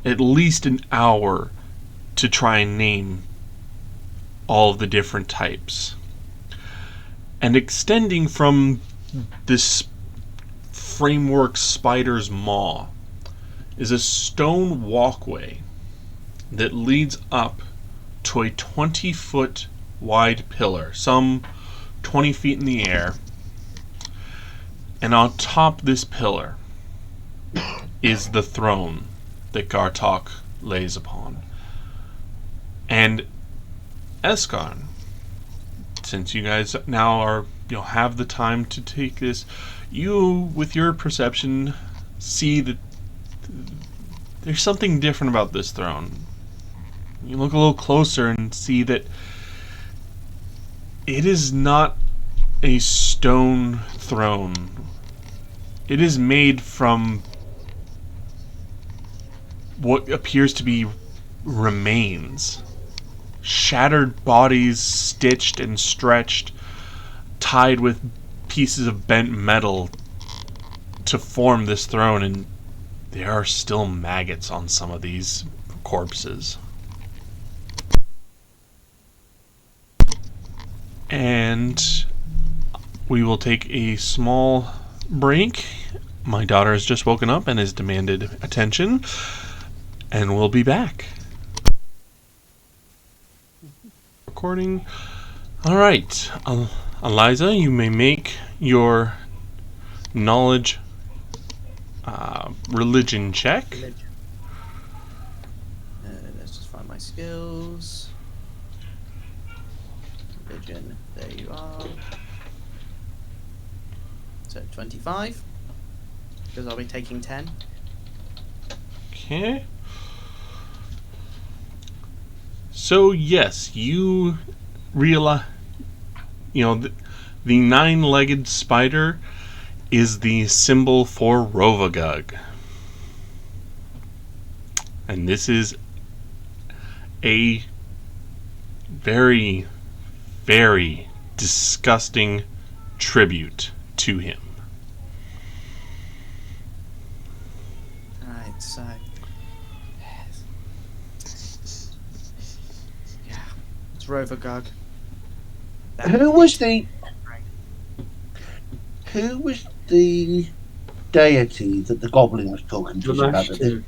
at least an hour to try and name all of the different types. And extending from this framework spider's maw is a stone walkway that leads up to a 20-foot wide pillar, some 20 feet in the air. And on top this pillar is the throne that Gartok lays upon. And Eskarn, since you guys now are, have the time to take this, you, with your perception, see that there's something different about this throne. You look a little closer and see that it is not a stone throne. It is made from what appears to be remains. Shattered bodies, stitched and stretched, tied with pieces of bent metal to form this throne, and there are still maggots on some of these corpses. And we will take a small break. My daughter has just woken up and has demanded attention, and we'll be back. Recording. All right, Eliza, you may make your knowledge religion check. Religion. Let's just find my skills. Religion. There you are. So 25. Because I'll be taking 10. Okay. So yes, you realize, the nine-legged spider is the symbol for Rovagug. And this is a very, very disgusting tribute to him. Alright, so... yeah, it's Rovagug. Who was the deity that the goblin was talking to us about? Lamashtu.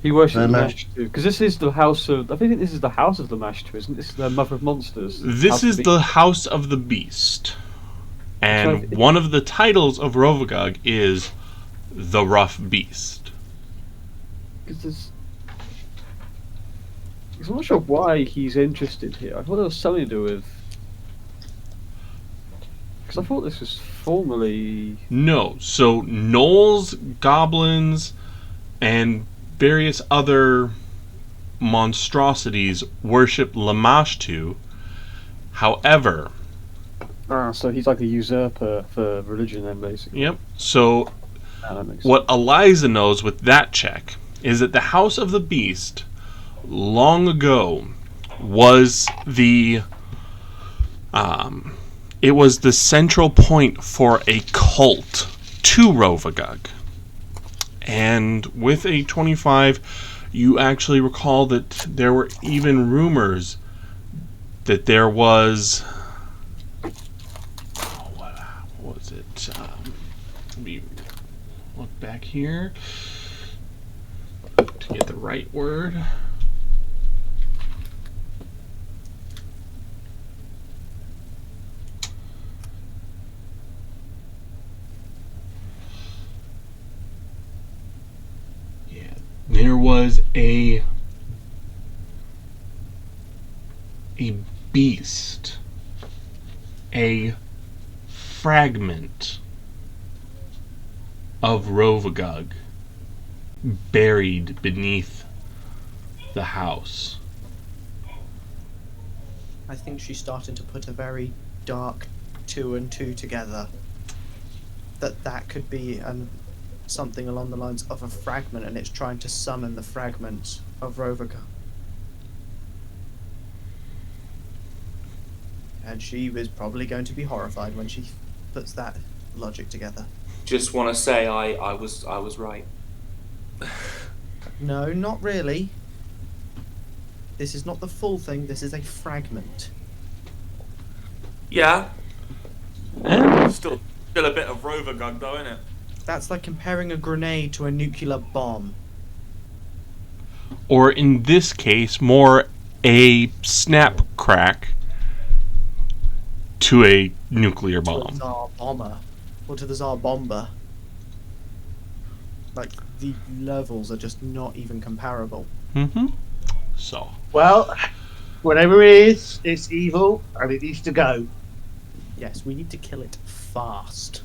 He worships Lamashtu. Lamashtu because this is the house of. I think this is the house of Lamashtu, isn't this? The mother of monsters. This is the House of the Beast. And So one of the titles of Rovagug is the Rough Beast. Because I'm not sure why he's interested here. I thought there was something to do with. Because I thought this was formerly. No, so gnolls, goblins, and various other monstrosities worship Lamashtu. However, So he's like a usurper for religion, then, basically. yep, so That makes what Eliza knows with that check is that the House of the Beast long ago was the it was the central point for a cult to Rovagug. And with a 25, you actually recall that there were even rumors that there was what was it? Let me look back here to get the right word. There was a beast, a fragment of Rovagug buried beneath the house. I think she's starting to put a very dark 2 and 2 together. That could be something along the lines of a fragment, and it's trying to summon the fragment of Rovagug. And she was probably going to be horrified when she puts that logic together. Just want to say I was right. No, not really. This is not the full thing, this is a fragment. Yeah. And Still a bit of Rovagug though, isn't it? That's like comparing a grenade to a nuclear bomb. or in this case, more a snap crack to a nuclear To a bomb. Tsar bomber. Or to the Tsar bomber. Like, the levels are just not even comparable. Mm-hmm. So, Well, whatever it is, it's evil and it needs to go. Yes, we need to kill it fast.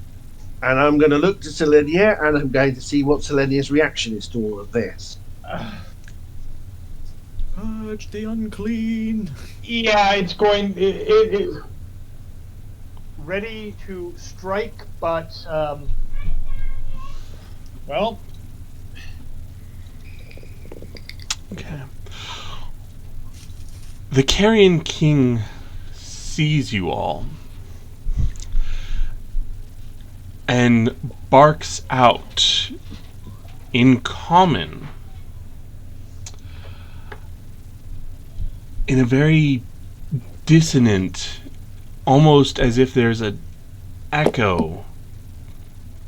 And I'm going to look to Selenia and I'm going to see what Selenia's reaction is to all of this. Purge the unclean. Yeah, it's going. It is ready to strike, but well, okay. The Carrion King sees you all and barks out in common in a very dissonant, almost as if there's an echo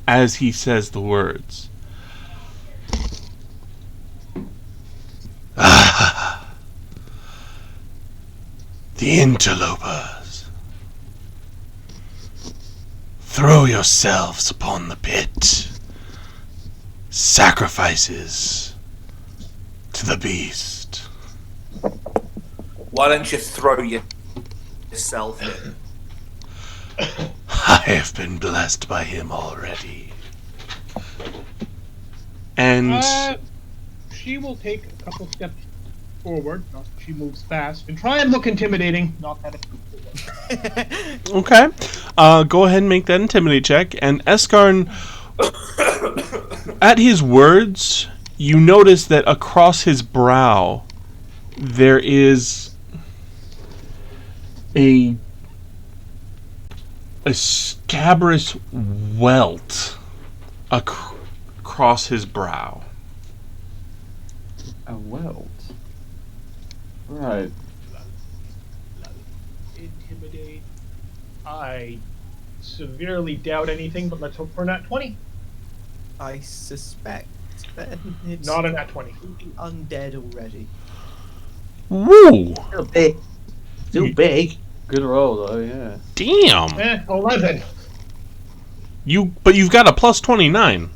as he says the words. The interlopers. Throw yourselves upon the pit. Sacrifices to the beast. Why don't you throw yourself in? I have been blessed by him already. And she will take a couple steps forward. Not that she moves fast, and try and look intimidating. Not that it. okay, go ahead and make that intimidate check. And Eskarn, at his words, you notice that across his brow there is a scabrous welt across his brow. A welt. Right. Intimidate. I severely doubt anything, but let's hope for a nat 20. I suspect that it's Not a nat 20. undead already. Woo! Still big. Still big. Good roll though, yeah. Damn! 11. But you've got a plus 29.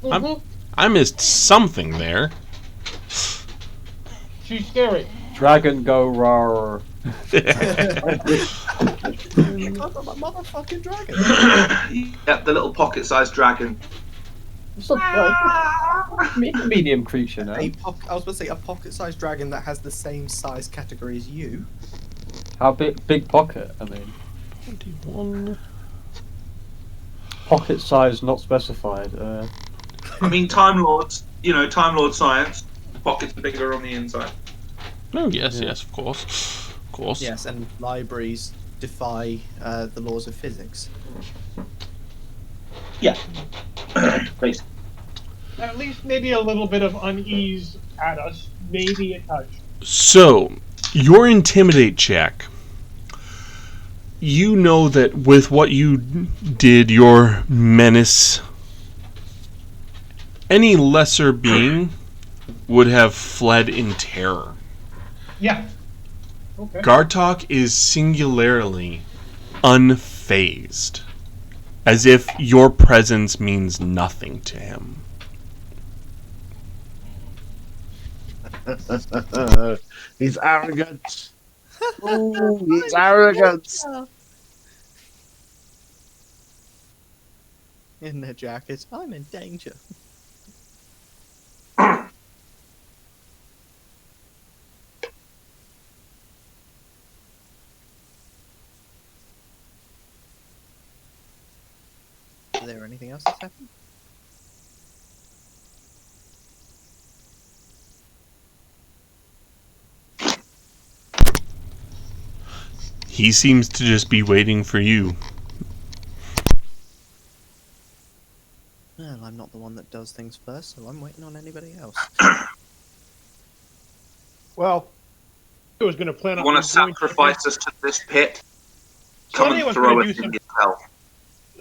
Mhm. I missed something there. She's scary. Dragon go roar. You got the motherfucking dragon. Yep, the little pocket-sized dragon. It's a medium creature now. I was about to say a pocket-sized dragon that has the same size category as you. How big pocket? I mean, 21. pocket size not specified. I mean, Time Lords, Time Lord science. Pockets are bigger on the inside. Oh, yes, Yeah. yes, of course. Of course. Yes, and libraries defy the laws of physics. Yeah. Basically. At least maybe a little bit of unease at us. Maybe a touch. So, your intimidate check. You know that with what you did, your menace, any lesser being would have fled in terror. Yeah. Okay. Gartok is singularly unfazed, as if your presence means nothing to him. He's arrogant. Oh, it's arrogance. In their jackets, I'm in danger. Is there anything else that's happened? He seems to just be waiting for you. Well, I'm not the one that does things first, so I'm waiting on anybody else. Well, I was going to plan You on want to going sacrifice us to this pit? Come Selenia and was throw gonna us do in some- yourself.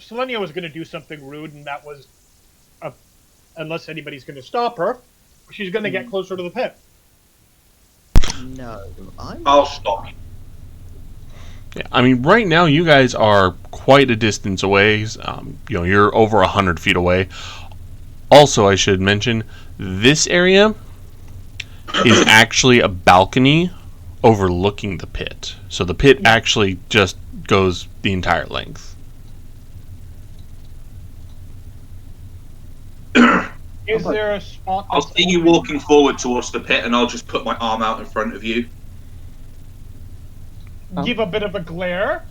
Selenia was going to do something rude, and that was, unless anybody's going to stop her, she's going to get closer to the pit. No, I'm. I'll stop you. Yeah, I mean, right now you guys are quite a distance away. You're over 100 feet away. Also, I should mention, this area is actually a balcony overlooking the pit. So the pit actually just goes the entire length. Is there a spot? I'll that's see you open? walking forward towards the pit, and I'll just put my arm out in front of you. Give a bit of a glare.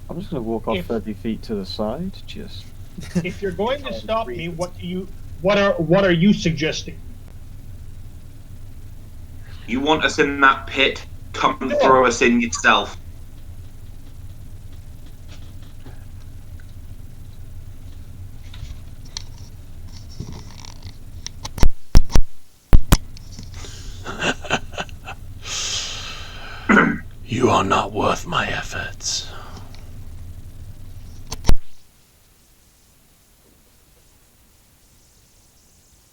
I'm just going to walk off If- 30 feet to the side, just... If you're going to stop me, what are you suggesting? You want us in that pit? Come and throw us in yourself. You are not worth my efforts.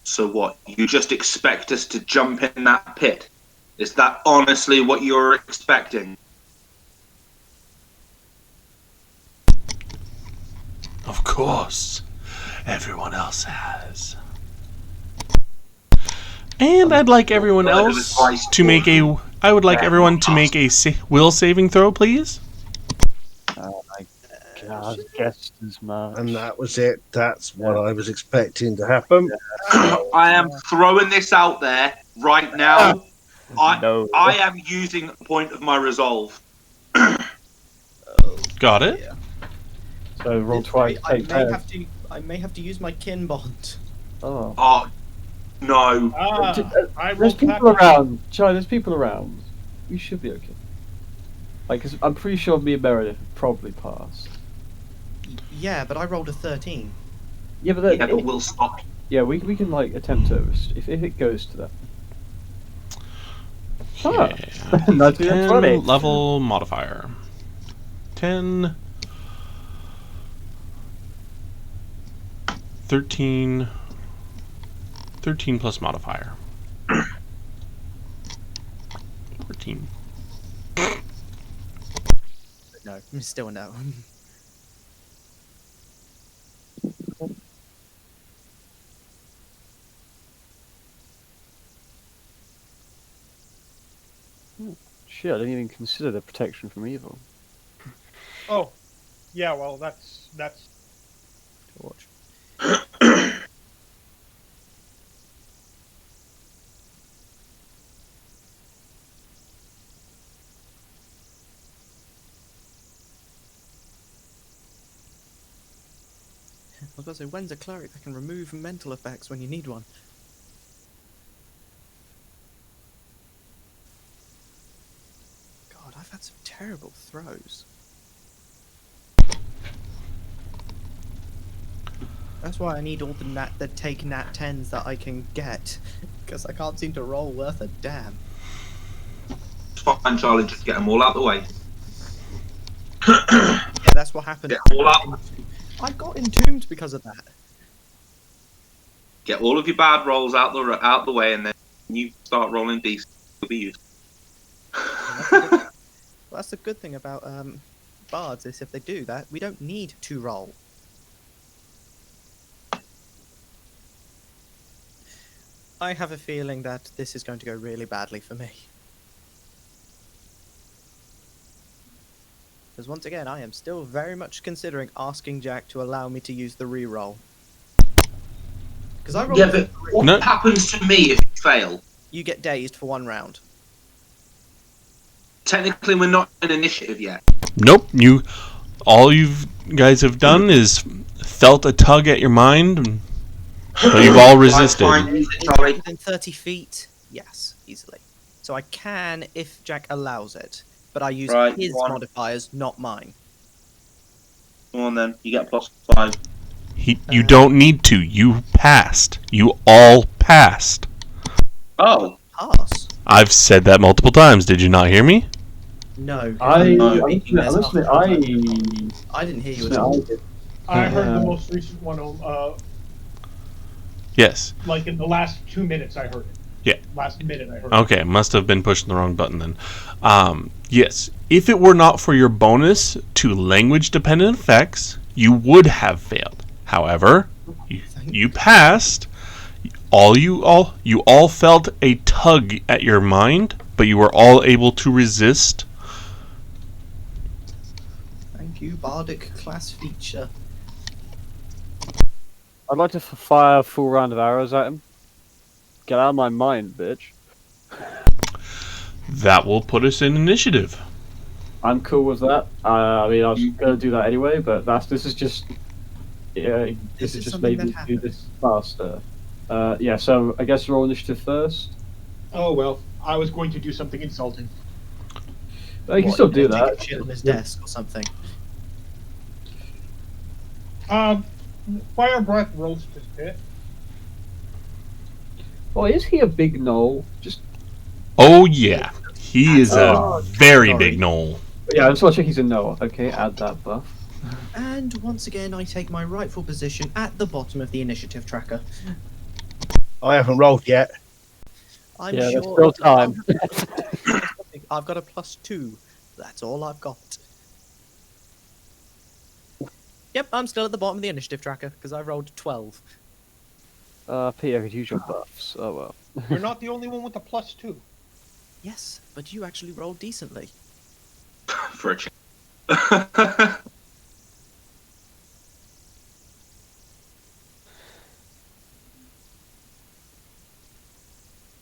So what? You just expect us to jump in that pit? Is that honestly what you're expecting? Of course. Everyone else has. And I'd like everyone else to make a... I would like everyone to make a will saving throw, please. Oh my god, guessed as much. And that was it. That's what I was expecting to happen. I am throwing this out there right now. No. I am using a point of my resolve. Got it? Yeah. So roll twice, take 10. I may have to use my kin bond. Oh. Oh, no. I There's rolled people back- around. Charlie, there's people around. You should be okay. Like, 'cause I'm pretty sure me and Meredith probably passed. Yeah, but I rolled a 13. Yeah, but, Yeah, but we'll stop. we can, like, attempt to, if it goes to that. Ah, Yeah. not 10 20. level modifier. 10... 13 plus modifier. 14. No, still no. Shit, I didn't even consider the protection from evil. Oh, yeah. Well, that's Torch. I was about to say, when's a cleric that can remove mental effects when you need one? God, I've had some terrible throws. That's why I need all the take nat 10s that I can get, because I can't seem to roll worth a damn. It's fine, Charlie. Just get them all out the way. Yeah, that's what happened. Get all out. I got entombed because of that. Get all of your bad rolls out the way, and then you start rolling decent. It'll be useful. Well, that's the good thing about bards is if they do that, we don't need to roll. I have a feeling that this is going to go really badly for me. Because once again, I am still very much considering asking Jack to allow me to use the reroll. Because I rolled Yeah, but what No. happens to me if you fail? you get dazed for 1 round. Technically, we're not in initiative yet. Nope. All you guys have done is felt a tug at your mind, but you've all resisted. Fine, use it, Is Jack Charlie. within 30 feet? Yes, easily. So I can if Jack allows it, but I use Right, his one. modifiers, not mine. Come on then, you get +5. You don't need to. You passed. You all passed. Oh, Pass? I've said that multiple times. Did you not hear me? No. 'cause I I'm making this honestly, up. I didn't hear you at all. I heard the Uh, most recent one, Yes. like in the last 2 minutes I heard it. Yeah. Last minute I heard it. Okay, must have been pushing the wrong button then. Yes, if it were not for your bonus to language-dependent effects, you would have failed. However, you passed. You all felt a tug at your mind, but you were all able to resist. Thank you, Bardic class feature. I'd like to fire a full round of arrows at him. Get out of my mind, bitch. That will put us in initiative. I'm cool with that. I mean, I was gonna do that anyway, but this is just. Yeah, this is just something made me that do this faster. Yeah, so I guess roll initiative first. Oh well, I was going to do something insulting. You can What, still do you're gonna that. take a shit on his desk or something. Fire breath roast his pit. Well, is he a big gnoll? Just Oh yeah, he is a Oh, very sorry. big knoll. yeah, I just want to check he's a gnoll. Okay, add that buff. And once again, I take my rightful position at the bottom of the initiative tracker. I haven't rolled yet. I'm Yeah, sure there's still time. I've got a +2. That's all I've got. Yep, I'm still at the bottom of the initiative tracker because I rolled 12. Peter, could use your buffs. Oh well. You're not the only one with a +2. Yes, but you actually rolled decently. for a change.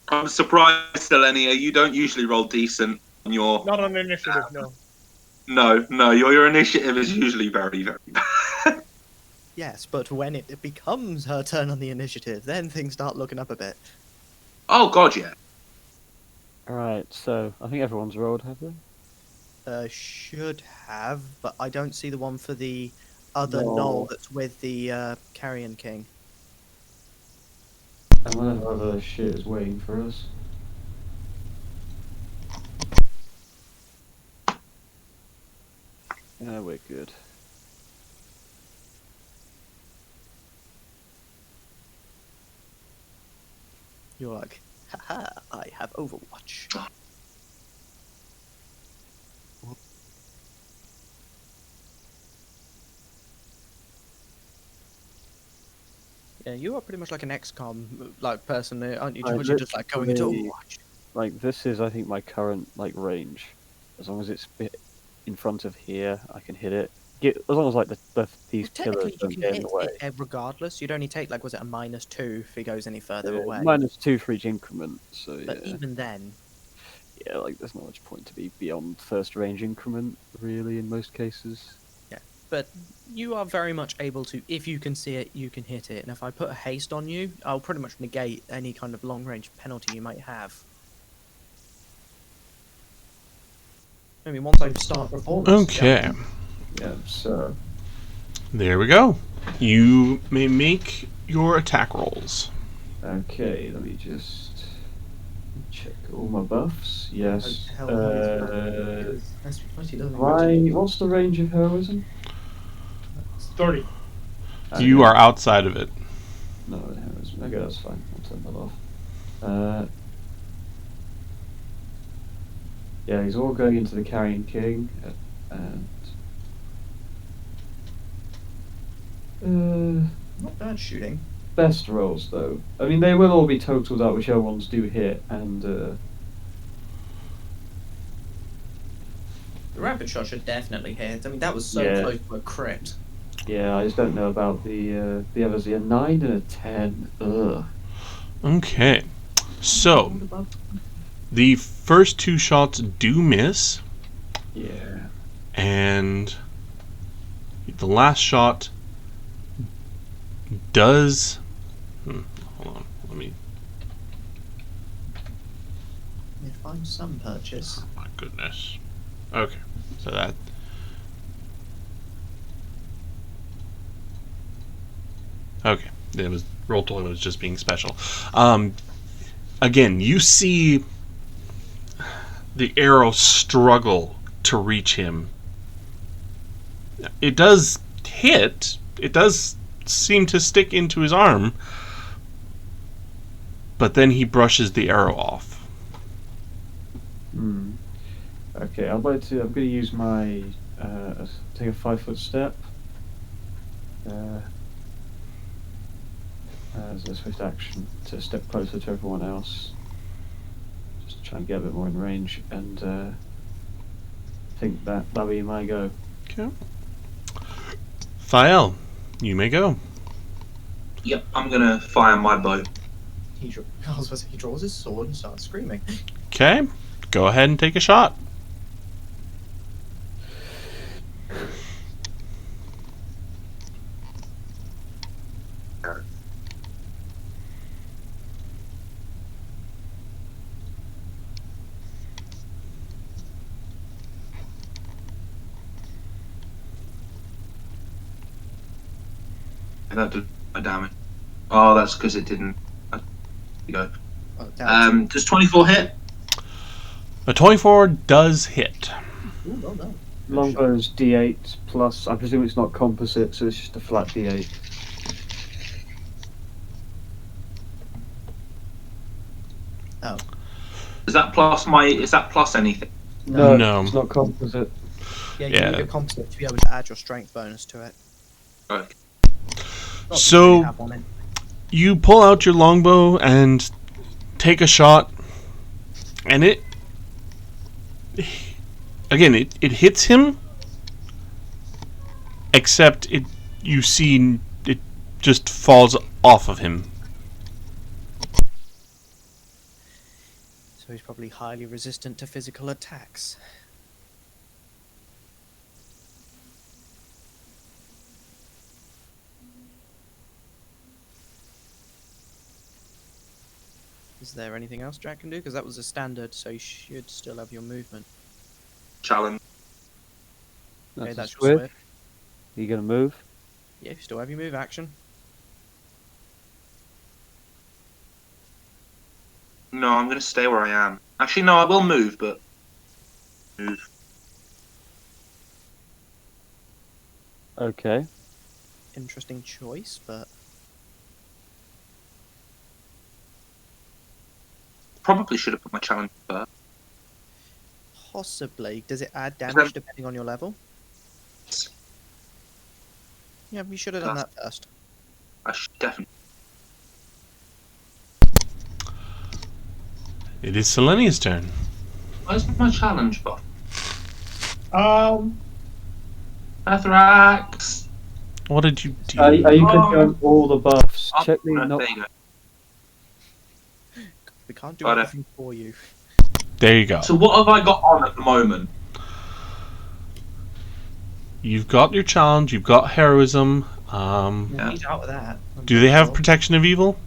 I'm surprised, Selenia. You don't usually roll decent on your. Not on initiative, no. No, your initiative is usually very, very bad. Yes, but when it becomes her turn on the initiative, then things start looking up a bit. Oh god, yeah. Alright, so I think everyone's rolled, have they? Should have, but I don't see the one for the other No. knoll that's with the Carrion King. And whatever other shit is waiting for us. Yeah, we're good. You're like, haha, I have Overwatch. Yeah, you are pretty much like an XCOM like person, aren't you, George? You're just like going into literally- Overwatch. Like, this is, I think, my current, like, range. As long as it's in front of here, I can hit it. As long as, like, these pillars Technically, you don't can get in hit the way. it regardless. You'd only take, like, was it a -2 if it goes any further away? -2 for each increment, so yeah. But even then, Yeah, like, there's not much point to be beyond first range increment, really, in most cases. but you are very much able to, if you can see it, you can hit it. And if I put a haste on you, I'll pretty much negate any kind of long-range penalty you might have. I mean, once I start performance. Okay, Yeah, so... there we go. You may make your attack rolls. Okay, let me just check all my buffs. Yes. Hell, that's because he doesn't What's the range of heroism? 30. You are outside of it. No, heroism. Okay, that's fine. I'll turn that off. Yeah, he's all going into the Carrion King, and Not bad shooting. best rolls, though. I mean, they will all be totaled up, whichever ones do hit, and The rapid shot should definitely hit. I mean, that was so Yeah. close to a crit. yeah, I just don't know about the others. A 9 and a 10. Ugh. Okay. So, the first 2 shots do miss, Yeah. and the last shot does. Hold on. Let me. You find some purchase. Oh my goodness. Okay. So that. Okay. It was roll total was just being special. Again, you see the arrow struggle to reach him. It does hit. It does seem to stick into his arm. But then he brushes the arrow off. Hmm. Okay, I'm going to use my take a 5-foot step. As a swift action to step closer to everyone else. Just try and get a bit more in range, and I think that'll be my go. Okay. Thael, you may go. Yep, I'm gonna fire my bow. I was supposed to say, he draws his sword and starts screaming. Okay. Go ahead and take a shot. And that did my damage. Oh, that's because it didn't. There you go. Oh, down Does 24 hit? A 24 does hit. Ooh, well done. Good Longbow's D8 plus. I presume it's not composite, so it's just a flat D8. Oh, Is that plus my? Is that plus anything? No. It's not composite. yeah, you Yeah. need a composite to be able to add your strength bonus to it. Okay. Not So- that you have on it. You pull out your longbow and take a shot, and it hits him, except you see it just falls off of him. So he's probably highly resistant to physical attacks. Is there anything else Jack can do? Because that was a standard, so you should still have your movement. Challenge. Okay, That's that's a your swift. swift. You gonna move? Yeah, you still have your move action. No, I'm gonna stay where I am. Actually, no, I will move, but move. Okay. Interesting choice, but Probably should have put my challenge first. possibly. Does it add that- damage depending on your level? Yeah, you should have done that first. I should definitely. It is Selenia's turn. Where's my challenge buff? Um, Athrax. What did you do? Are you clicking on all the buffs? Oh, Check the no, not. there you go. We can't do Got it. everything for you. There you go. So what have I got on at the moment? You've got your challenge. You've got heroism. Yeah. He's out of that. I'm Do they have sure. protection of evil?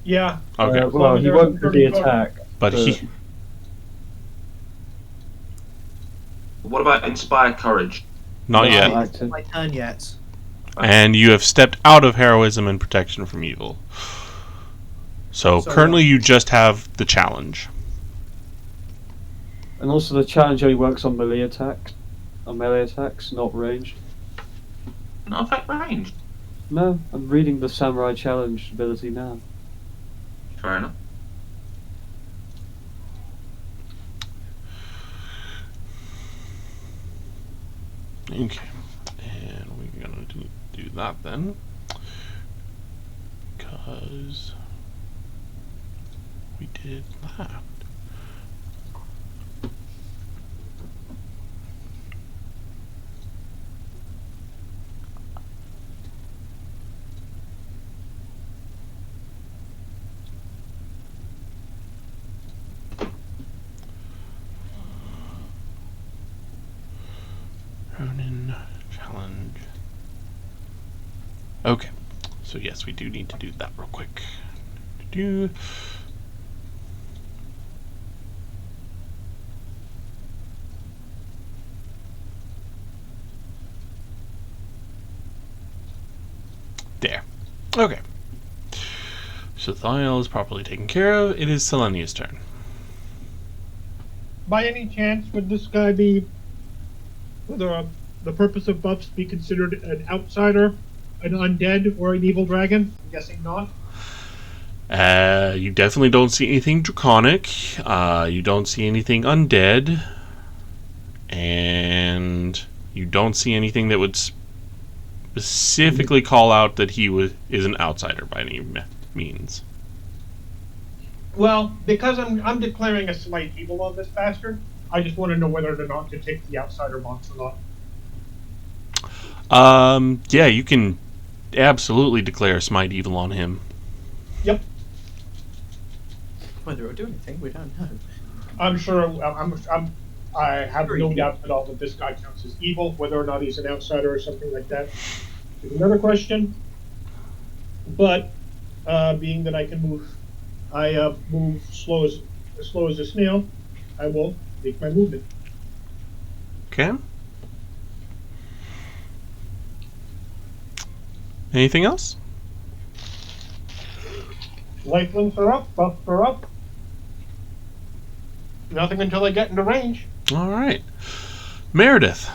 yeah. Okay, Well, he won't do the attack. but he. What about Inspire Courage? Not No, yet. I- It's not my turn yet. And you have stepped out of heroism and protection from evil. So So, currently you just have the challenge. And also the challenge only works on melee attacks. On melee attacks, not ranged. Not affect range. No, I'm reading the samurai challenge ability now. Fair enough. Okay. And we're gonna do that then. because we did that. Ronin challenge. Okay, so yes, we do need to do that real quick. Do. There. Okay. So Thiel is properly taken care of. It is Selenia's turn. By any chance, would this guy be, whether the purpose of buffs be considered an outsider, an undead, or an evil dragon? I'm guessing not. You definitely don't see anything draconic. You don't see anything undead. And you don't see anything that would specifically call out that he is an outsider by any means. Well, because I'm declaring a slight evil on this bastard, I just want to know whether or not to take the outsider box or not. Yeah, you can absolutely declare smite evil on him. Yep. Whether it'll do anything, we don't know. I'm sure. I have no doubt at all that this guy counts as evil, whether or not he's an outsider or something like that. Is another question. But being that I can move, I move slow as a snail. I will make my movement. Okay. Anything else? Lifelinks are up, buffs are up. Nothing until I get into range. All right. Meredith.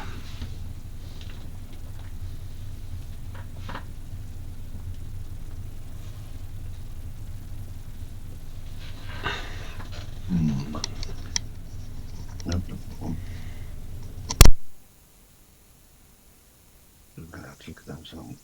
No problem. I'm gonna take those on.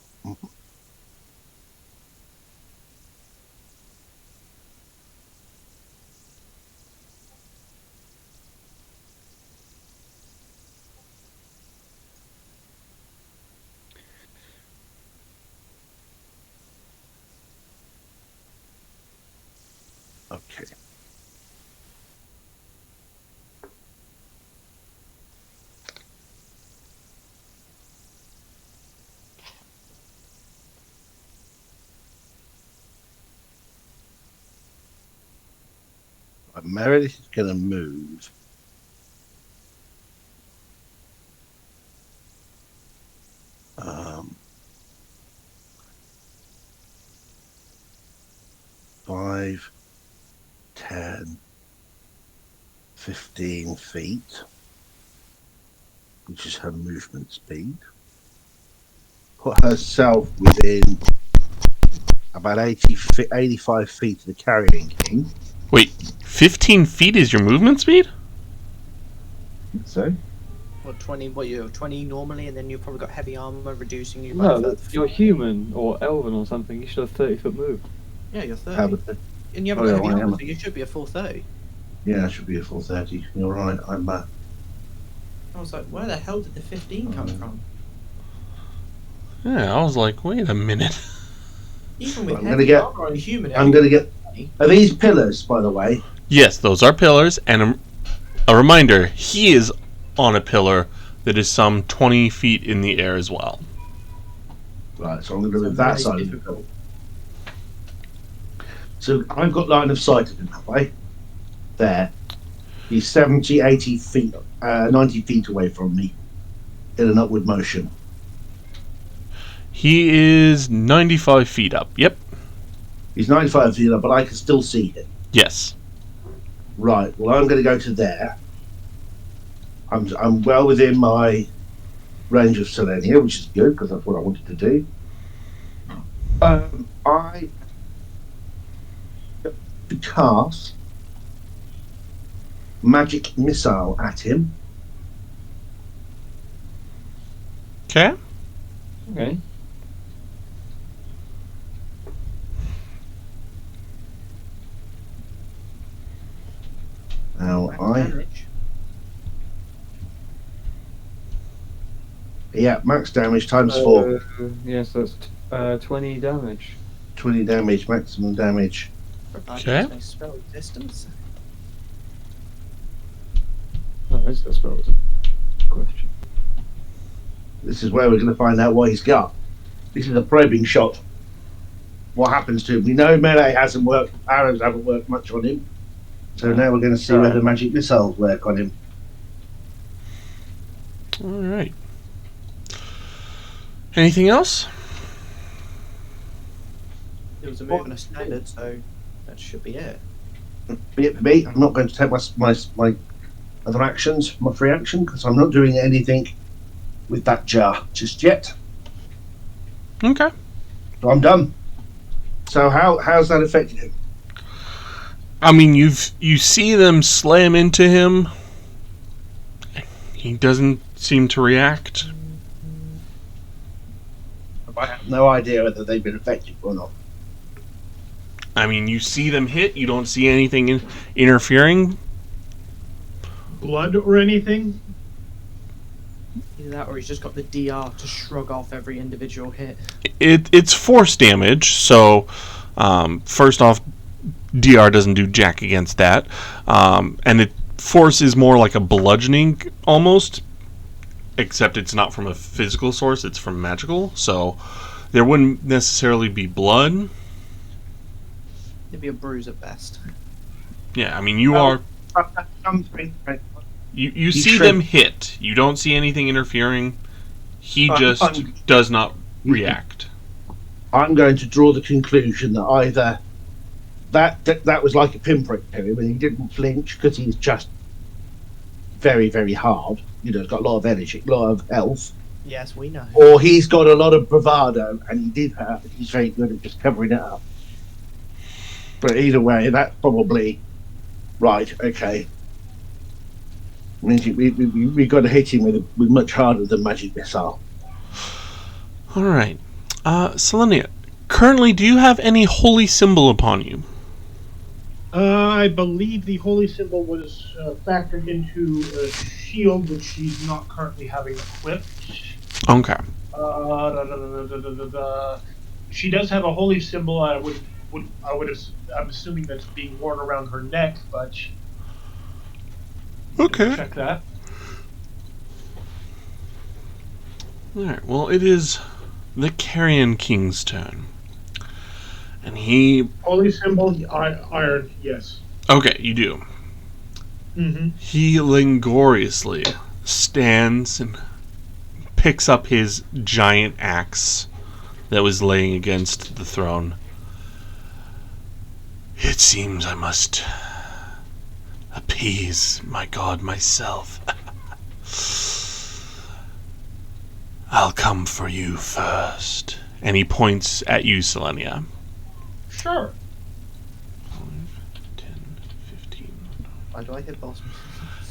Okay. Meredith is going to move. Five, 10, 15 feet, which is her movement speed. Put herself within about 85 feet of the Carrion King. Wait, 15 feet is your movement speed? So? Or 20, what you 20 normally, and then you've probably got heavy armor reducing you by No, a further you're human or elven or something. You should have 30-foot move. Yeah, you're How 30. about that? And you haven't Oh, got yeah, heavy I armor, am. so you should be a full 30. Yeah, it should be a full 30. You're right. I'm I was like, where the hell did the 15 come from? Yeah, I was like, wait a minute. Even with I'm gonna heavy get- armor on a human, I'm going to get. Are these pillars, by the way? Yes, those are pillars, and a reminder, he is on a pillar that is some 20 feet in the air as well. Right, so I'm going to So move that very side of the difficult. So I've got line of sight of him, have I? There. He's 70, 80 feet, 90 feet away from me in an upward motion. He is 95 feet up. Yep. He's 95 feet up, but I can still see him. Yes. Right, well, I'm going to go to there. I'm well within my range of Selenia, which is good, because that's what I wanted to do. I to cast magic missile at him. Okay. Okay. Yeah, max damage times 4. Yes, that's 20 damage. 20 damage, maximum damage. Okay. My spell resistance. Oh, is that spell? Question. This is where we're going to find out what he's got. This is a probing shot. What happens to him? We know melee hasn't worked, arrows haven't worked much on him. So now we're going to see whether magic missiles work on him. All right. Anything else? It was a move and a standard, so that should be it. Be it for me, I'm not going to take my other actions, my free action, because I'm not doing anything with that jar just yet. Okay. So I'm done. So how's that affected him? I mean, you see them slam into him. He doesn't seem to react. I have no idea whether they've been affected or not. I mean, you see them hit. You don't see anything interfering. Blood or anything? Either that or he's just got the DR to shrug off every individual hit. It's force damage, so first off, DR doesn't do jack against that, and force is more like a bludgeoning almost, except it's not from a physical source; it's from magical. So there wouldn't necessarily be blood. It'd be a bruise at best. Yeah, I mean you see them hit. You don't see anything interfering. He just does not react. I'm going to draw the conclusion that either that was like a pinprick to him, and he didn't flinch because he's just very, very hard. You know, he's got a lot of energy, a lot of health. Yes, we know. Or he's got a lot of bravado, and he did hurt. He's very good at just covering it up. But either way, that's probably right. Okay, means we got to hit him with much harder than magic missile. All right, Selenia. Currently, do you have any holy symbol upon you? I believe the holy symbol was factored into a shield, which she's not currently having equipped. Okay. She does have a holy symbol. I'm assuming that's being worn around her neck, but okay. Check that. All right. Well, it is the Carrion King's turn, and he. Holy symbol, iron. Yes. Okay, you do. Mm-hmm. He langoriously stands and picks up his giant axe that was laying against the throne. It seems I must appease my god myself. I'll come for you first. And he points at you, Selenia. Sure. 5, 10, 15. Why do I hit boss?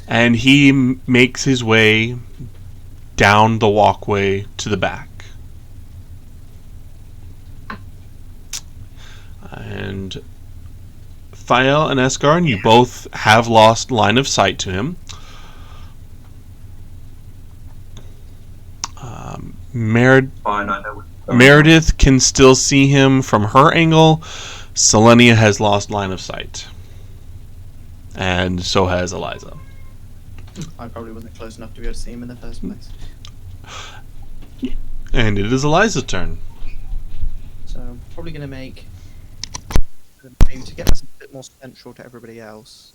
And he makes his way down the walkway to the back. And Thael and Esgarn, you both have lost line of sight to him. Fine, I know. Meredith can still see him from her angle. Selenia has lost line of sight. And so has Eliza. I probably wasn't close enough to be able to see him in the first place. And it is Eliza's turn. So I'm probably going to make... maybe to get us a bit more central to everybody else.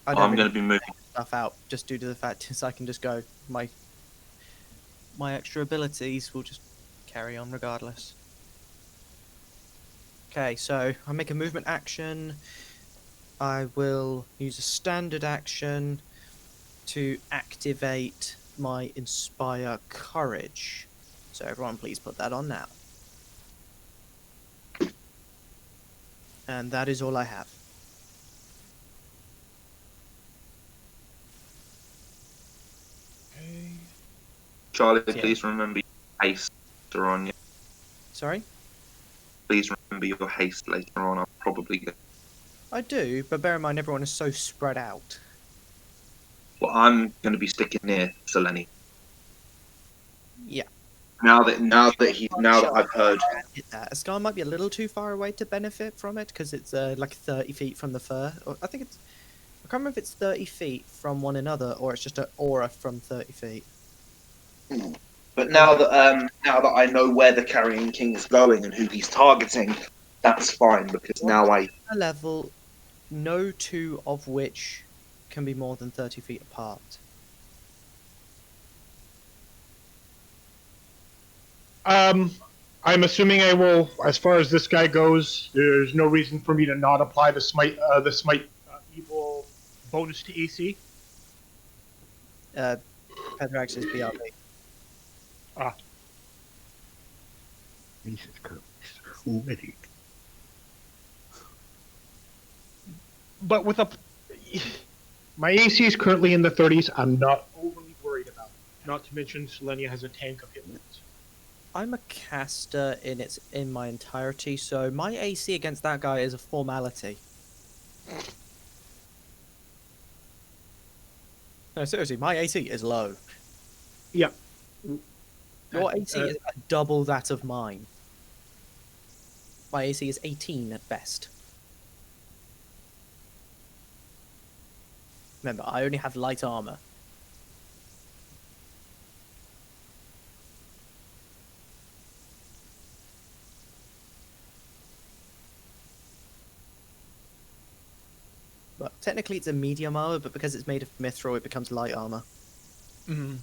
I'm going to be moving stuff out just due to the fact is I can just go. My extra abilities will just carry on regardless. Okay, so I make a movement action. I will use a standard action to activate my Inspire Courage. So everyone please put that on now. And that is all I have. Charlie, Yeah. please remember your haste later on. Yeah. Sorry? Please remember your haste later on. I'll probably get. I do, but bear in mind everyone is so spread out. Well, I'm going to be sticking near Selene. Yeah. Now that I've heard. Hit that. A scar might be a little too far away to benefit from it because it's like 30 feet from the fur. Or I think it's. I can't remember if it's 30 feet from one another or it's just an aura from 30 feet. But now that I know where the Carrion King is going and who he's targeting, that's fine because now I. A level, no two of which can be more than 30 feet apart. I'm assuming I will. As far as this guy goes, there's no reason for me to not apply the smite evil bonus to AC. Petrax is BRB. Jesus Christ. Already. But with a, my AC is currently in the 30s. I'm not overly worried about it. Not to mention, Selenia has a tank of hit points. I'm a caster in my entirety, so my AC against that guy is a formality. No, seriously, my AC is low. Yeah. Your AC is about double that of mine. My AC is 18 at best. Remember, I only have light armor. But technically it's a medium armor, but because it's made of mithril, it becomes light armor. Mm-hmm.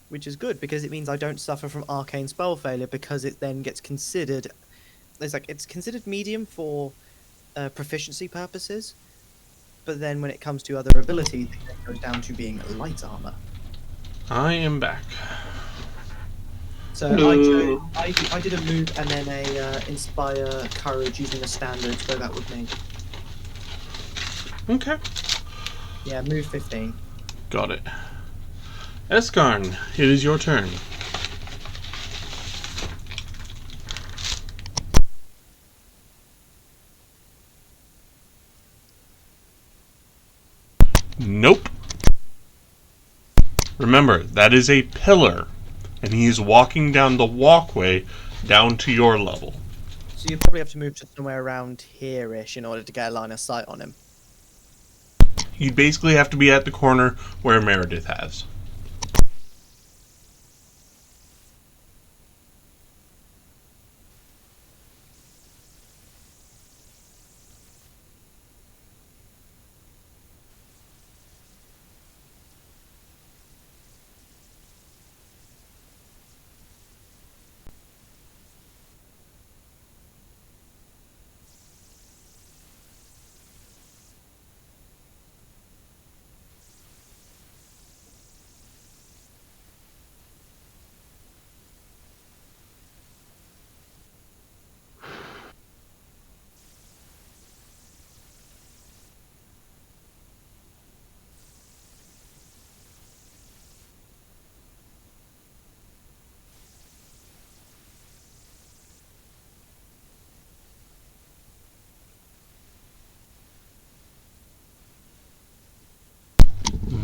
Which is good, because it means I don't suffer from arcane spell failure, because it then gets considered... It's considered medium for proficiency purposes, but then when it comes to other abilities, it goes down to being light armor. I am back. So I did a move and then a inspire courage using a standard, so that would me. Okay. Yeah, move 15. Got it. Eskarn, it is your turn. Nope. Remember, that is a pillar, and he is walking down the walkway down to your level. So you probably have to move to somewhere around here-ish in order to get a line of sight on him. You basically have to be at the corner where Meredith has.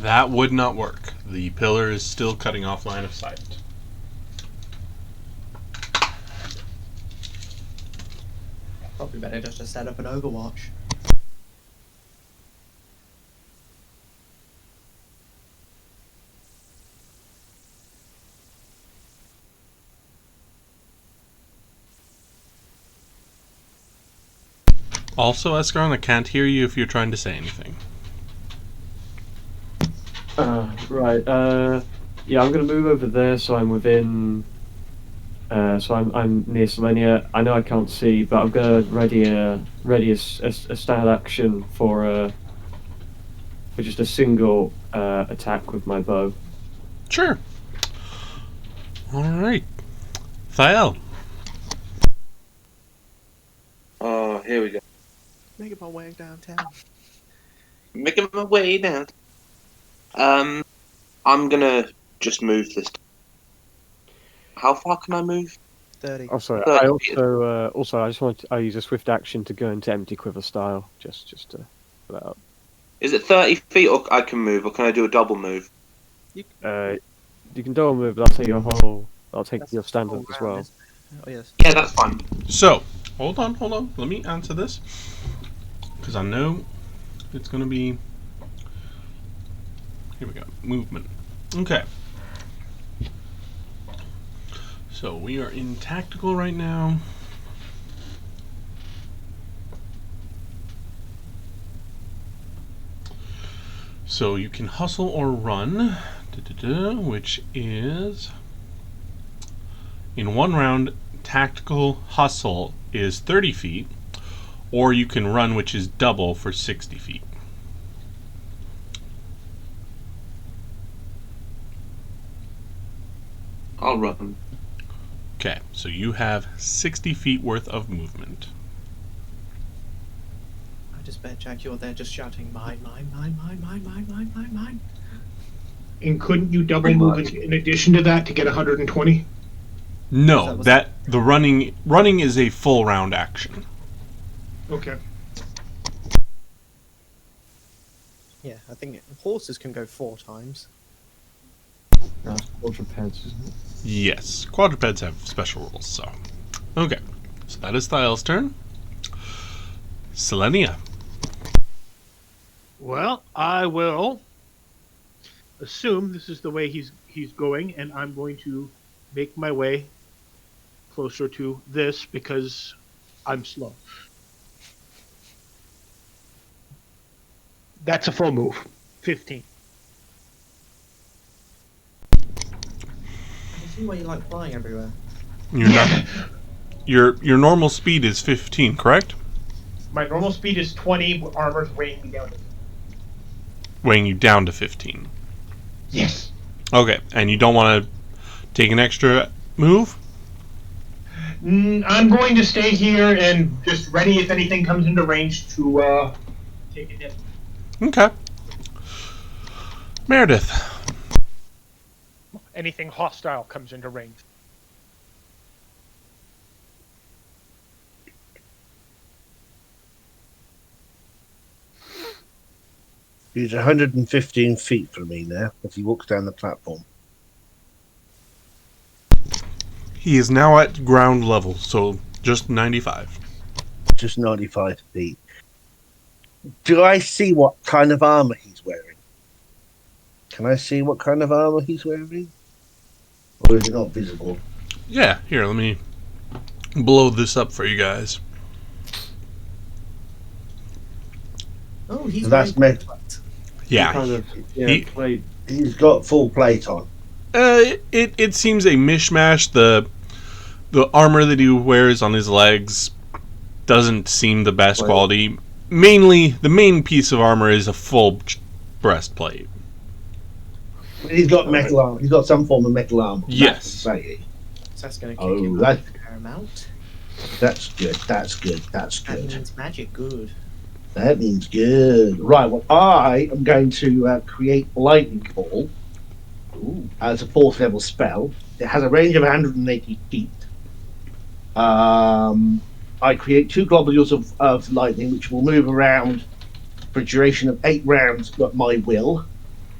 That would not work. The pillar is still cutting off line of sight. Probably better just to set up an Overwatch. Also, Eskarn, I can't hear you if you're trying to say anything. Right. Yeah, I'm going to move over there, so I'm within. So I'm near Selenia. I know I can't see, but I'm going to ready a standard action for just a single attack with my bow. Sure. All right, Thael. Oh, here we go. Making my way downtown. Making my way down. I'm gonna just move this. How far can I move? 30. Oh, sorry. 30 I feet. also I just want to use a swift action to go into empty quiver style, just to put that up. Is it 30 feet, or I can move, or can I do a double move? You can double move, but I'll take your whole. I'll take your standard All as round, well. isn't it? Oh yes. Yeah, that's fine. So, hold on. Let me answer this. Because I know it's going to be... Here we go. Movement. Okay. So, we are in tactical right now. So, you can hustle or run, which is... In one round, tactical hustle is 30 feet, or you can run, which is double for 60 feet. I'll run. Okay, so you have 60 feet worth of movement. I just bet, Jack, you're there just shouting, mine, mine, mine, mine, mine, mine, mine, mine, mine. And couldn't you double Pretty move much. in addition to that to get 120? No, That the running is a full round action. Okay. Yeah, I think horses can go 4 times. That's quadrupeds, isn't it? Yes, quadrupeds have special rules, so. Okay, so that is Thyle's turn. Selenia. Well, I will assume this is the way he's going, and I'm going to make my way closer to this because I'm slow. That's a full move. 15. I can see why you like flying everywhere. You're not, your normal speed is 15, correct? My normal speed is 20, but armor's weighing me down to... Weighing you down to 15. Yes. Okay, and you don't want to take an extra move? I'm going to stay here and just ready if anything comes into range to take a hit. Okay. Meredith. Anything hostile comes into range. He's 115 feet from me now as he walks down the platform. He is now at ground level, so just 95. Just 95 feet. Do I see what kind of armor he's wearing? Can I see what kind of armor he's wearing? Or is it not visible? Yeah, here, let me blow this up for you guys. Oh, he's That's wearing me. plate. Yeah. Kind of, yeah, He- plate. He's got full plate on. It seems a mishmash. The armor that he wears on his legs doesn't seem the best Right. quality. Mainly, the main piece of armor is a full breastplate. He's got metal armor. He's got some form of metal armor. Yes. Say. So that's going to kick Oh, him that- a fair amount. That's good. That's good. That's That good. means magic good. That means good. Right. Well, I am going to create lightning ball as a 4th level spell. It has a range of 180 feet. I create 2 globules of lightning, which will move around for a duration of 8 rounds at my will.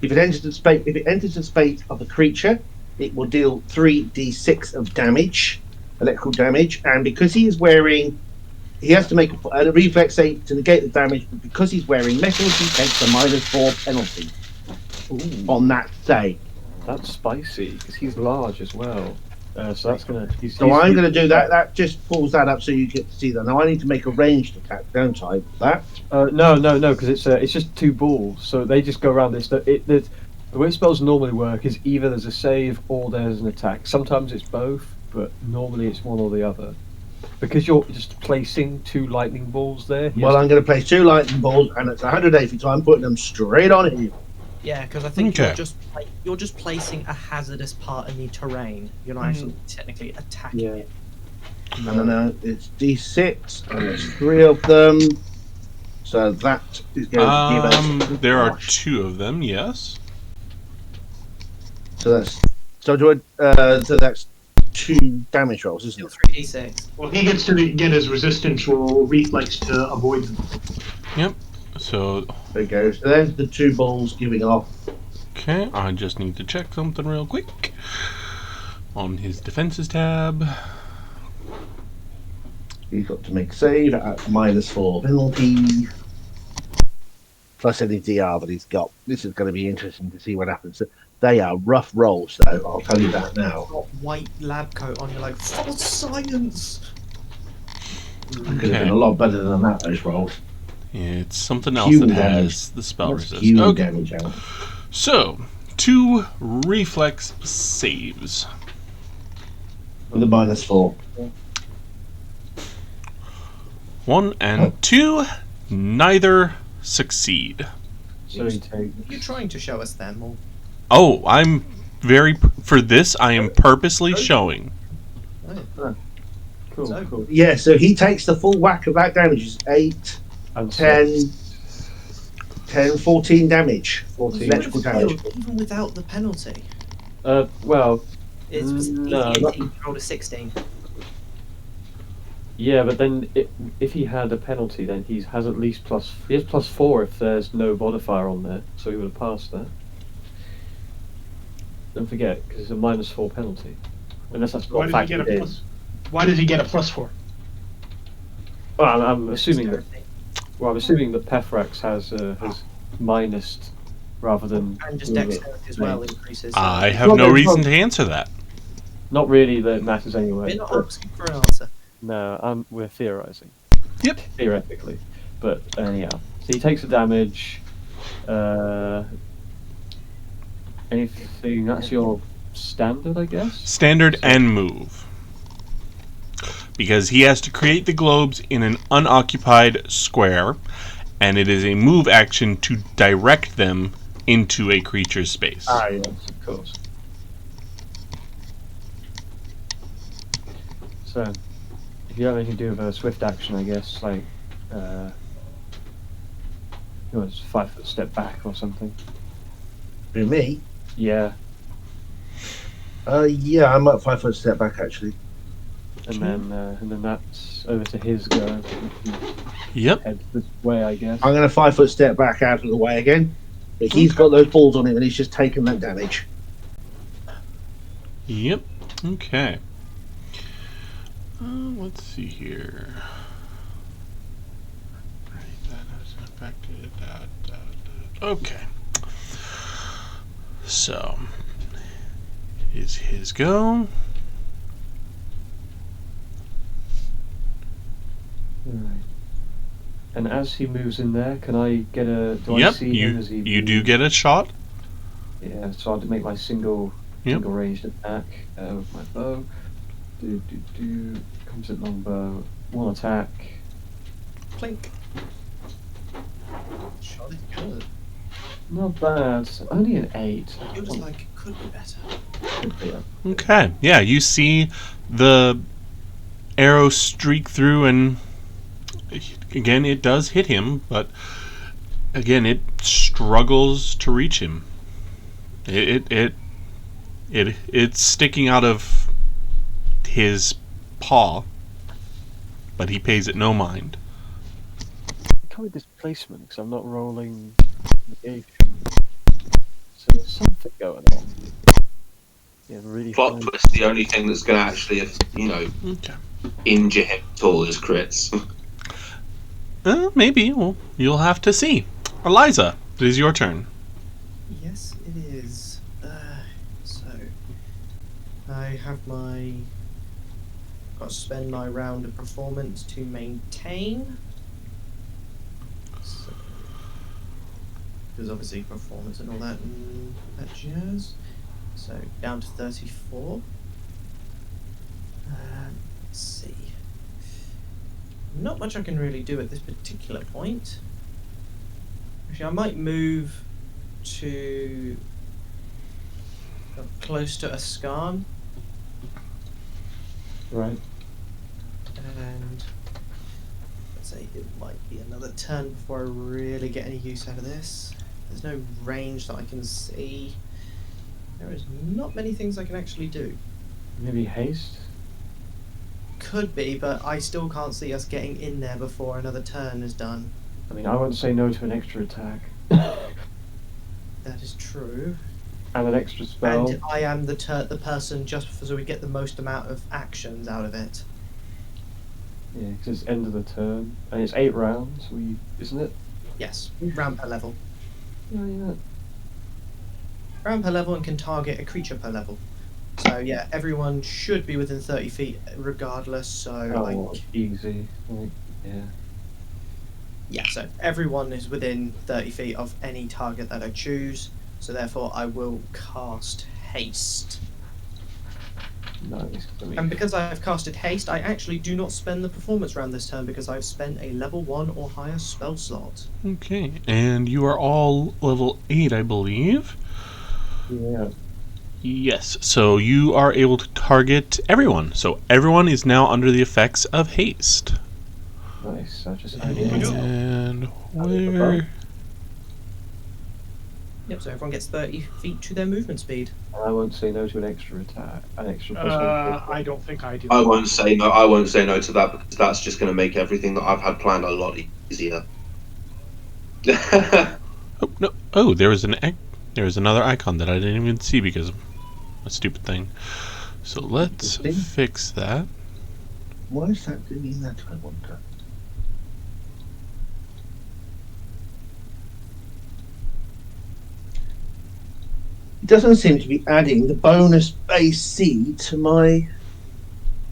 If it enters the space of a creature, it will deal 3d6 of damage, electrical damage, and because he is wearing, he has to make a reflex save to negate the damage, but because he's wearing metal, he takes a -4 penalty on that save. That's spicy because he's large as well. So that's gonna. So I'm going to do that. That just pulls that up so you get to see that. Now I need to make a ranged attack, don't I? That No, because it's just 2 balls, so they just go around this. The way spells normally work is either there's a save or there's an attack. Sometimes it's both, but normally it's one or the other. Because you're just placing 2 lightning balls there. well, I'm going to place 2 lightning balls, and it's 180, so I'm putting them straight on him. Yeah, because I think Okay. you're just placing a hazardous part in the terrain. You're not actually technically attacking Yeah. it. No, it's D6, and there's 3 of them. So that is going to give us. There are 2 of them, yes. So that's 2 damage rolls, isn't Still it? 3d6. Well, he gets to get his resistance roll reflex to avoid them. Yep. So, There he goes. So there's the two balls giving off. okay, I just need to check something real quick. On his defenses tab. He's got to make a save at -4 penalty. Plus any DR that he's got. This is going to be interesting to see what happens. They are rough rolls, though. I'll tell you that now. Got white lab coat on. You're like false science. Could have been a lot better than that. Those rolls. It's something else Huge that damage. has the spell That's resist. huge Okay. damage out. So, 2 reflex saves. With a -4. 1 and 2, neither succeed. So he takes. Are you trying to show us them or? Oh, I'm for this, I am purposely showing. Cool, So- cool. Yeah, so he takes the full whack of that damage. It's 8, And 10, 14 damage. 14. Electrical damage. Even without the penalty. Well, It's No, he rolled a 16. yeah, but then if he had a penalty, then he has at least he has +4 if there's no modifier on there, so he would have passed that. Don't forget, because it's a -4 penalty. Unless that's Why not does he get factored a in. plus? Why does he get a +4? Well, I'm assuming that. Well, I'm assuming that Pethrax has minused rather than. And just dexterity as well increases. I have Well, no there's reason one- to answer that. Not really that it matters anyway. We're not but- asking for an answer. No, we're theorizing. Yep. Theoretically. But anyhow. So he takes the damage. Anything that's your standard, I guess? Standard and move. Because he has to create the globes in an unoccupied square, and it is a move action to direct them into a creature's space. Ah, yes, of course. So, if you have anything to do with a swift action, I guess, like, you know, it's 5 foot step back or something. For me? Yeah, Yeah, I'm at 5 foot step back actually. and then that's over to his go. Yep. Head this way, I guess. I'm going to 5 foot step back out of the way again. But he's got those balls on him and he's just taken that damage. Yep. Okay. Let's see here. Okay. So, is his go? Right. And as he moves in there, can I get a? Do I Yep. see him as he? You do get a shot. Yeah. So I'll make my single Yep. ranged attack with my bow. Comes at longbow. 1 attack. Clink. Shot is good. Not bad. Only an 8. You're just like, it could be better. Yeah. Okay. Yeah, you see the arrow streak through, and again, it does hit him, but again, it struggles to reach him. It's sticking out of his paw, but he pays it no mind. I can't be displacement because I'm not rolling negation. So there's something going on. Yeah, really. Plot fine. twist: the only thing that's going to actually, Okay. injure him at all is crits. Maybe. Well, you'll have to see. Eliza, it is your turn. Yes, it is. So, I have got to spend my round of performance to maintain. So, because obviously performance and all that and that jazz. So down to 34. Let's see. Not much I can really do at this particular point. Actually, I might move to close to Ascan, Right. and let's say it might be another turn before I really get any use out of this. There's no range that I can see. There is not many things I can actually do. Maybe haste. Could be, but I still can't see us getting in there before another turn is done. I mean, I won't say no to an extra attack. That is true. And an extra spell. And I am the person just so we get the most amount of actions out of it. Yeah, because it's end of the turn. And it's 8 rounds, isn't it? Yes, round per level. Oh, yeah. Round per level and can target a creature per level. So yeah, everyone should be within 30 feet regardless, so like... easy. Like, yeah. Yeah, so everyone is within 30 feet of any target that I choose, so therefore I will cast Haste. Nice. And because I have casted Haste, I actually do not spend the performance round this turn because I've spent a level 1 or higher spell slot. Okay, and you are all level 8, I believe. Yeah. Yes, so you are able to target everyone. So everyone is now under the effects of haste. Nice. I just And where? Yep, so everyone gets 30 feet to their movement speed. I won't say no to an extra attack. An extra plus I don't think I do. I won't say no. I won't say no to that because that's just going to make everything that I've had planned a lot easier. Oh no! Oh, there was another icon that I didn't even see because of a stupid thing. So let's fix that. Why is that doing that, I wonder? It doesn't seem to be adding the bonus AC to my...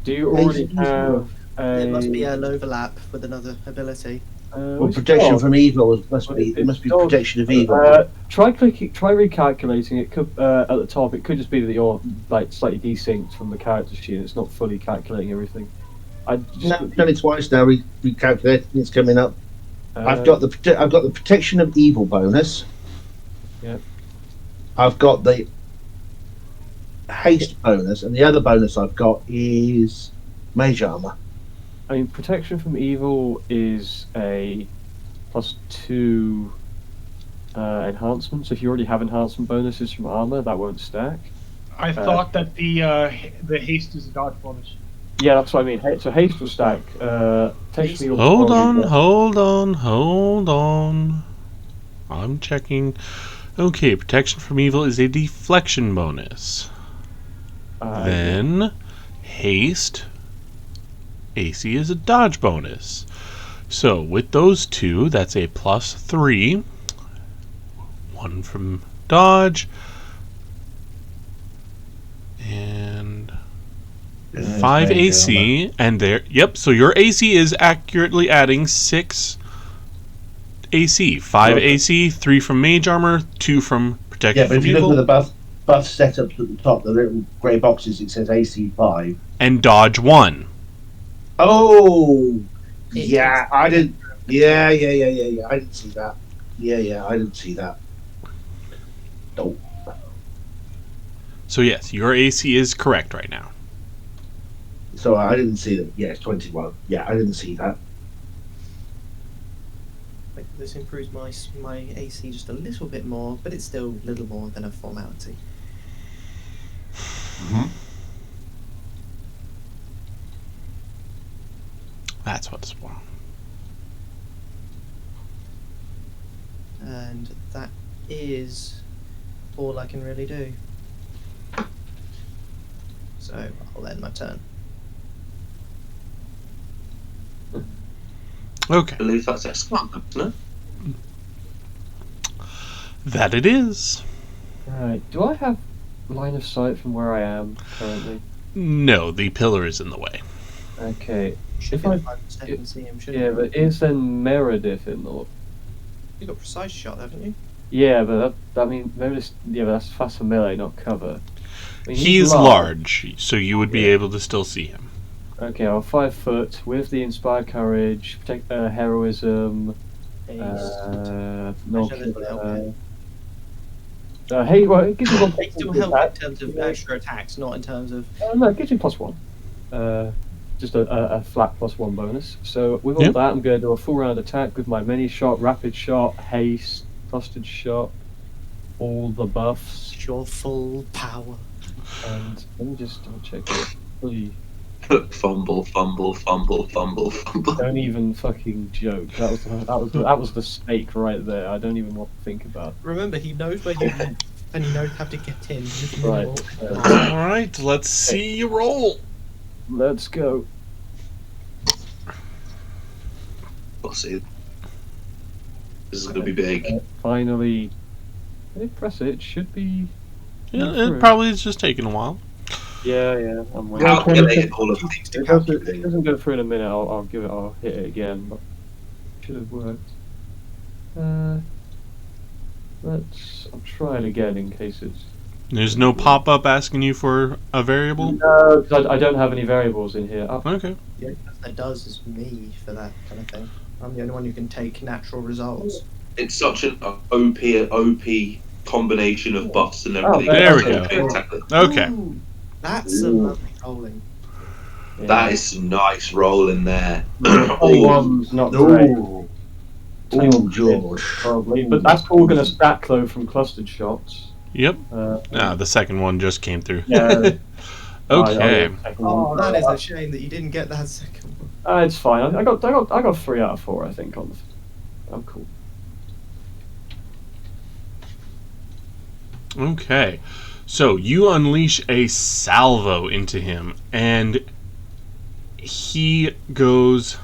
Do you already have a... There must be an overlap with another ability. Well, protection from evil must be protection of evil. Try recalculating it. Could at the top, it could just be that you're like slightly desynced from the character sheet. And it's not fully calculating everything. I've done it twice now. Recalculating, it's coming up. I've got the protection of evil bonus. Yep. I've got the haste bonus, and the other bonus I've got is mage armor. I mean, protection from evil is a +2 enhancement. So if you already have enhancement bonuses from armor, that won't stack. I thought that the haste is a dodge bonus. Yeah, that's what I mean. So haste will stack. Technically, Hold on. I'm checking. Okay, protection from evil is a deflection bonus. Then haste AC is a dodge bonus. So with those two, that's a +3. 1 from dodge. And 5 AC. And there, yep, so your AC is accurately adding 6 AC. 5 AC, 3 from mage armor, 2 from protection from evil. Yeah, but if you look at the buff setups at the top, the little grey boxes, it says AC 5. And dodge 1. Oh, yeah, I didn't. Yeah. I didn't see that. Yeah, I didn't see that. Nope. So yes, your AC is correct right now. So I didn't see that. Yeah, it's 21. Yeah, I didn't see that. Like, this improves my AC just a little bit more, but it's still a little more than a formality. That's what's wrong. And that is all I can really do. So I'll end my turn. Okay. I believe that's excellent, isn't it? That it is. Right. Do I have line of sight from where I am currently? No, the pillar is in the way. Okay. Should If be I- able to see him, shouldn't Yeah, you? but is then Meredith in the... You got precise shot, haven't you? Yeah, but that means Meredith... Yeah, but that's fast and melee, not cover. I mean, He's large, so you would be Yeah. able to still see him. Okay, I'm 5 foot with the inspired courage, heroism, Haste. no Actually, that'll help hey, well, it gives you one. Haste will help in terms of extra attacks, not in terms of... No, it gives you +1. Just a flat +1 bonus. So with all Yep. that, I'm going to do a full round attack with my mini shot, rapid shot, haste, clustered shot, all the buffs. Your full power. And let me just double check it. Fully. Fumble, fumble, fumble, fumble, fumble. Don't even fucking joke. That was the stake right there. I don't even want to think about. Remember, he knows where you live, and he knows how to get in. It's Right. minimal. All right, let's see you roll. Let's go. We'll see. This is gonna be big. Finally, hey, press it. It should be. Yeah, it probably is just taking a while. Yeah. I'm waiting. How can they hit all of these to It calculate? doesn't go through in a minute. I'll give it. I'll hit it again. But should have worked. I'll try it again in case it's. There's no pop-up asking you for a variable? No, 'cause I don't have any variables in here. Oh, Okay. The only person that does is me for that kind of thing. I'm the only one who can take natural results. It's such an OP combination of buffs and everything. there we It's go. fantastic. Okay. Ooh, that's some lovely rolling. yeah. That is some nice rolling there. 21's not great. Ooh. Ooh, George. Probably, but that's all going to stack though from clustered shots. Yep. The second one just came through. Yeah. Okay. Oh, that is a shame that you didn't get that second one. It's fine. I got 3 out of 4, I think. I'm cool. Okay. So you unleash a salvo into him, and he goes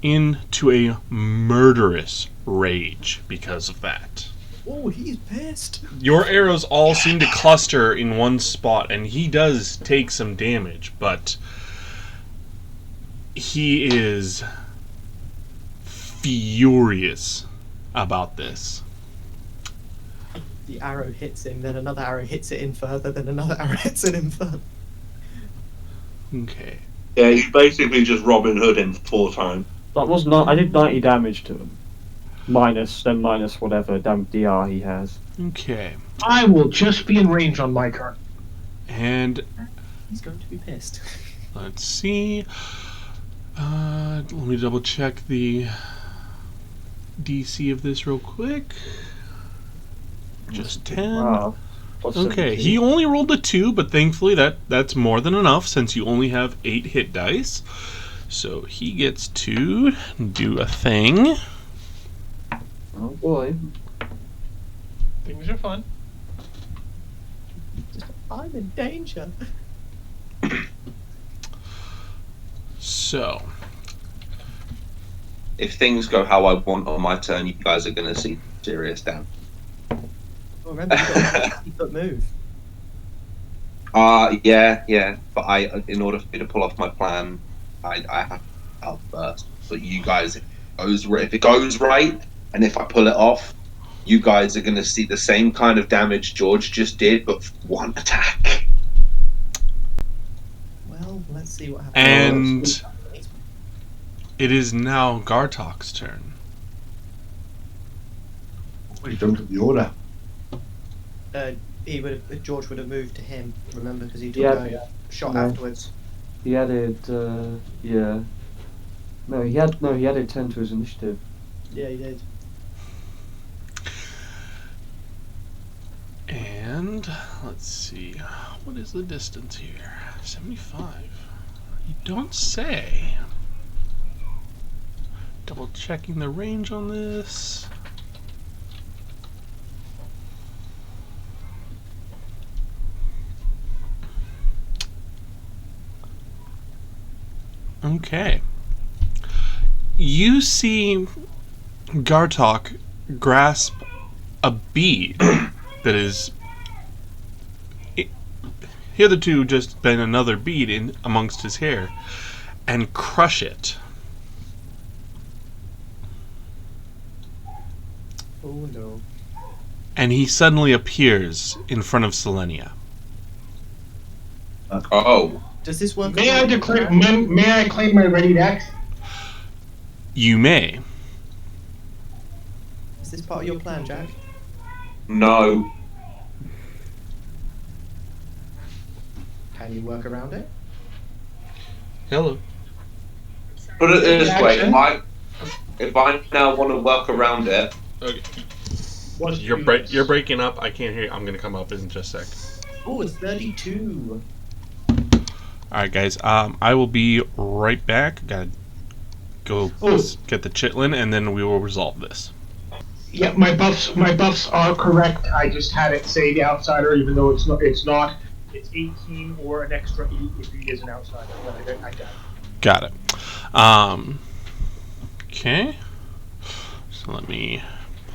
into a murderous rage because of that. Oh, he's pissed. Your arrows all seem to cluster in one spot, and he does take some damage, but he is furious about this. The arrow hits him, then another arrow hits it in further, then another arrow hits it in further. Okay. Yeah, you basically just Robin Hood him 4 times. That was not. I did 90 damage to him. Minus whatever damn DR he has. Okay. I will just be in range on my turn. And He's going to be pissed. let's see. Let me double check the DC of this real quick. Just 10. Wow. Plus Okay, 17. he only rolled a 2, but thankfully that's more than enough since you only have 8 hit dice. So he gets to do a thing. Oh boy. Things are fun. I'm in danger. So, If things go how I want on my turn, you guys are going to see serious damage. Oh, remember, you've got a 50-foot move. Yeah. But in order for me to pull off my plan, I have to help first. But you guys, if it goes right, and if I pull it off, you guys are going to see the same kind of damage George just did, but for 1 attack. Well, let's see what happens. and it is now Gartok's turn. Well, you jumped up the order. George would have moved to him, remember, because he took Yeah. a shot Yeah. afterwards. He added. Yeah. No, he added 10 to his initiative. Yeah, he did. And let's see, what is the distance here? 75. You don't say. Double checking the range on this. Okay. You see Gartok grasp a bead that is hitherto just been another bead in amongst his hair and crush it. Oh no. And he suddenly appears in front of Selenia. Oh. Does this work? May I claim my ready action? You may. Is this part of your plan, Jack? No. Can you work around it? Hello. Put it this way, Action. if I now want to work around it, Okay. What's You're breaking up. I can't hear you. I'm gonna come up in just a sec. Oh, it's 32. All Alright, guys. I will be right back. Gotta go get the chitlin, and then we will resolve this. Yeah, my buffs are correct. I just had it say the outsider, even though it's not. It's 18 or an extra 8 if he is an outsider. But I got it. Got it. Okay. So let me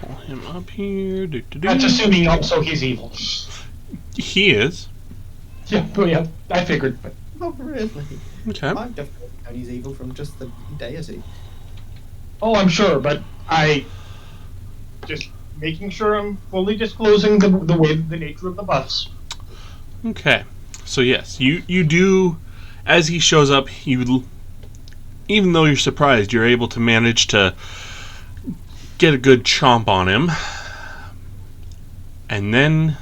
pull him up here. That's assuming also he's evil. He is. Yeah, oh yeah, I figured. But Oh, really? Okay. I'm definitely known he's evil from just the deity. oh, I'm sure, but I just making sure I'm fully disclosing the nature of the buffs. Okay. So yes, you do. As he shows up, even though you're surprised, you're able to manage to get a good chomp on him, and then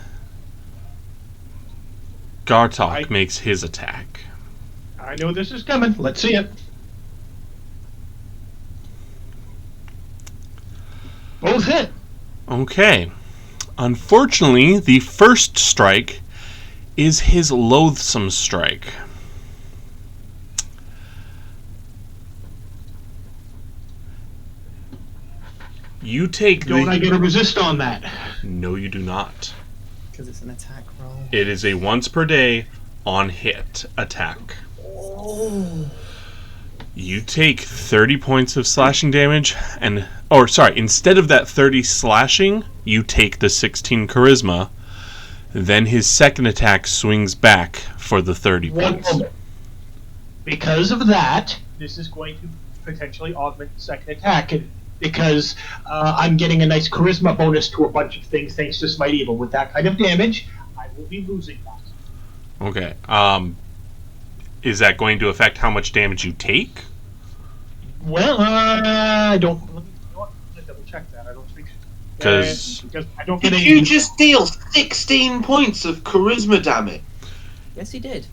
Gartok makes his attack. I know this is coming. Let's see it. Both hit. Okay. Unfortunately, the first strike is his loathsome strike. You take Don't I get a resist on that? No, you do not. Because it's an attack roll. It is a once per day on hit attack. Oh. You take 30 points of slashing damage, instead of that 30 slashing, you take the 16 charisma. Then his second attack swings back for the 30 One points. moment. Because of that, this is going to potentially augment the second attack, because I'm getting a nice charisma bonus to a bunch of things thanks to Smite Evil. With that kind of damage, I will be losing that. Okay. Is that going to affect how much damage you take? Well, I don't. You know what? Let's double check that. I don't think. Because I don't get Did any. you just deal 16 points of charisma damage? Yes, he did.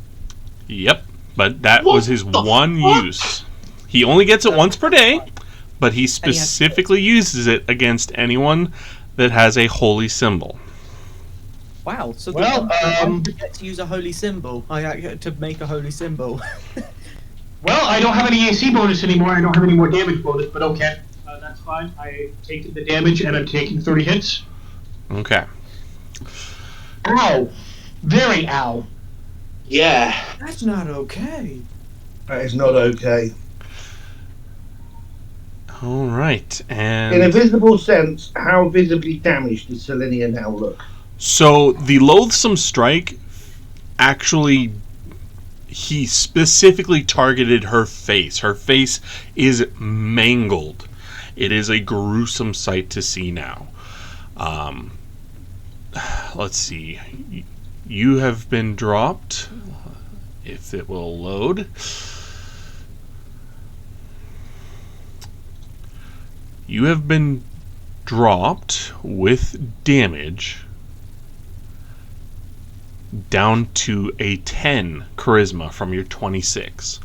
Yep, but that What was his the one fuck? use. He only gets it once per day, but he specifically uses it against anyone that has a holy symbol. Wow. So Well, I get to use a holy symbol. I get to make a holy symbol. Well, I don't have any AC bonus anymore. I don't have any more damage bonus, but okay. That's fine. I take the damage and I'm taking 30 hits. Okay. Ow. Very ow. Yeah. That's not okay. That is not okay. All right, and In a visible sense, how visibly damaged does Selenia now look? so the loathsome strike actually, he specifically targeted her face. Her face is mangled. It is a gruesome sight to see now. Let's see. You have been dropped. If it will load. You have been dropped with damage down to a 10 charisma from your 26.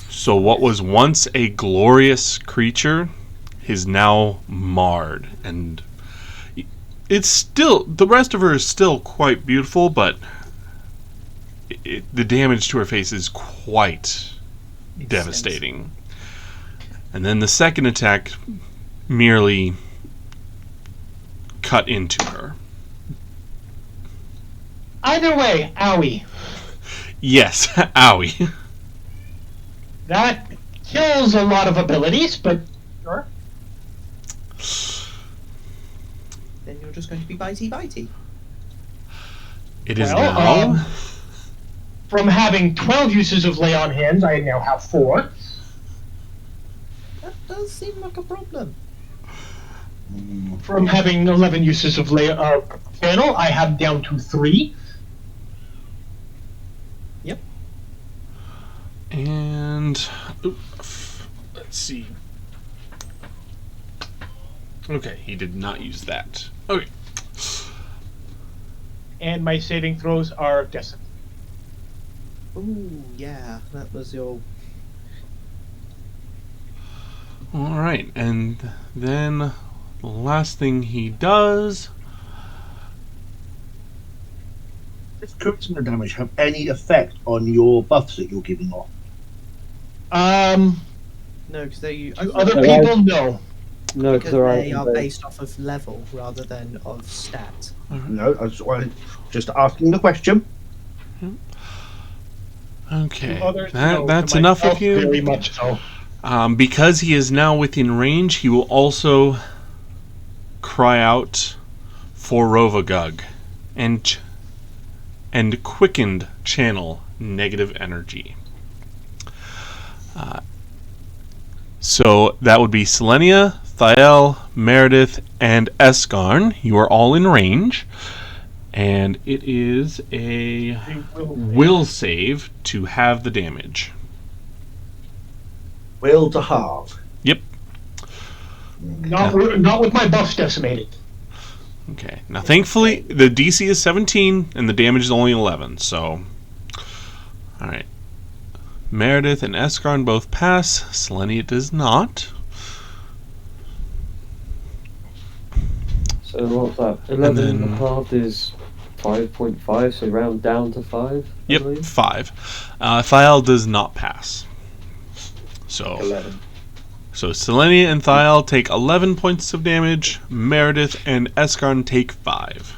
So what was once a glorious creature is now marred, and it's still, the rest of her is still quite beautiful, but the damage to her face is quite devastating. And then the second attack merely cut into her. Either way, owie. Yes, owie. That kills a lot of abilities, but sure. Then you're just going to be bitey. It is Well, now. From having 12 uses of Lay on Hands, I now have 4. That does seem like a problem. From having 11 uses of Channel, I have down to 3. Yep. And let's see. Okay, he did not use that. Okay. And my saving throws are decent. Ooh, yeah, that was your... All right, and then the last thing he does Does charisma damage have any effect on your buffs that you're giving off? No, because they To other people, no. No, because they're they are item-based. based off of level rather than of stat. No, I was just asking the question. Okay, To others, no. that's To enough myself, of you. Very much so. Because he is now within range, he will also cry out for Rovagug and quickened channel negative energy. So that would be Selenia, Thael, Meredith, and Esgarn. You are all in range. And it is a They will save to have the damage. Will to halve. Yep. Not with my buffs decimated. Okay. Now, thankfully, the DC is 17 and the damage is only 11. So, all right. Meredith and Esgarn both pass. Selenia does not. So what's that? 11 then- halved is 5.5, so round down to 5. I Yep, believe. 5. Thiel does not pass. So 11. So Selenia and Thiel take 11 points of damage. Meredith and Esgarn take 5.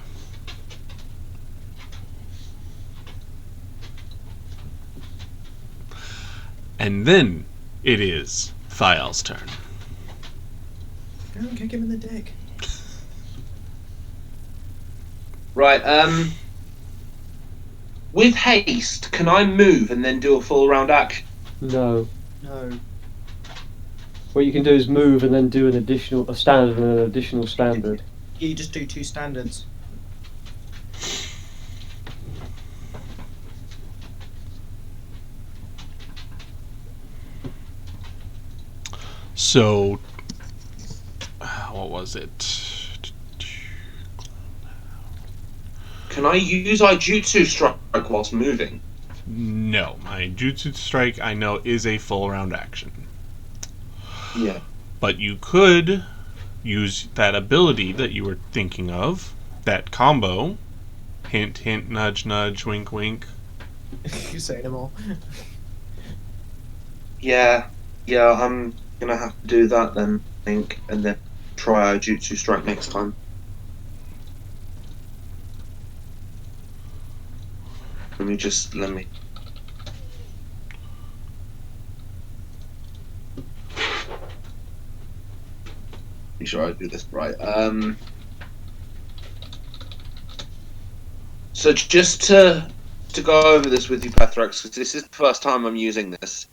And then it is Thiel's turn. Go and kick him in the dick. Right, with haste, can I move and then do a full round action? No. No. What you can do is move and then do a standard and an additional standard. You just do 2 standards. So, what was it? Can I use Ijutsu Strike whilst moving? No, my Jutsu Strike I know is a full round action. Yeah. But you could use that ability that you were thinking of, that combo. Hint, hint, nudge, nudge, wink, wink. You say them all. Yeah, I'm gonna have to do that then, I think, and then try Ijutsu Strike next time. Let me. Be sure I do this right. So just to go over this with you, Pathrax, because this is the first time I'm using this.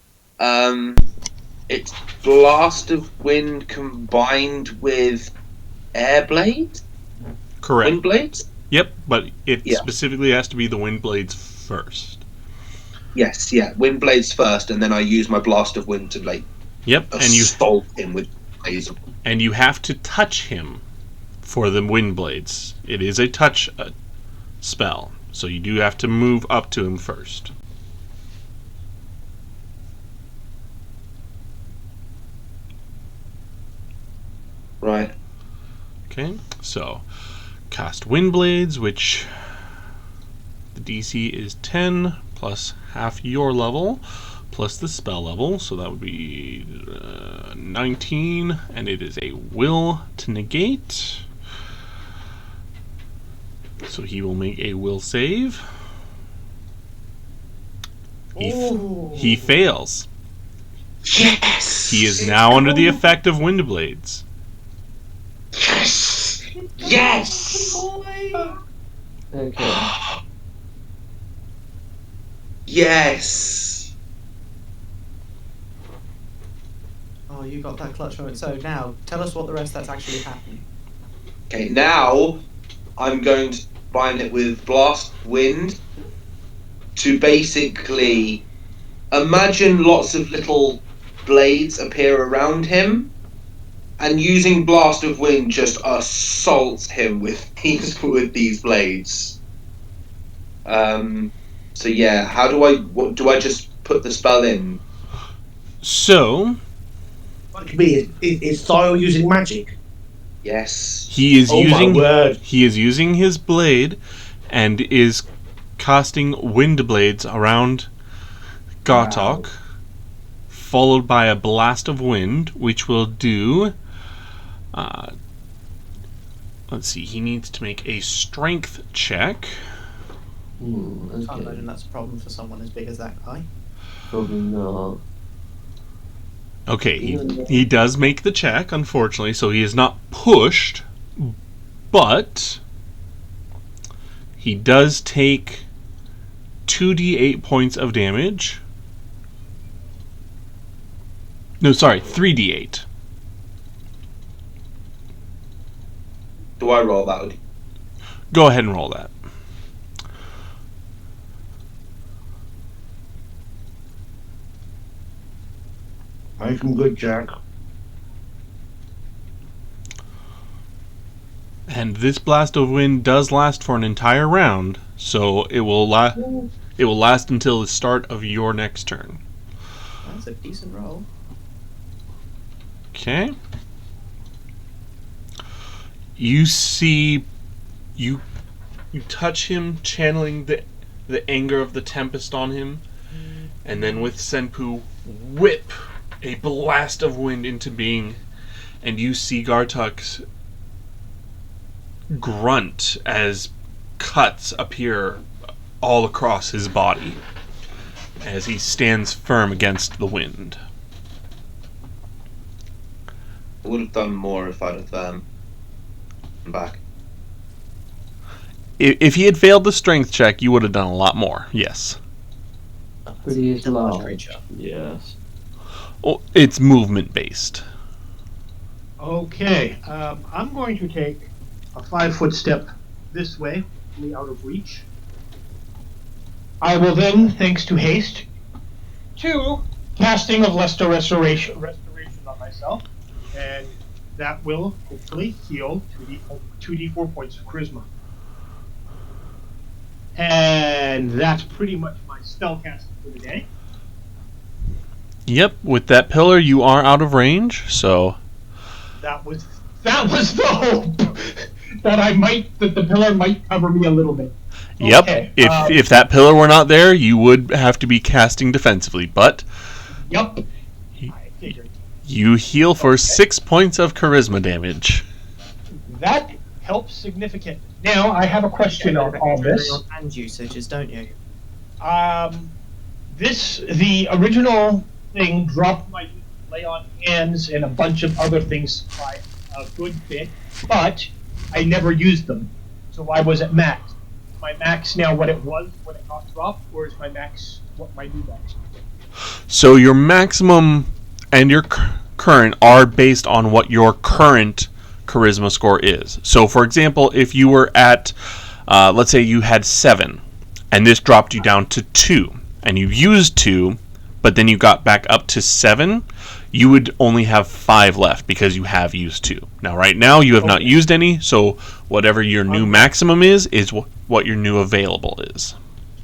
It's Blast of Wind combined with Air Blade? Correct. Wind Blades? Yep, but it Yeah. specifically has to be the Wind Blades first. Yes, yeah. Wind Blades first, and then I use my Blast of Wind to, like, Yep, assault him with blades. and you have to touch him for the Wind Blades. It is a touch spell, so you do have to move up to him first. Right. Okay, so cast Wind Blades, which the DC is 10 plus half your level plus the spell level, so that would be 19, and it is a will to negate. So he will make a will save. He fails. Yes! He is now under the effect of Wind Blades. Yes! Yes! Okay. Yes! Oh, you got that clutch moment. So now, tell us what the rest that's actually happening. Okay, now I'm going to combine it with Blast Wind to basically imagine lots of little blades appear around him, and using Blast of Wind just assaults him with these blades. So yeah, how do I just put the spell in? So What could be is Thiel using magic? Yes. he is Oh my using word! he is using his blade and is casting wind blades around Gartok, followed by a blast of wind, which will do. Let's see. He needs to make a strength check. I can't imagine that's a problem for someone as big as that guy. Probably not. Okay, he does make the check, unfortunately, so he is not pushed, but he does take 2d8 points of damage. No, sorry, 3d8. Do I roll that? Go ahead and roll that. Nice and good, Jack. And this blast of wind does last for an entire round, so it will last until the start of your next turn. That's a decent roll. Okay. You see, you touch him, channeling the anger of the Tempest on him, and then with Senpu, whip a blast of wind into being, and you see Gartuk's grunt as cuts appear all across his body as he stands firm against the wind. I would have done more if I'd have come back. If he had failed the strength check, you would have done a lot more, yes. Pretty It's a large large. creature. Yes. Oh, it's movement based. Okay, I'm going to take a 5-foot step this way, me out of reach. I will then, thanks to haste, to casting of Lesser Restoration on myself, and that will hopefully heal 2d4 points of charisma. And that's pretty much my spell casting for the day. Yep, with that pillar you are out of range, so That was the hope that the pillar might cover me a little bit. yep. Okay, If that pillar were not there, you would have to be casting defensively, but Yep. I figured. you heal for 6 points of charisma damage. That helps significant. Now I have a question on all this. And usages, don't you? The original thing dropped my lay on hands and a bunch of other things by a good bit, but I never used them. So I was at max. My max now what it was when it got dropped, or is my max what my new max? So your maximum and your current are based on what your current charisma score is. So for example, if you were at, let's say you had 7, and this dropped you down to 2, and you used 2, but then you got back up to 7, you would only have 5 left because you have used 2. Now right now you have not used any, so whatever your new maximum is what your new available is.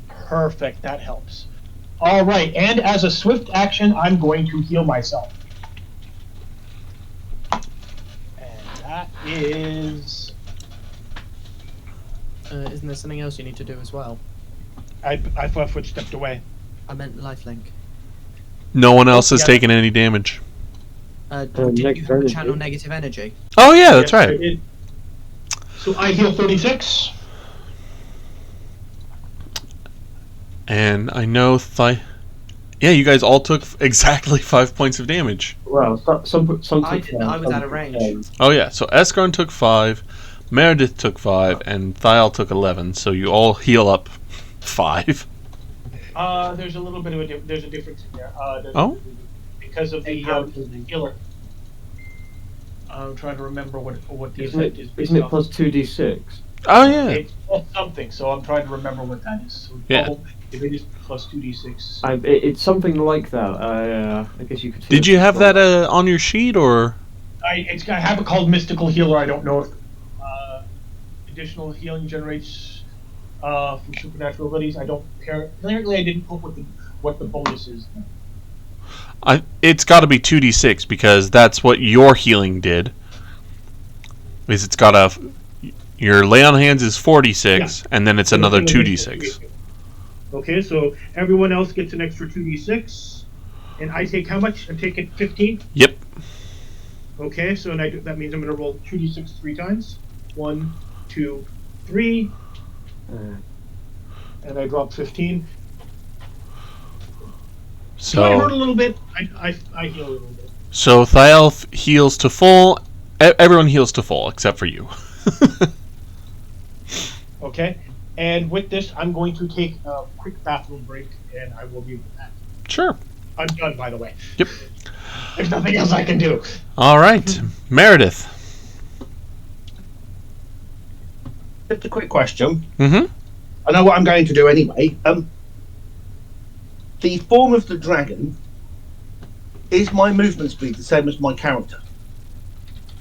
Perfect, that helps. All right, and as a swift action, I'm going to heal myself. And that is... Isn't there something else you need to do as well? I 5-foot stepped away. I meant lifelink. No one else has Yeah. taken any damage. Did you negative have energy. channel negative energy? Oh yeah, that's Yes, I right. did. So I heal 36. And I know yeah, you guys all took exactly 5 points of damage. Well, some I took didn't, I was some out of took range. 10. Oh yeah, so Eskarn took 5, Meredith took 5, and Thial took 11. So you all heal up 5. There's a little bit of there's a difference in there. Oh? Because of the healer. I'm trying to remember what the effect is. Isn't it plus 2d6? Oh yeah. It's plus something, so I'm trying to remember what that is. So Yeah. If it is plus 2d6. It's something like that. I guess you could. Did you have that on your sheet or? I have it called Mystical Healer. I don't know if additional healing generates from supernatural abilities. I don't. Apparently, I didn't put what the bonus is. It's got to be 2d6 because that's what your healing did. It's got your lay on hands is 4d6, and then it's another 2d6. Okay, so everyone else gets an extra 2d6. And I take how much? I'm taking 15? Yep. Okay, so that means I'm going to roll 2d6 3 times. 1, 2, 3. And I drop 15. So I hurt a little bit. I heal a little bit. So Thielf heals to full. Everyone heals to full except for you. Okay, and with this, I'm going to take a quick bathroom break, and I will be back. Sure. I'm done, by the way. Yep. There's nothing else I can do. All right, Meredith. Just a quick question. Mm-hmm. I know what I'm going to do anyway. The form of the dragon, is my movement speed the same as my character?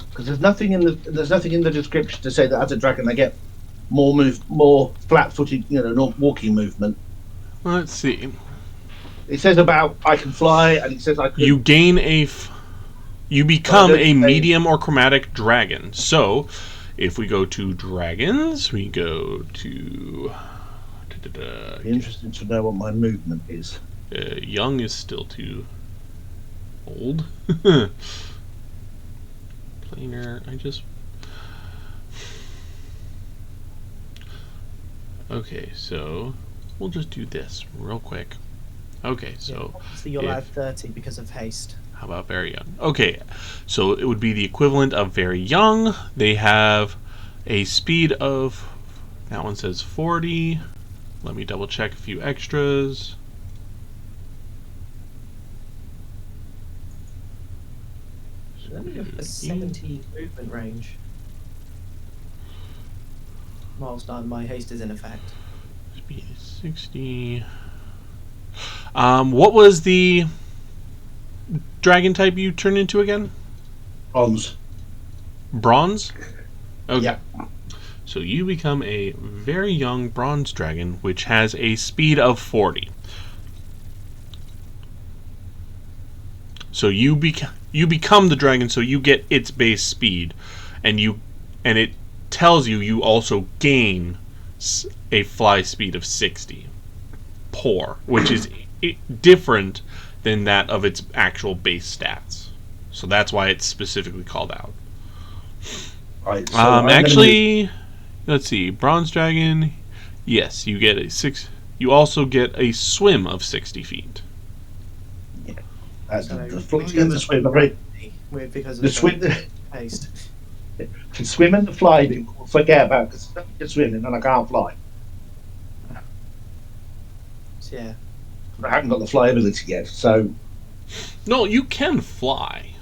Because there's nothing in the description to say that as a dragon I get more flat-footed, walking movement. Let's see. It says about I can fly, and it says I can. You gain you become a medium or chromatic dragon. So, if we go to dragons, we go to. Be interesting to know what my movement is. Young is still too old. Planar. Okay, so we'll just do this real quick. Okay, so obviously you'll add 30 because of haste. How about very young? Okay, so it would be the equivalent of very young. They have a speed of, that one says 40. Let me double check a few extras. A 70 movement range. Whilst my haste is in effect. Speed is 60. What was the dragon type you turned into again? Bronze. Bronze? Okay. Yeah. So you become a very young bronze dragon, which has a speed of 40. So you become the dragon, so you get its base speed, and it tells you also gain a fly speed of 60. Poor, which is different than that of its actual base stats. So that's why it's specifically called out. Right, so actually, let's see. Bronze dragon, yes, you get you also get a swim of 60 feet. The flying and the swim are very. Because of The swim, haste. the swim and the flying, forget about because I'm swimming and I can't fly. So, yeah. I haven't got the fly ability yet, so. No, you can fly.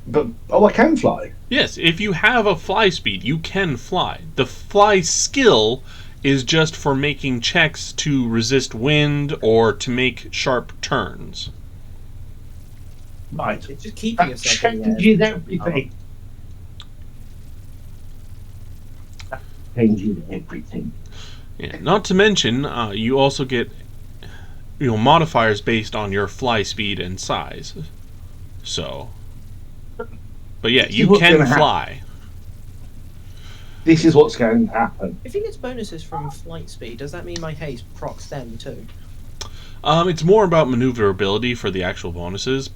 But I can fly. Yes, if you have a fly speed, you can fly. The fly skill is just for making checks to resist wind or to make sharp turns. Right. It's just keeping That yourself in the air. changes everything. That changes everything. Yeah, not to mention, you also get modifiers based on your fly speed and size. So, but yeah, you what's can gonna fly. This is what's going to happen. If he gets bonuses from flight speed, does that mean my haste procs them too? It's more about maneuverability for the actual bonuses.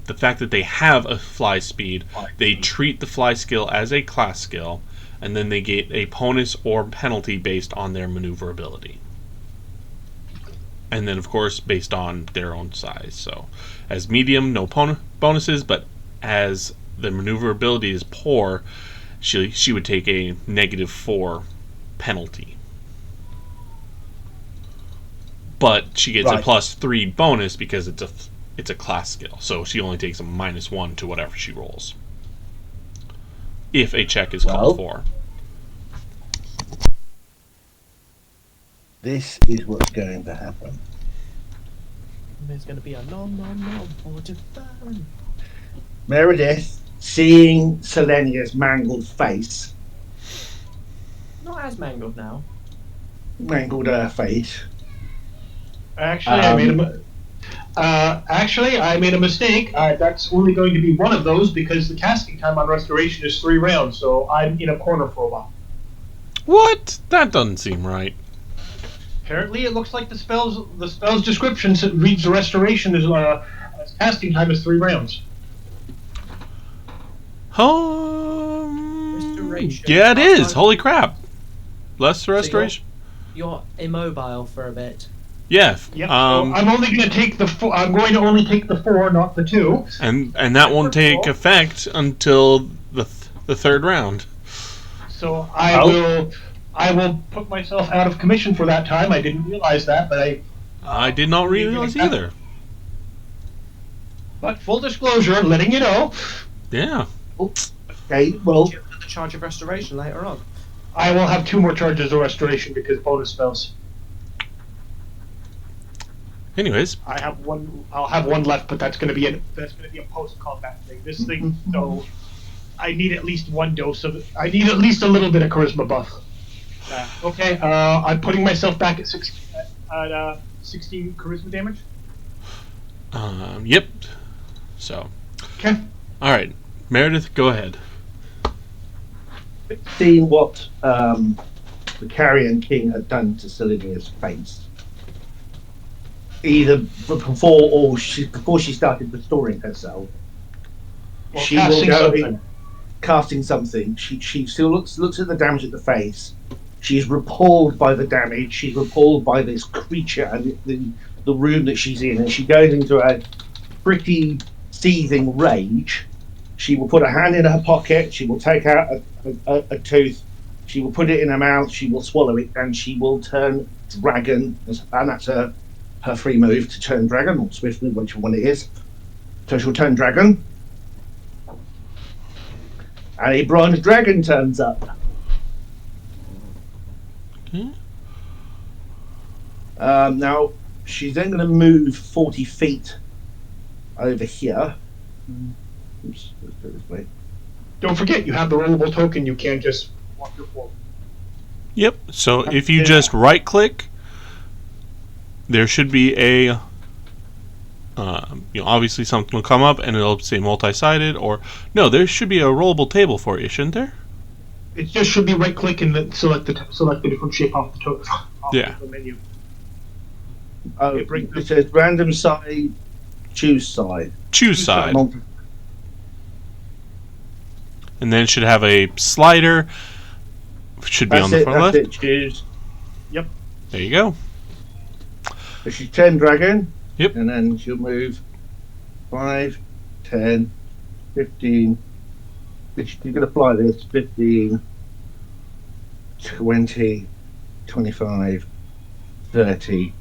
The fact that they have a fly speed, they treat the fly skill as a class skill, and then they get a bonus or penalty based on their maneuverability. And then, of course, based on their own size. So, as medium, no bonuses, but as the maneuverability is poor, she would take a -4 penalty. But she gets a +3 bonus because it's a class skill. So she only takes a -1 to whatever she rolls. If a check is called for. This is what's going to happen. There's going to be a nom order burn. Meredith, seeing Selenia's mangled face, Not as mangled now. mangled her face. Actually, I made a mistake. That's only going to be one of those because the casting time on restoration is 3 rounds, so I'm in a corner for a while. What? That doesn't seem right. Apparently, it looks like the spell's description reads the restoration is casting time is 3 rounds. Restoration. Yeah, it is. Outside- Holy crap! Less restoration. You're immobile for a bit. Yeah. Yep. So I'm only going to take the 4. I'm going to only take the 4, not the 2. and that won't take effect until the third round. So I will put myself out of commission for that time. I didn't realize that, but I did not realize either. But full disclosure, letting you know, Yeah. Okay, well, You have the charge of restoration later on. I will have 2 more charges of restoration because bonus spells. Anyways, I have one. I'll have 1 left, but that's going to be a post combat thing. This thing, so I need at least 1 dose of. I need at least a little bit of charisma buff. Okay, I'm putting myself back at 16 charisma damage. yep. So, Okay. all right, Meredith, go ahead. seeing what the Carrion King had done to Selenia's face, either before she started restoring herself, Well, she will casting go something. casting something. She still looks at the damage at the face. She's repelled by the damage. She's repelled by this creature and the room that she's in, and she goes into a pretty seething rage. She will put a hand in her pocket. She will take out a tooth. She will put it in her mouth. She will swallow it, and she will turn dragon. And that's her free move to turn dragon, or swift move, whichever one it is. So she'll turn dragon, and a bronze dragon turns up. Okay. Now she's then going to move 40 feet over here. Oops, let's go this way. Don't forget, you have the rollable token. You can't just walk your forward. Yep. So if you just right click, there should be a. Obviously something will come up and it'll say multi-sided, or no, there should be a rollable table for you, shouldn't there? It just should be right click and then select the different shape off the token. Yeah. The menu. It says random side, choose side. Choose side, and then it should have a slider. Should be on the far left. That's it, choose. There you go. So she's 10 dragon. Yep. And then she'll move 5, 10, 15. She's going to fly this 15, 20, 25, 30,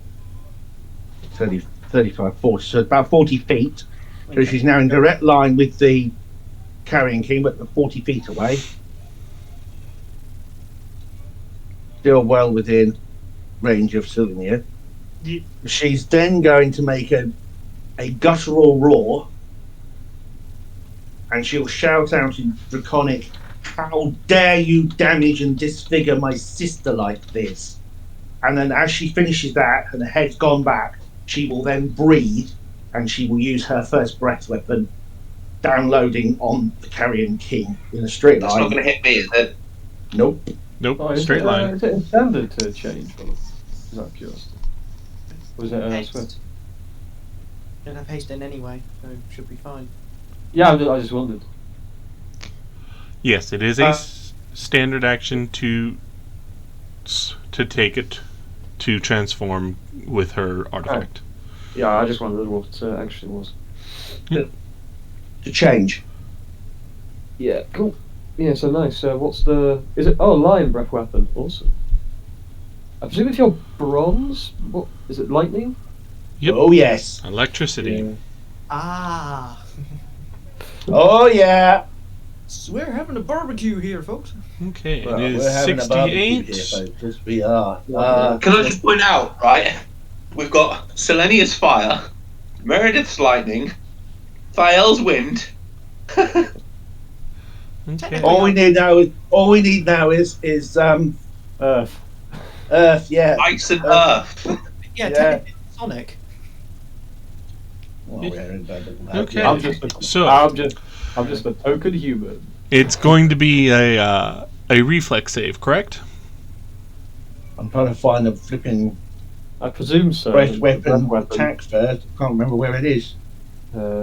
35, 40. So about 40 feet. So she's now in direct line with the Carrion King, but 40 feet away. Still well within range of Sylvania. Ye- She's then going to make a guttural roar, and she'll shout out in Draconic, "How dare you damage and disfigure my sister like this?" And then as she finishes that and the head's gone back, she will then breathe, and she will use her first breath weapon, downloading on the Carrion King in a straight That's line. not going to hit me, is it? Nope. Nope. Oh, is Straight it, line. Is it in standard to change? Or is that curiosity? Was it Haste. Swift? Don't have haste in anyway, so should be fine. Yeah, I just wondered. Yes, it is a standard action to take it to transform with her artifact. Yeah, I just wondered what it actually was. To change. Yeah, cool. Yeah, so nice. What's the... Is it... Oh, lion breath weapon. Awesome. I presume if you're bronze... What... Is it lightning? Yep. Oh yes. Electricity. Yeah. Ah, Oh yeah. so we're having a barbecue here, folks. Okay, Well, it is we're having a barbecue 68. here, folks. Yes, we are. Can I just point out, right? We've got Selenia's fire, Meredith's lightning, Thael's wind. Okay. all we need now is Earth. Earth. Yeah. Ice and earth. Yeah, Yeah. technically it's Sonic. Well, we're in bed at that. Okay. I'm just a token human. It's going to be a reflex save, correct? I'm trying to find the flipping I presume so. Breath weapon, Weapon. attack first. Can't remember where it is.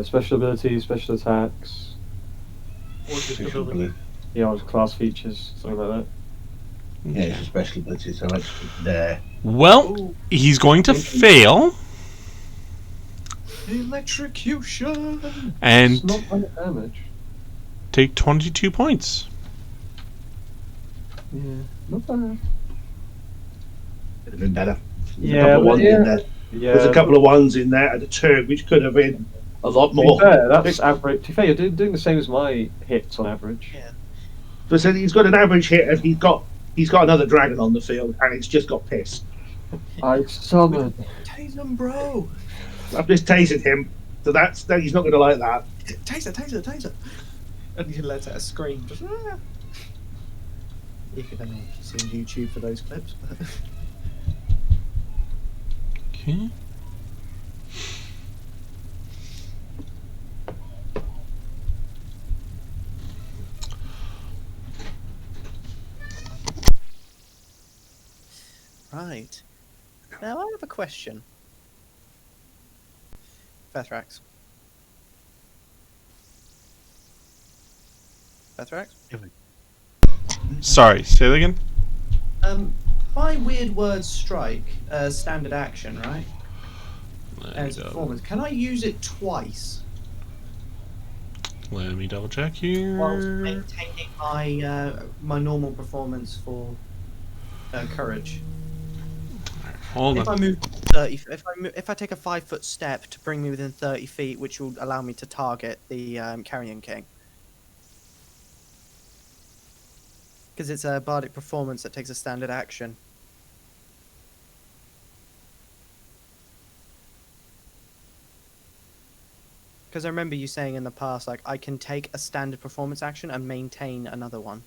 Special abilities, special attacks. Or just ability. Yeah, class features, something like that. Yeah, it's a special ability, so it's there. Well, he's going to fail, Electrocution. It's and not that damage. take 22 points. Yeah, not bad. Could have been better. There's Yeah, a couple of but ones yeah. in there. Yeah, There's a couple of ones in there at the turn which could have been a lot To be more. fair, that's average. To be fair, you're doing the same as my hits on average. Yeah. But so he's got an average hit, and he's got another dragon on the field, and it's just got pissed. I summoned. Tase him, bro. I've just tasted him, so he's not going to like that. Taser. And he lets out a scream. Just, ah. You can only see on YouTube for those clips. But... Okay. Right. Now I have a question. Vethrax. Vethrax? Sorry, say that again? My weird word strike, standard action, right? As a performance. Can I use it twice Let me double check here. whilst maintaining my normal performance for courage? Hold If I on. move 30, if I take a 5-foot step to bring me within 30 feet, which will allow me to target the Carrion King. Because it's a bardic performance that takes a standard action. Because I remember you saying in the past, like, I can take a standard performance action and maintain another one.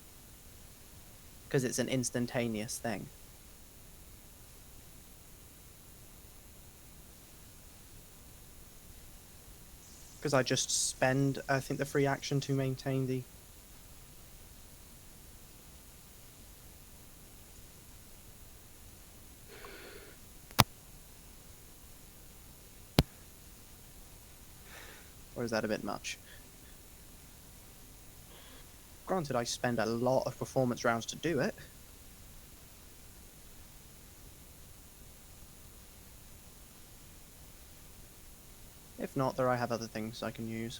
Because it's an instantaneous thing. Because I just spend, I think, the free action to maintain the... Or is that a bit much? Granted, I spend a lot of performance rounds to do it. If not, I have other things I can use.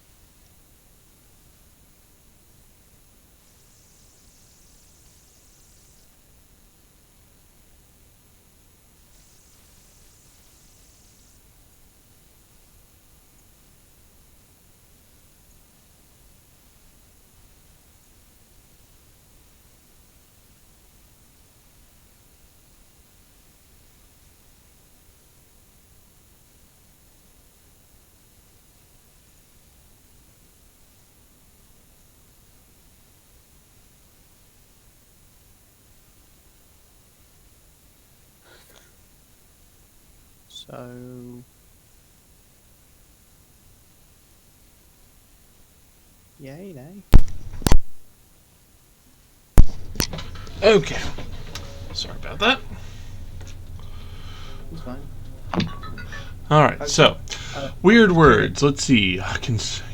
So... Yay, nay. Okay. Sorry about that. It's fine. Alright, so, weird words. Let's see.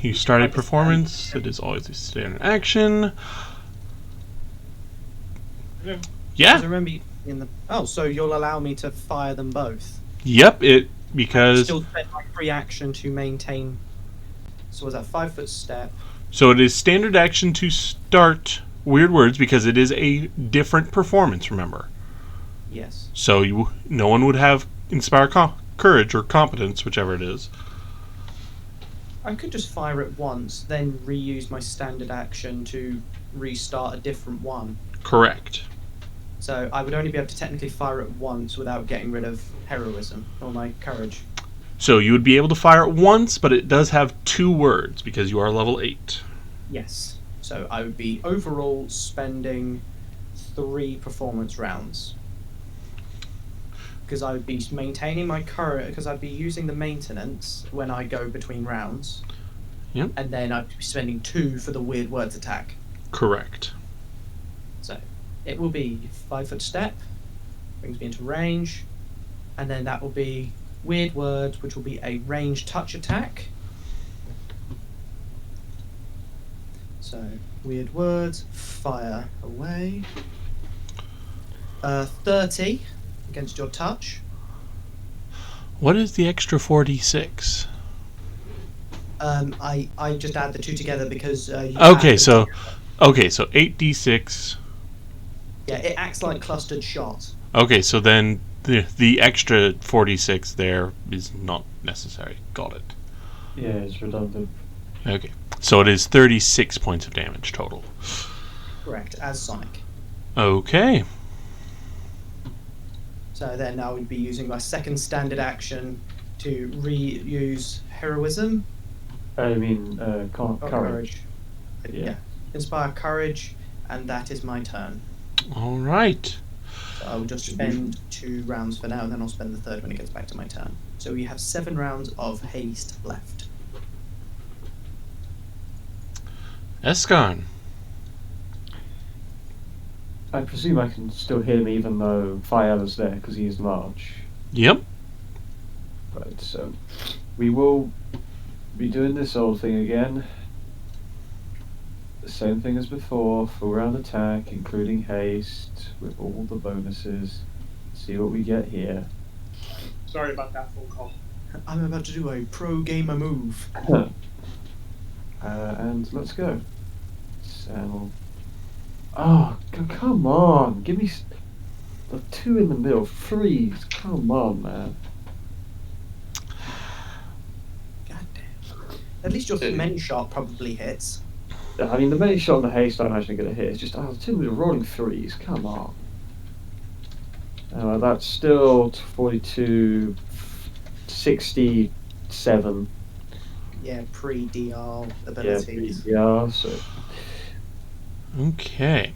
You start a performance. It is always a standard action. Because I Yeah? remember you in the... Oh, so you'll allow me to fire them both? Yep, because... Still spend my free action to maintain... So was that 5-foot step? So it is standard action to start weird words because it is a different performance, remember. Yes. So no one would have inspire courage or competence, whichever it is. I could just fire it once, then reuse my standard action to restart a different one. Correct. So I would only be able to technically fire it once without getting rid of heroism or my courage. So you would be able to fire it once, but it does have 2 words because you are level 8. Yes. So I would be overall spending 3 performance rounds. Because I would be maintaining my courage, because I'd be using the maintenance when I go between rounds. Yep. And then I'd be spending 2 for the weird words attack. Correct. So it will be 5-foot step, brings me into range, and then that will be Weird Word, which will be a ranged touch attack. So, Weird Words, fire away. 30 against your touch. What is the extra 46? I just add the two together because. Okay, so 8d6. Yeah, it acts like clustered shot. Okay, so then the extra 46 there is not necessary. Got it. Yeah, it's redundant. Okay, so it is 36 points of damage total. Correct, as Sonic. Okay. So then I would be using my second standard action to reuse heroism. I mean, Or courage. Yeah. Inspire courage, and that is my turn. All right. So I will just spend 2 rounds for now, and then I'll spend the third when it gets back to my turn. So we have 7 rounds of haste left. Eskarn. I presume I can still hear him even though Fiala's there because he is large. Yep. Right, so we will be doing this old thing again. The same thing as before, full round attack, including haste, with all the bonuses. See what we get here. Sorry about that phone call. I'm about to do a pro gamer move. And let's go. So, come on! Give me the 2 in the middle. 3s. Come on, man. God damn. At least your many shot probably hits. I mean, the many shot and the haste aren't actually going to hit. It's just, the 2 in the middle rolling 3s. Come on. That's still 42, 67. Yeah, pre-DR abilities. Yeah, so. Okay.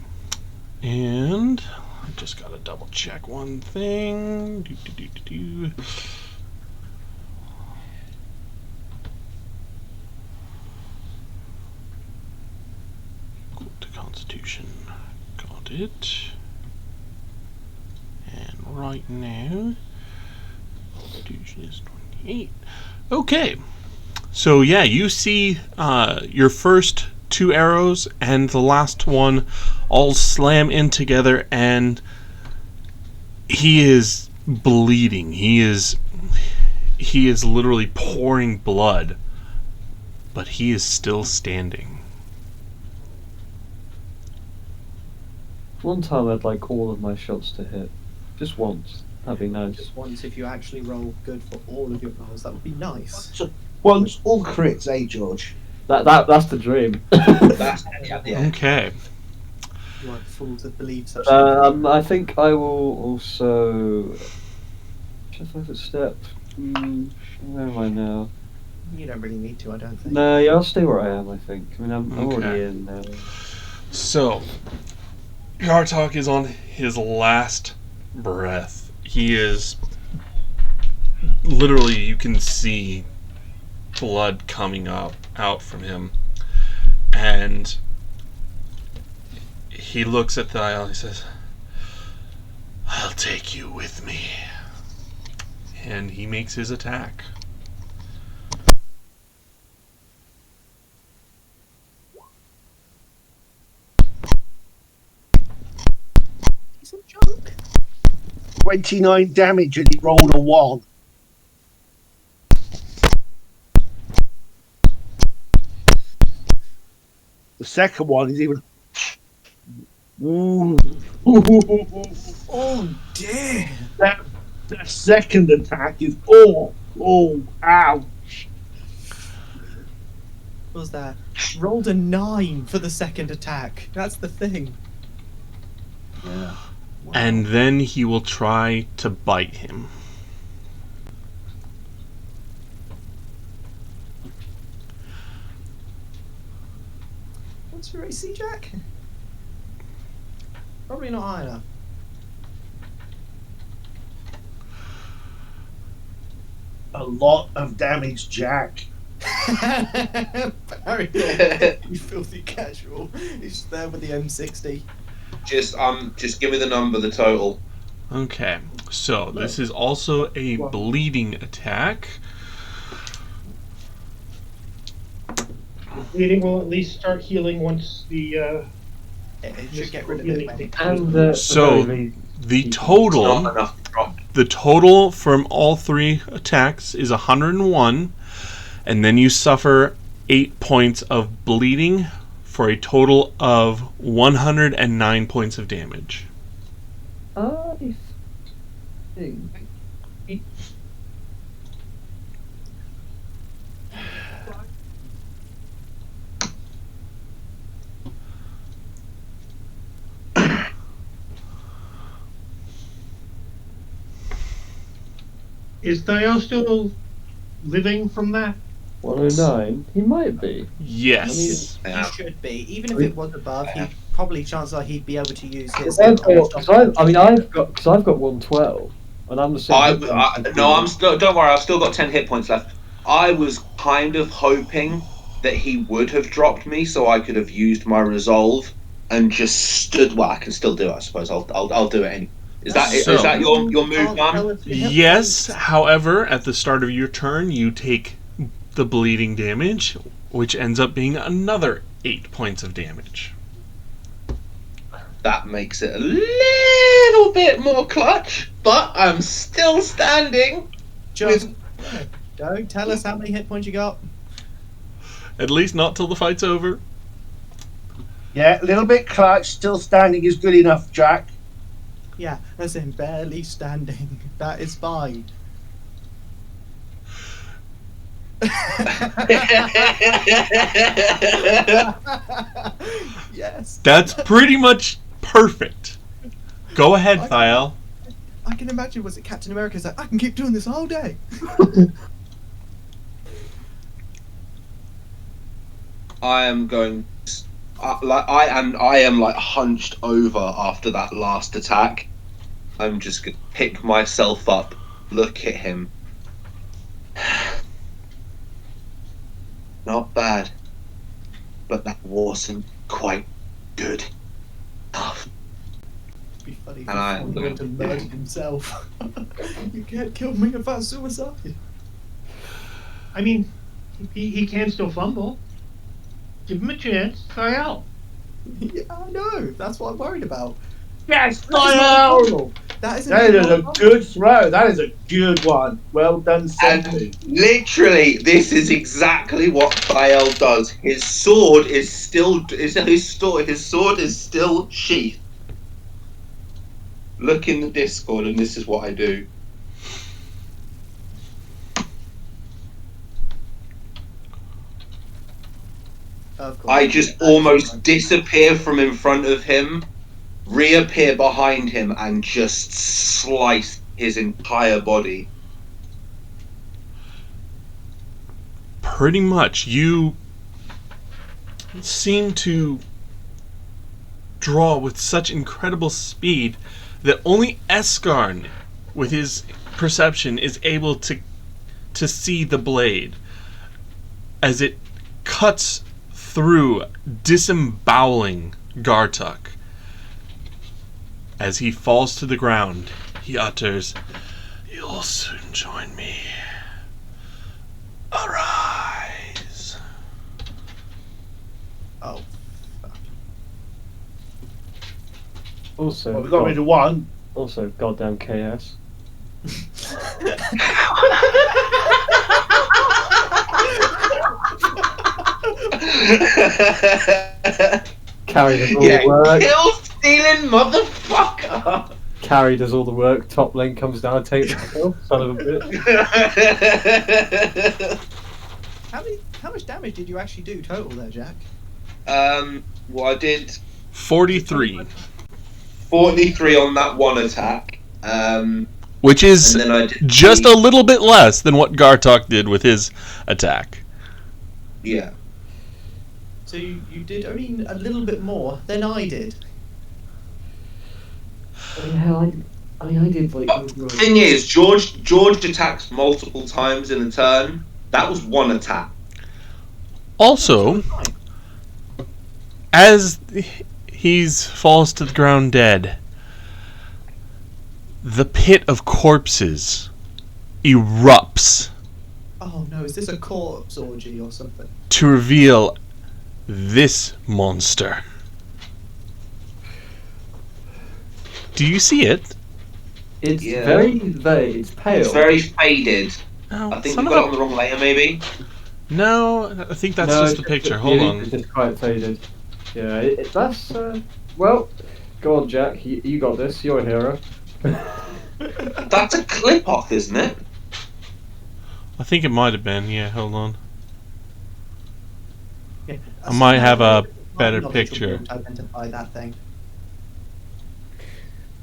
And I just gotta double check one thing. Equal to Constitution. Got it. And right now, Constitution is 28. Okay. So yeah, you see your first 2 arrows and the last one all slam in together, and he is bleeding. He is literally pouring blood, but he is still standing. One time I'd like all of my shots to hit. Just once. That'd be nice. Just once, if you actually roll good for all of your rolls, that would be nice. So, once all crits, George? That's the dream. That's yeah. Okay. You aren't fool to believe such I think I will also. Just like a step. Where am I now? You don't really need to, I don't think. No, yeah, I'll stay where I am. I think. I mean, I'm Okay. already in now. So, Gartok is on his last breath. He is literally, you can see blood coming out from him, and he looks at Thiel and he says, "I'll take you with me," and he makes his attack. He's a joke. 29 damage and he rolled a 1. The second one is even. Ooh. Oh dear! That second attack is ouch. What was that? Rolled a 9 for the second attack. That's the thing. Yeah. Wow. And then he will try to bite him. What's your AC, Jack? Probably not high enough. A lot of damage, Jack. Barry, you filthy casual. He's there with the M60. Just give me the number, the total. Okay, so this is also a bleeding attack. Bleeding will at least start healing once the It should get rid of it. healing when- takes And place. So the total, Not enough to drop. the total from all three attacks is 101, and then you suffer 8 points of bleeding for a total of 109 points of damage. I think. Is Thiel still living from that? 109? He might be. Yes. He Yeah. should be. Even if it was above, he'd probably chances are he'd be able to use his. I've got 112, and I'm the same. Don't worry. I've still got 10 hit points left. I was kind of hoping that he would have dropped me, so I could have used my resolve and just stood. Well, I can still do it, I suppose. I'll do it anyway. Is that So- your move, man? Yes, however, at the start of your turn, you take the bleeding damage, which ends up being another 8 points of damage. That makes it a little bit more clutch, but I'm still standing. Just don't tell us how many hit points you got. At least not till the fight's over. Yeah, a little bit clutch. Still standing is good enough, Jack. Yeah, as in barely standing. That is fine. Yes. That's pretty much perfect. Go ahead, Thiel. I can imagine, was it Captain America's like, I can keep doing this all day. I am going. I am like hunched over after that last attack. I'm just gonna pick myself up, look at him. Not bad, but that wasn't quite good enough. It'd be funny if And I- he wanted to murder himself. You can't kill me if I suicide. I mean, he can still fumble. Give him a chance. Try out. Yeah, I know. That's what I'm worried about. Yes, That is That is a good throw. That is a good one. Well done, And Senpu. literally, this is exactly what Thiel does. His sword is still sheathed. Look in the Discord, and this is what I do. Of course. I just almost disappear from in front of him, reappear behind him, and just slice his entire body. Pretty much. You seem to draw with such incredible speed that only Eskarn, with his perception, is able to see the blade as it cuts through, disemboweling Gartuk. As he falls to the ground, he utters, "You'll soon join me. Arise." Oh, fuck. Also, Well, we got rid of one. also goddamn KS. Carrie does all the work. kill stealing motherfucker! Carrie does all the work. Top lane comes down, takes the kill. Son of a bitch. How much damage did you actually do total there, Jack? Well, I did 43. 43 on that one attack. Which is And then I did just a little bit less than what Gartok did with his attack. Yeah. So you did only a little bit more than I did. I did like. Thing is, George attacks multiple times in a turn. That was one attack. Also, as he falls to the ground dead, the pit of corpses erupts Oh no, is this a corpse orgy or something? to reveal this monster. Do you see it? It's Yeah. very vague. It's pale. It's very faded. No, I think son we of got a- it on the wrong layer, maybe. No, I think that's No, just a it's picture. Hold it on. is just quite faded. Yeah, that's well. Go on, Jack. You got this. You're a hero. That's a clip off, isn't it? I think it might have been. Yeah, hold on. Yeah, I might have a my better knowledge will be picture. able to identify that thing.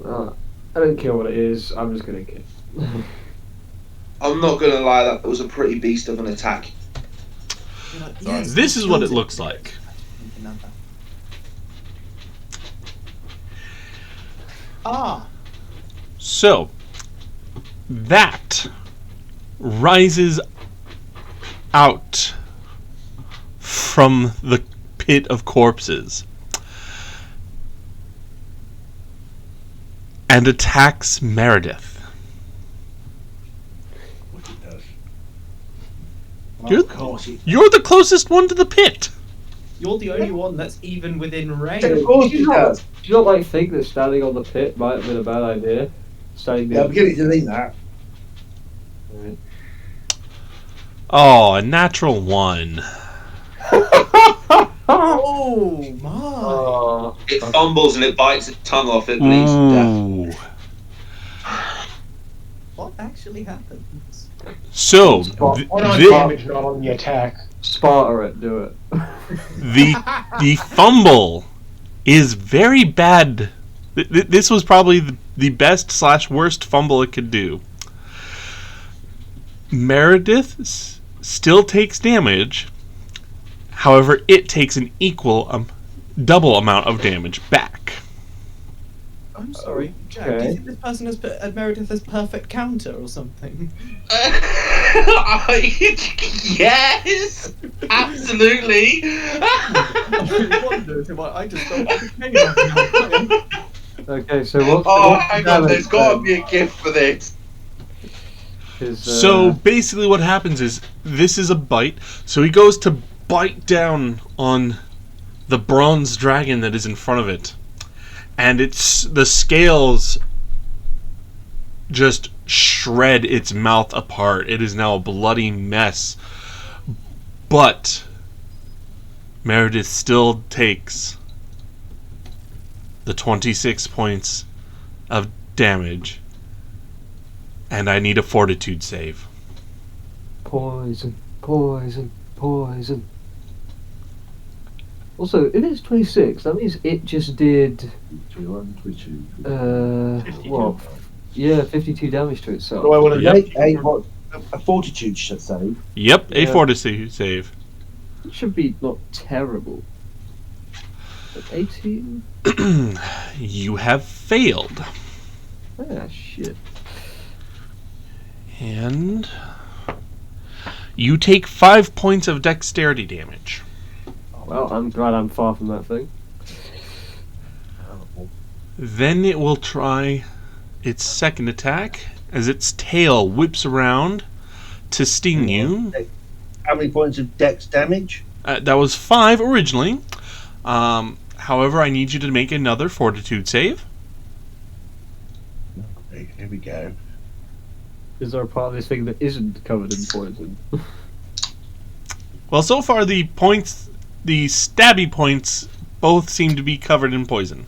I don't care what it is. I'm just gonna kill. I'm not gonna lie, that was a pretty beast of an attack. You're like, Alright, yes, this is what it kills looks like. Another. Ah, So, that rises out from the pit of corpses and attacks Meredith. What it does. You're- Of course it You're the closest one to the pit. you're the only one that's even within range. Of course it does. Do you not like think that standing on the pit might have been a bad idea? Standing Yeah, there. I'm beginning to think that. Right. Oh, a natural one. Oh my! Oh, It fumbles and it bites its tongue off, it bleeds to death. Ooh. What actually happens? So, On thi- damage, not on the attack. Sparta it, do it. the fumble is very bad. This was probably the best / worst fumble it could do. Meredith still takes damage. However, it takes an equal double amount of damage back. I'm sorry, Jack. Do Okay. you think this person has put Meredith as perfect counter or something? Yes! Absolutely! I wondered if I just thought Okay, so what? Oh, what's hang the on, damage there's gotta then? be a gift for this. 'Cause, So basically what happens is this is a bite. So he goes to bite down on the bronze dragon that is in front of it. And it's the scales just shred its mouth apart. It is now a bloody mess. But Meredith still takes the 26 points of damage. And I need a fortitude save. Poison, poison, poison. Also, if it's 26, that means it just did 21, 22. what? Yeah, 52 damage to itself. Do I want to Yep. make a fortitude save? Yep, a Yeah. fortitude save. It should be not terrible. But 18? You have failed. Ah, shit. And you take 5 points of dexterity damage. Well, I'm glad I'm far from that thing. Then it will try its second attack as its tail whips around to sting you. How many points of dex damage? That was 5 originally. However, I need you to make another fortitude save. Okay, here we go. Is there a part of this thing that isn't covered in poison? Well, so far the stabby points, both seem to be covered in poison.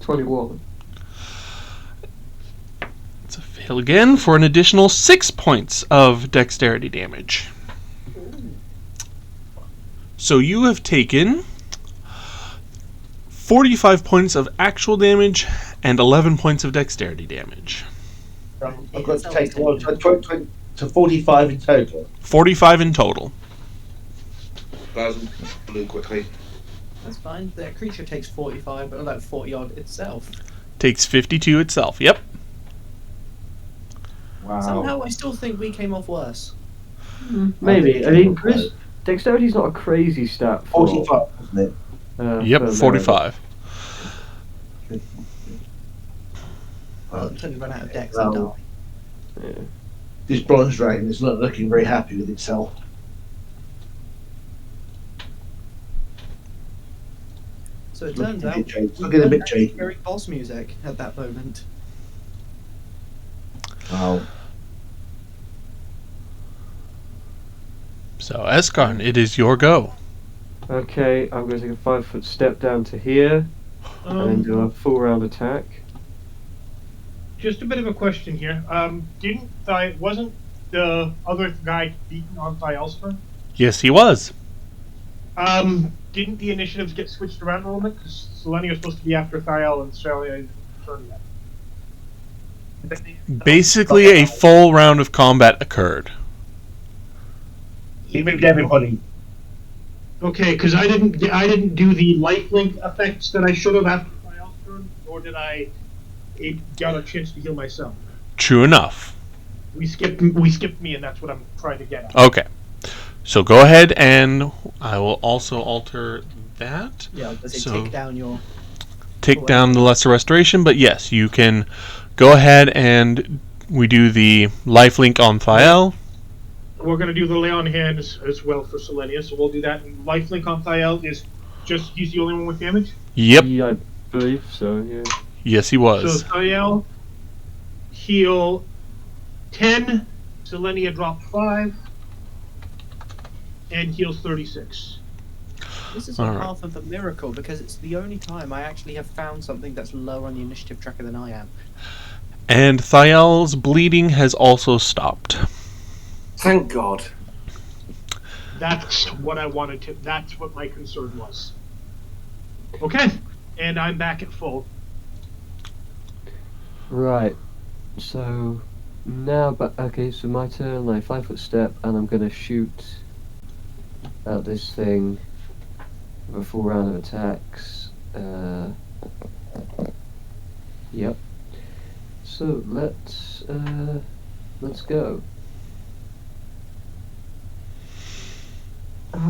21. It's a fail again for an additional 6 points of dexterity damage. So you have taken 45 points of actual damage and 11 points of dexterity damage. I've got to take 20 to 45 in total. 45 in total. Guys, blue quickly. That's fine. The creature takes 45, but about 40 odd itself. Takes 52 itself. Yep. Wow. Somehow I still think we came off worse. Maybe. I mean, dexterity's not a crazy stat. For, 45, isn't it? Yep, for 45. Well, until you run out of decks Well, and die. Yeah. This bronze dragon is not looking very happy with itself. So it Looking turns a out bit it's we looking a weren't bit actually cheeky. hearing boss music at that moment. Oh, So, Eskarn, it is your go. Okay, I'm going to take a 5-foot step down to here and then do a full round attack. Just a bit of a question here. Wasn't the other guy beaten on Thielstern? Yes, he was. Didn't the initiatives get switched around a little bit? Because Selenia was supposed to be after Thiel and Celia is turning that. Basically, a full round of combat occurred. he moved everybody. Okay, because I didn't do the lifelink effects that I should have after Thielstern, nor did I got a chance to heal myself. True enough. We skipped me, and that's what I'm trying to get at. Okay. So go ahead, and I will also alter that. Yeah, does it So- take down your... Take down the lesser restoration, but yes, you can go ahead and we do the lifelink on Thiel. We're going to do the lay on hands as well for Selenia, so we'll do that. And lifelink on Thiel is just, he's the only one with damage? Yep. Yeah, I believe so, yeah. Yes, he was. So Thiel, heal 10, Selenia drop 5, and heals 36. This is Alright. half of a miracle, because it's the only time I actually have found something that's lower on the initiative tracker than I am. And Thiel's bleeding has also stopped. Thank God. That's what I wanted to, that's what my concern was. Okay, and I'm back at full. Right. So now, but okay. So my turn. Like 5-foot step, and I'm gonna shoot at this thing with a full round of attacks. Yep. So let's go.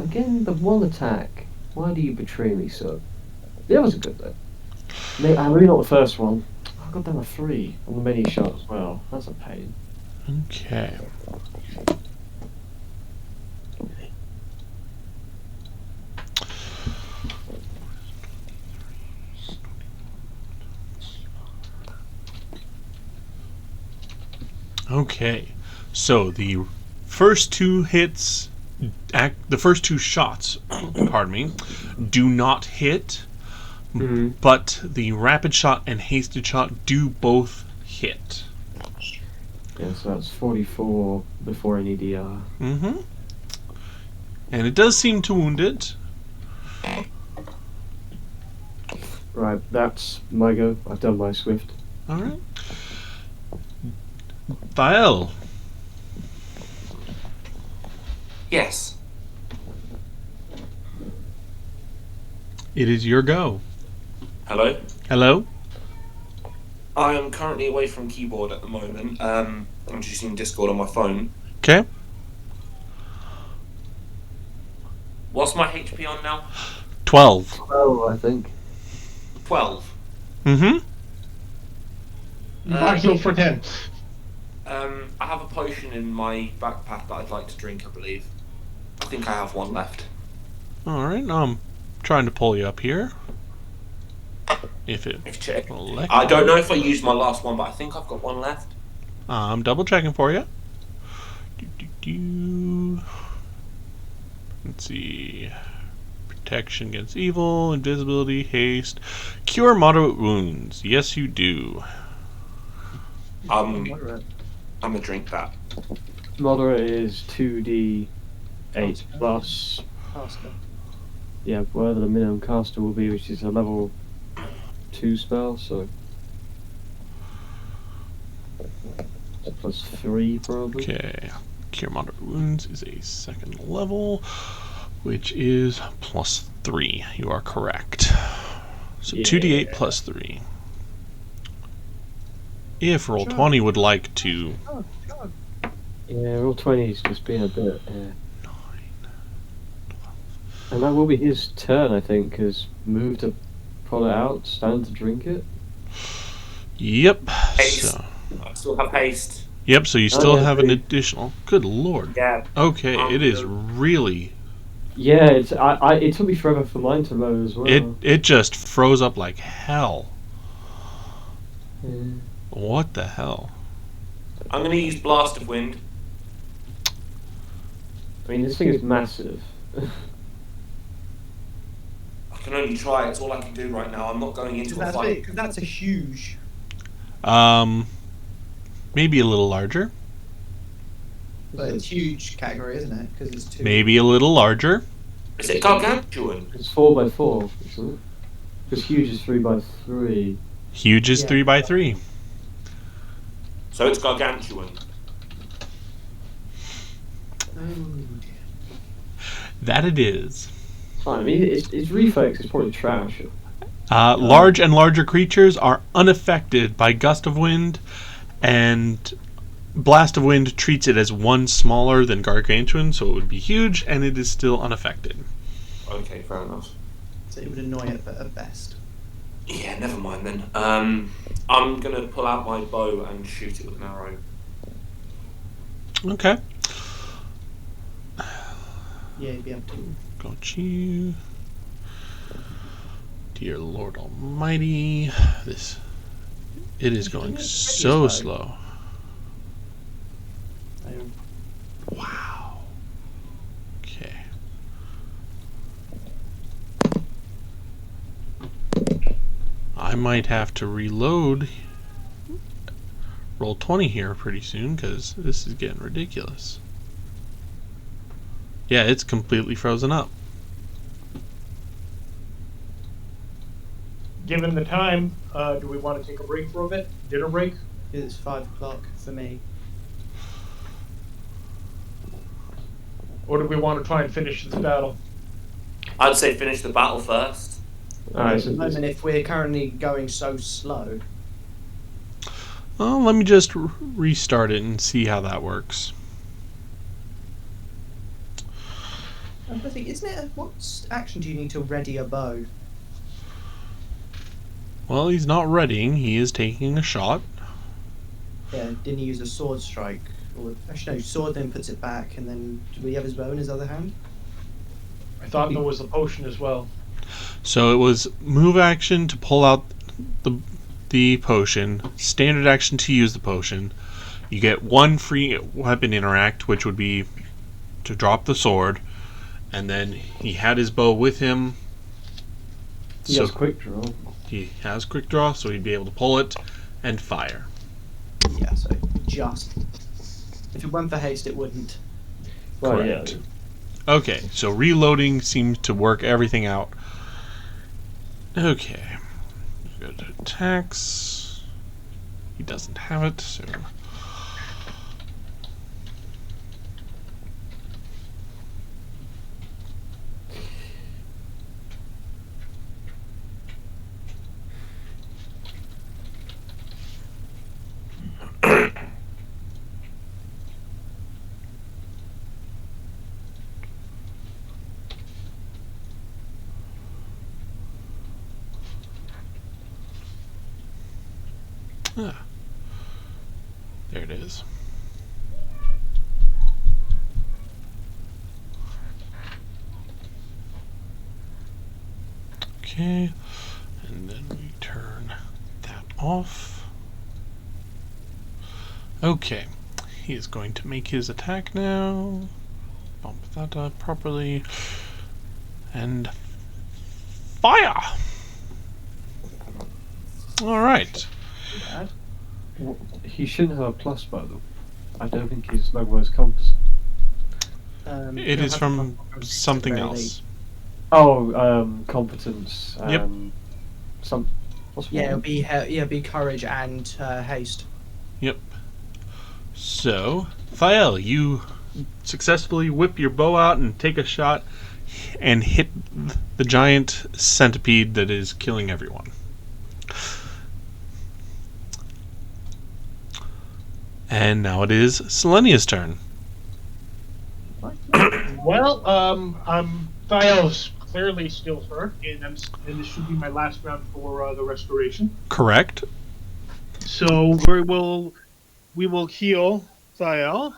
Again, the one attack. Why do you betray me so? The others are good though. Maybe not the first one. I got down a 3 on the mini shot as well. That's a pain. Okay. Okay. So the first two hits, the first two shots, pardon me, do not hit. But the rapid shot and hasted shot do both hit. Yeah, so that's 44 before any DR. Mm-hmm. And it does seem to wound it. Right, that's my go. I've done my swift. Alright. Thiel. Yes. It is your go. Hello. Hello? I am currently away from keyboard at the moment. I'm just using Discord on my phone. Okay. What's my HP on now? 12. Oh, I think. 12. Mm-hmm. I heal for 10. I have a potion in my backpack that I'd like to drink, I believe. I think I have one left. Alright, I'm trying to pull you up here. If it If check. will let I don't know if I used my last one, but I think I've got one left. I'm double checking for you. Do. Let's see. Protection against evil, invisibility, haste, cure moderate wounds. Yes, you do. I'm gonna drink that. Moderate is 2d8 plus. Faster. Yeah, whatever the minimum caster will be, which is a level 2 spell, so. Plus 3 probably. Okay. Cure moderate wounds is a second level, which is plus 3. You are correct. So 2d8 plus 3. If Roll20 would like to. Yeah, roll 20's just been a bit. And that will be his turn, I think, because move to pull it out, stand to drink it. Yep. Haste. So, I still have haste. yep, so you still yeah, have an please. additional. Good lord. Yeah. Okay, it is really. Yeah, it took me forever for mine to load as well. It just froze up like hell. Yeah. What the hell? I'm going to use Blast of Wind. I mean, this thing is massive. I can only try. It's all I can do right now. I'm not going into a That's fight. because that's a huge. Maybe a little larger. But it's huge category, isn't it? Because it's two. Maybe a little larger. Is it gargantuan? It's 4x4, isn't it? Because huge is 3x3. Huge is Yeah. 3x3. So it's gargantuan. That it is. Fine, I mean, its reflex is probably trash. Large and larger creatures are unaffected by Gust of Wind, and Blast of Wind treats it as one smaller than Gargantuan, so it would be huge, and it is still unaffected. Okay, fair enough. So it would annoy it at best. Yeah, never mind then. I'm going to pull out my bow and shoot it with an arrow. Okay. Yeah, you'd be able to. Got you. Dear Lord Almighty. It is going so slow. Wow. Okay. I might have to reload roll 20 here pretty soon because this is getting ridiculous. Yeah, it's completely frozen up. Given the time, do we want to take a break for a bit? Dinner break? It's 5 o'clock for me. Or do we want to try and finish this battle? I'd say finish the battle first. Alright, At so the moment, if we're currently going so slow, Well, let me just restart it and see how that works. I think, isn't it? What action do you need to ready a bow? Well, he's not readying. He is taking a shot. Yeah, didn't he use a sword strike? Or actually, no, sword then puts it back, and then do we have his bow in his other hand? I thought there was a potion as well. So it was move action to pull out the potion, standard action to use the potion. You get one free weapon interact, which would be to drop the sword, and then he had his bow with him. he has quick draw. He has quick draw, so he'd be able to pull it and fire. Yeah, so just. If it weren't for haste, it wouldn't. Well, Correct. yeah. Okay, so reloading seems to work everything out. Okay. Go to attacks. He doesn't have it, so. Ah. There it is. Okay, and then we turn that off. Okay, he is going to make his attack now. Bump that up properly. And fire! Alright. Bad. He shouldn't have a plus bow, though. I don't think his logo is compass. It is from something else. Oh, competence. Yep. What's Yeah, one? it'll be courage and haste. Yep. So, Fael, you successfully whip your bow out and take a shot and hit the giant centipede that is killing everyone. And now it is Selenia's turn. Well, Thios clearly still hurt, and this should be my last round for the restoration. Correct? So we will heal Thael.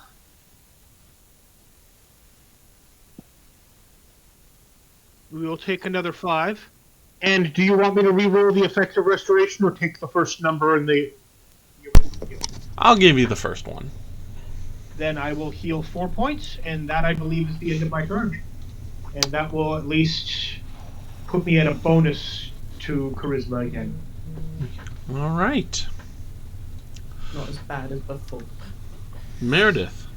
We will take another 5. And do you want me to re-roll the effects of restoration or take the first number in the... I'll give you the first one. Then I will heal 4 points, and that I believe is the end of my turn. And that will at least put me at a bonus to charisma again. All right. Not as bad as before. Meredith.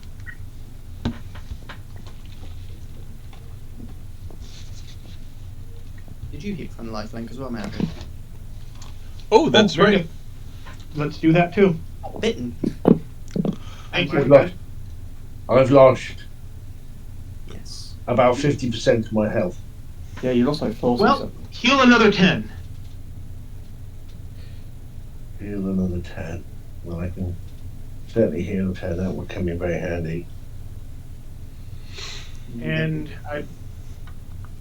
Did you hit from the lifelink as well, man? Oh, that's very right. good. Let's do that too. Bitten. Thank I've you. lost, I've lost Yes. about 50% of my health. Yeah, you lost like 40 Well, something. heal another 10. Heal another 10. Well, I can certainly heal 10. That would come in very handy. And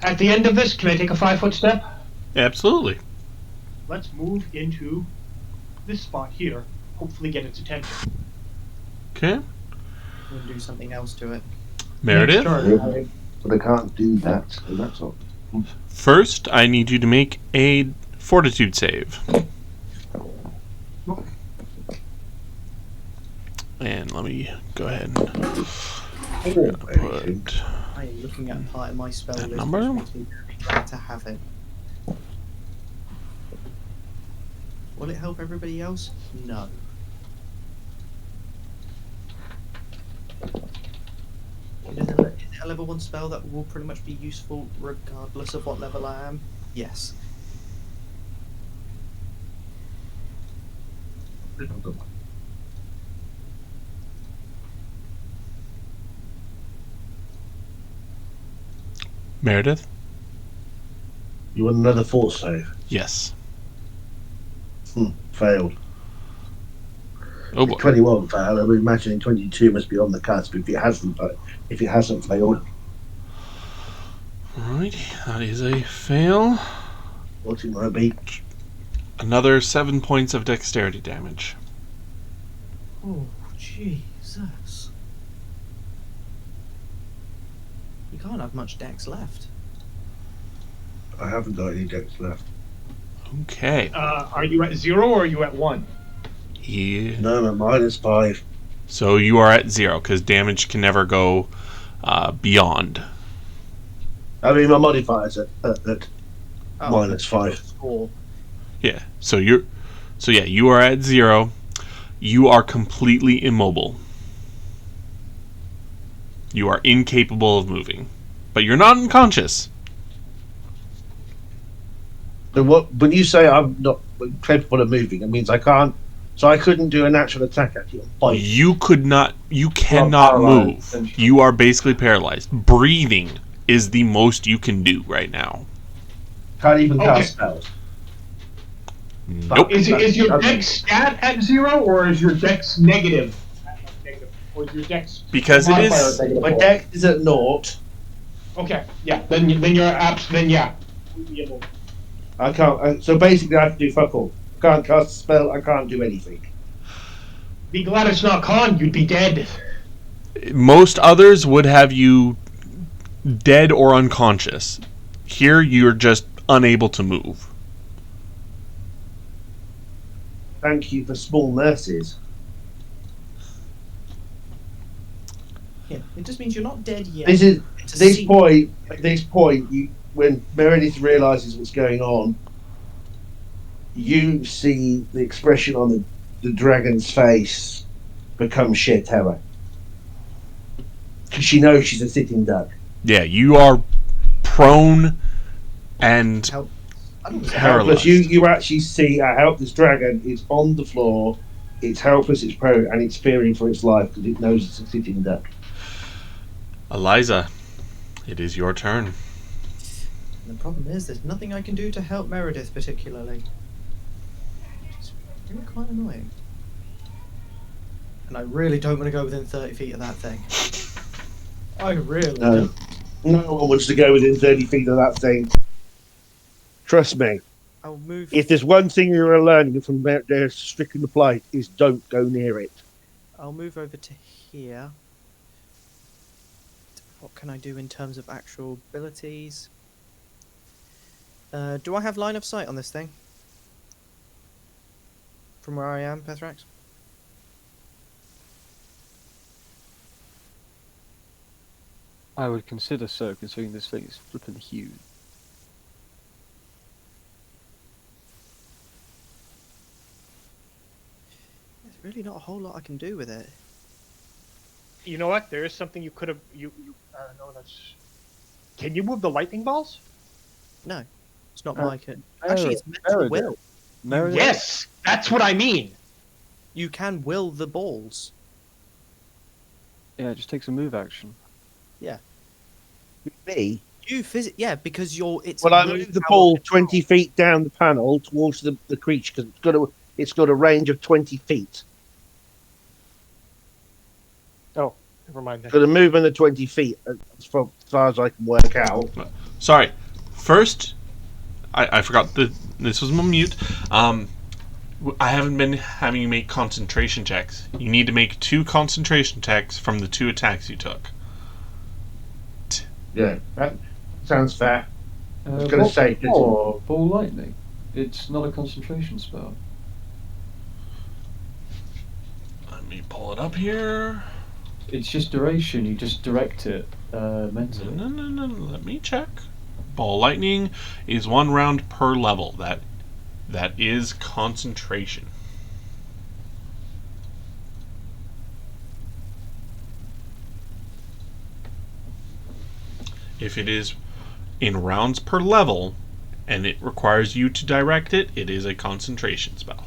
at the end of this, can I take a 5-foot step? Absolutely. Let's move into this spot here. Hopefully get its attention. Okay. We'll do something else to it. Meredith. Next turn, But I can't do that, so that's all. First, I need you to make a fortitude save. And let me go ahead and put I am looking at part of my spell that list, number? which makes me very glad to have it. Will it help everybody else? No. Is it a level 1 spell that will pretty much be useful regardless of what level I am? Yes. Meredith. You want another force save? Yes. Failed. Oh boy. 21 failed. I'm imagining 22 must be on the cusp if it hasn't failed. Alright, that is a fail. What's it might be? Another 7 points of dexterity damage. Oh, Jesus. You can't have much dex left. I haven't got any decks left. Okay. are you at 0 or are you at 1? No, I'm -5. So you are at 0 because damage can never go beyond. I mean, my modifier's at Oh, -5. 4. Yeah. So you are at 0. You are completely immobile. You are incapable of moving, but you're not unconscious. So what? When you say I'm not capable of moving, it means I can't. So I couldn't do a natural attack at you. Bite. You could not. You cannot paralyzed, move. You are basically paralyzed. Breathing is the most you can do right now. Can't even Okay. cast spells. Nope. Is your dex stat at 0 or is your dex negative? Or is your dex Because it modifier is. negative My 4? deck is at 0. Okay, yeah. Then you're then yeah. I can't. So basically, I have to do fuck all. Can't cast a spell. I can't do anything. Be glad it's not con. You'd be dead. Most others would have you dead or unconscious. Here, you're just unable to move. Thank you for small mercies. Yeah, it just means you're not dead yet. This is It's a this sequel. point. At this point, when Meredith realizes what's going on, you see the expression on the dragon's face become sheer terror. Because she knows she's a sitting duck. Yeah, you are prone and Help. I don't know. paralyzed. Helpless. You actually see a helpless dragon is on the floor. It's helpless, it's prone, and it's fearing for its life because it knows it's a sitting duck. Eliza, it is your turn. The problem is, there's nothing I can do to help Meredith particularly. It's really quite annoying. And I really don't want to go within 30 feet of that thing. I really No. don't. No one wants to go within 30 feet of that thing. Trust me. I'll move. If there's one thing you're learning from their stricken plate is don't go near it. I'll move over to here. What can I do in terms of actual abilities? Do I have line of sight on this thing? From where I am, Pethrax? I would consider so, considering this thing is flipping huge. There's really not a whole lot I can do with it. You know what? There is something you could have. No, that's. Can you move the lightning balls? No, it's not my turn. Actually, it's mental Meredith. will. Meredith? Yes, that's what I mean. You can will the balls. Yeah, it just takes a move action. Me? Yeah, because you're. It's. Well, I will move the power ball control. 20 feet down the panel towards the creature because it's got a range of 20 feet. Oh, never mind It's that. got a movement of 20 feet as far as I can work out. Sorry. First, I forgot that this was my mute. I haven't been having you make concentration checks. You need to make 2 concentration checks from the 2 attacks you took. Yeah, that sounds fair. I gonna say, ball lightning. It's not a concentration spell. Let me pull it up here. It's just duration. You just direct it mentally. No. Let me check. Ball lightning is 1 round per level. That is concentration. If it is in rounds per level and it requires you to direct it, it is a concentration spell.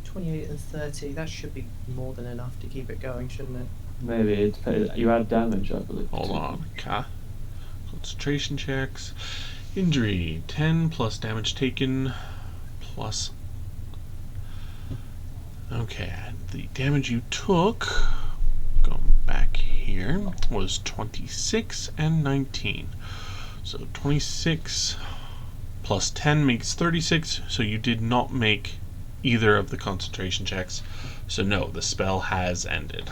28 and 30. That should be more than enough to keep it going, shouldn't it? Maybe it depends. You add damage, I believe. Hold too. on. Okay. Concentration checks. Injury 10 plus damage taken plus. Okay, the damage you took, going back here, was 26 and 19. So 26 plus 10 makes 36, so you did not make either of the concentration checks. So no, the spell has ended.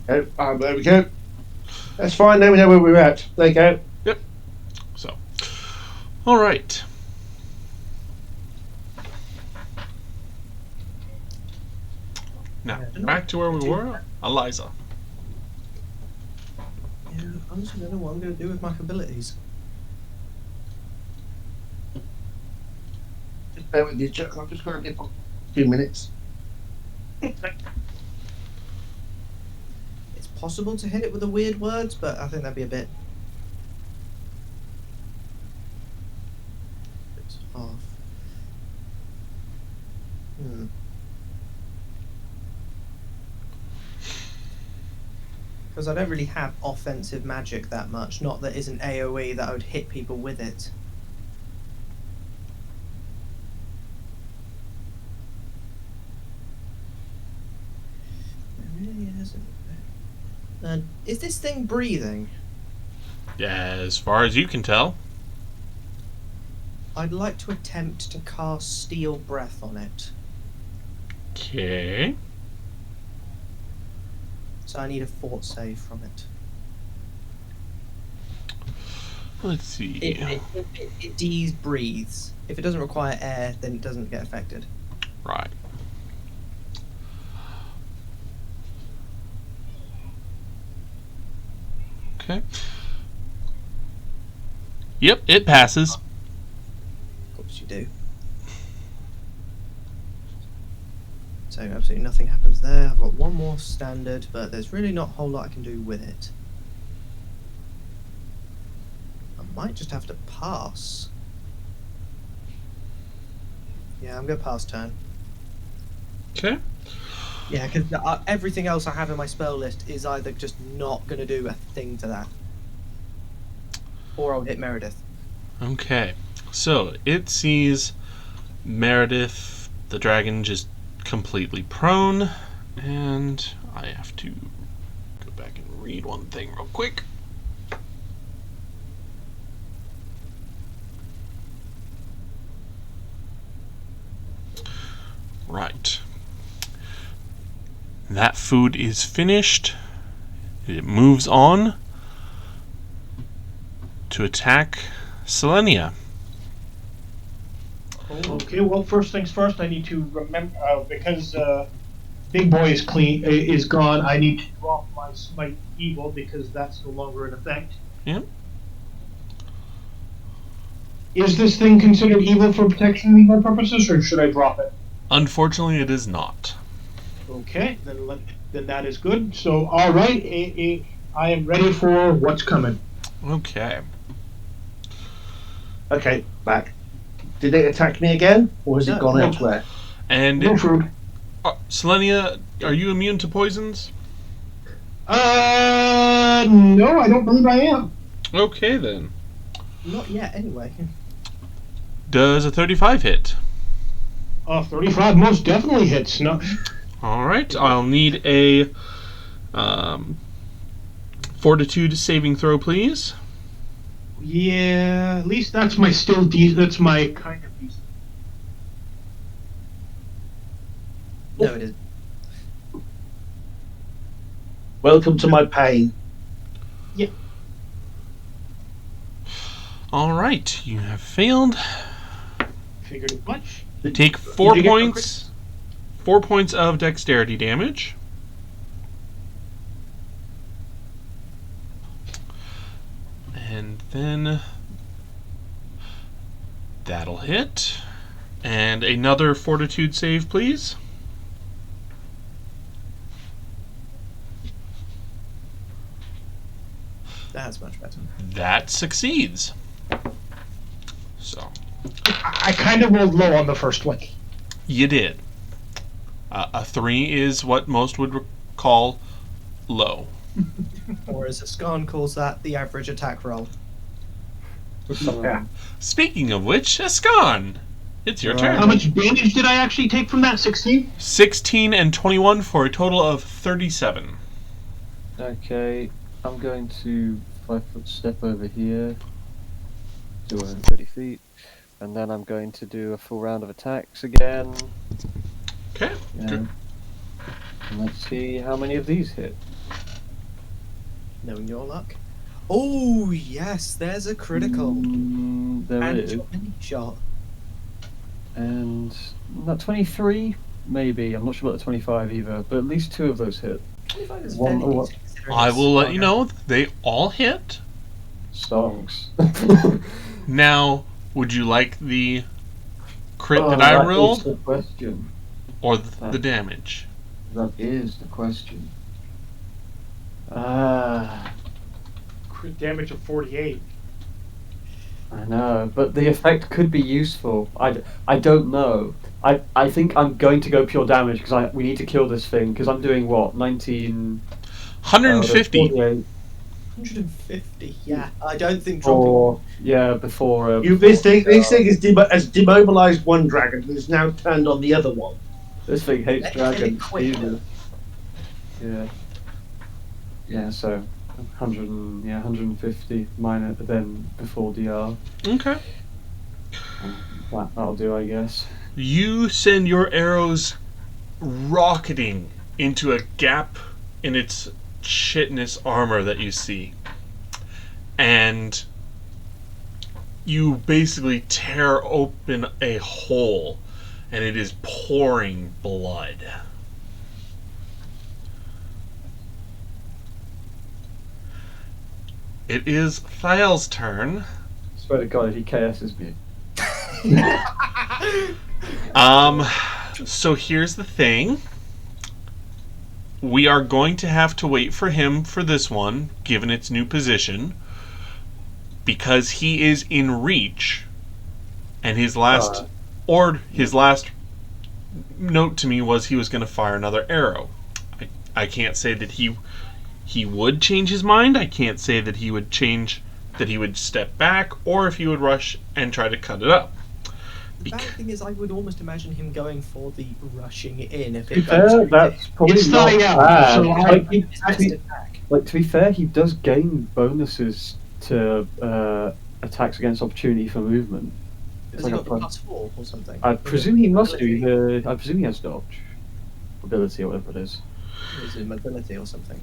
There we go. That's fine. Now we know where we're at. There you go. So, all right. Now, back to where we were. Eliza. Yeah, honestly, I don't know what I'm going to do with my abilities. Just bear with you, Chuck. I'm just going to get a few minutes. It's possible to hit it with the weird words, but I think that'd be a bit. It's off. Because I don't really have offensive magic that much. Not that isn't AoE that I would hit people with it. It really isn't. Is this thing breathing? As far as you can tell. I'd like to attempt to cast Steel Breath on it. Okay. So I need a fort save from it. Let's see. It breathes. If it doesn't require air, then it doesn't get affected. Right. Okay. Yep, it passes. Of course you do. So absolutely nothing happens there. I've got one more standard, but there's really not a whole lot I can do with it. I might just have to pass. Yeah, I'm going to pass turn. Okay. Yeah, because everything else I have in my spell list is either just not going to do a thing to that. Or I'll hit Meredith. Okay. So it sees Meredith, the dragon, just completely prone, and I have to go back and read one thing real quick. Right. That food is finished. It moves on to attack Selenia. Okay, well, first things first, I need to remember, because Big Boy is gone, I need to drop my Smite Evil because that's no longer in effect. Yep. Is this thing considered evil for protection legal purposes, or should I drop it? Unfortunately, it is not. Okay, then that is good. So, all right, I am ready for what's coming. Okay. Okay, back. Did it attack me again, or has it gone No. elsewhere? And No food. Selenia, are you immune to poisons? No, I don't believe I am. Okay then. Not yet, anyway. Does a 35 hit? 35 most definitely hits. No, All right. I'll need a fortitude saving throw, please. yeah, at least that's my that's my kind of decent. No, it isn't. Welcome to my pain. All right. You have failed. Figured as much. Take 4 Did you get points. 4 points of dexterity damage. And then that'll hit. And another fortitude save, please. That's much better. That succeeds. So, I kind of rolled low on the first one. you did. A 3 is what most would call low. Or as Ascan calls that, the average attack roll. Yeah. Speaking of which, Ascan, it's your Right. How turn. much damage did I actually take from that? 16? 16 and 21 for a total of 37. Okay, I'm going to 5-foot step over here, 230 feet, and then I'm going to do a full round of attacks again. Okay, Yeah. good. And let's see how many of these hit. Knowing your luck. Oh, yes, there's a critical. There And is. your mini shot. And that 23, maybe. I'm not sure about the 25 either, but at least 2 of those hit. 25 is One- fairly what- easy considering I it's will let you stronger. know they all hit. Stonks. Now, would you like the crit Oh, that I that is rolled the question. or the damage? That is the question. Ah. Crit damage of 48. I know, but the effect could be useful. I don't know. I think I'm going to go pure damage because we need to kill this thing because I'm doing what 19. 150. 48 150, yeah. I don't think dropping. for before. This thing has demobilized one dragon and is now turned on the other one. This thing hates Let's get it dragons. quick. Jesus. Yeah. Yeah. So 150 minor then before DR. Okay. That'll do, I guess. You send your arrows rocketing into a gap in its chitinous armor that you see. And you basically tear open a hole, and it is pouring blood. It is Thiel's turn. Swear to God, if he KS's me. So here's the thing. We are going to have to wait for him for this one, given its new position, because he is in reach, and his last note to me was he was going to fire another arrow. I can't say that he would change his mind. I can't say that he would step back, or if he would rush and try to cut it up. The bad thing is, I would almost imagine him going for the rushing in if To be it goes fair, too that's probably It's not not out, bad. so Like, big. His best attack. to be fair, he does gain bonuses to attacks against opportunity for movement. Has like he a got plus- +4 or something? I presume he must do Ability. the. I presume he has dodge ability or whatever it is. Is it mobility or something?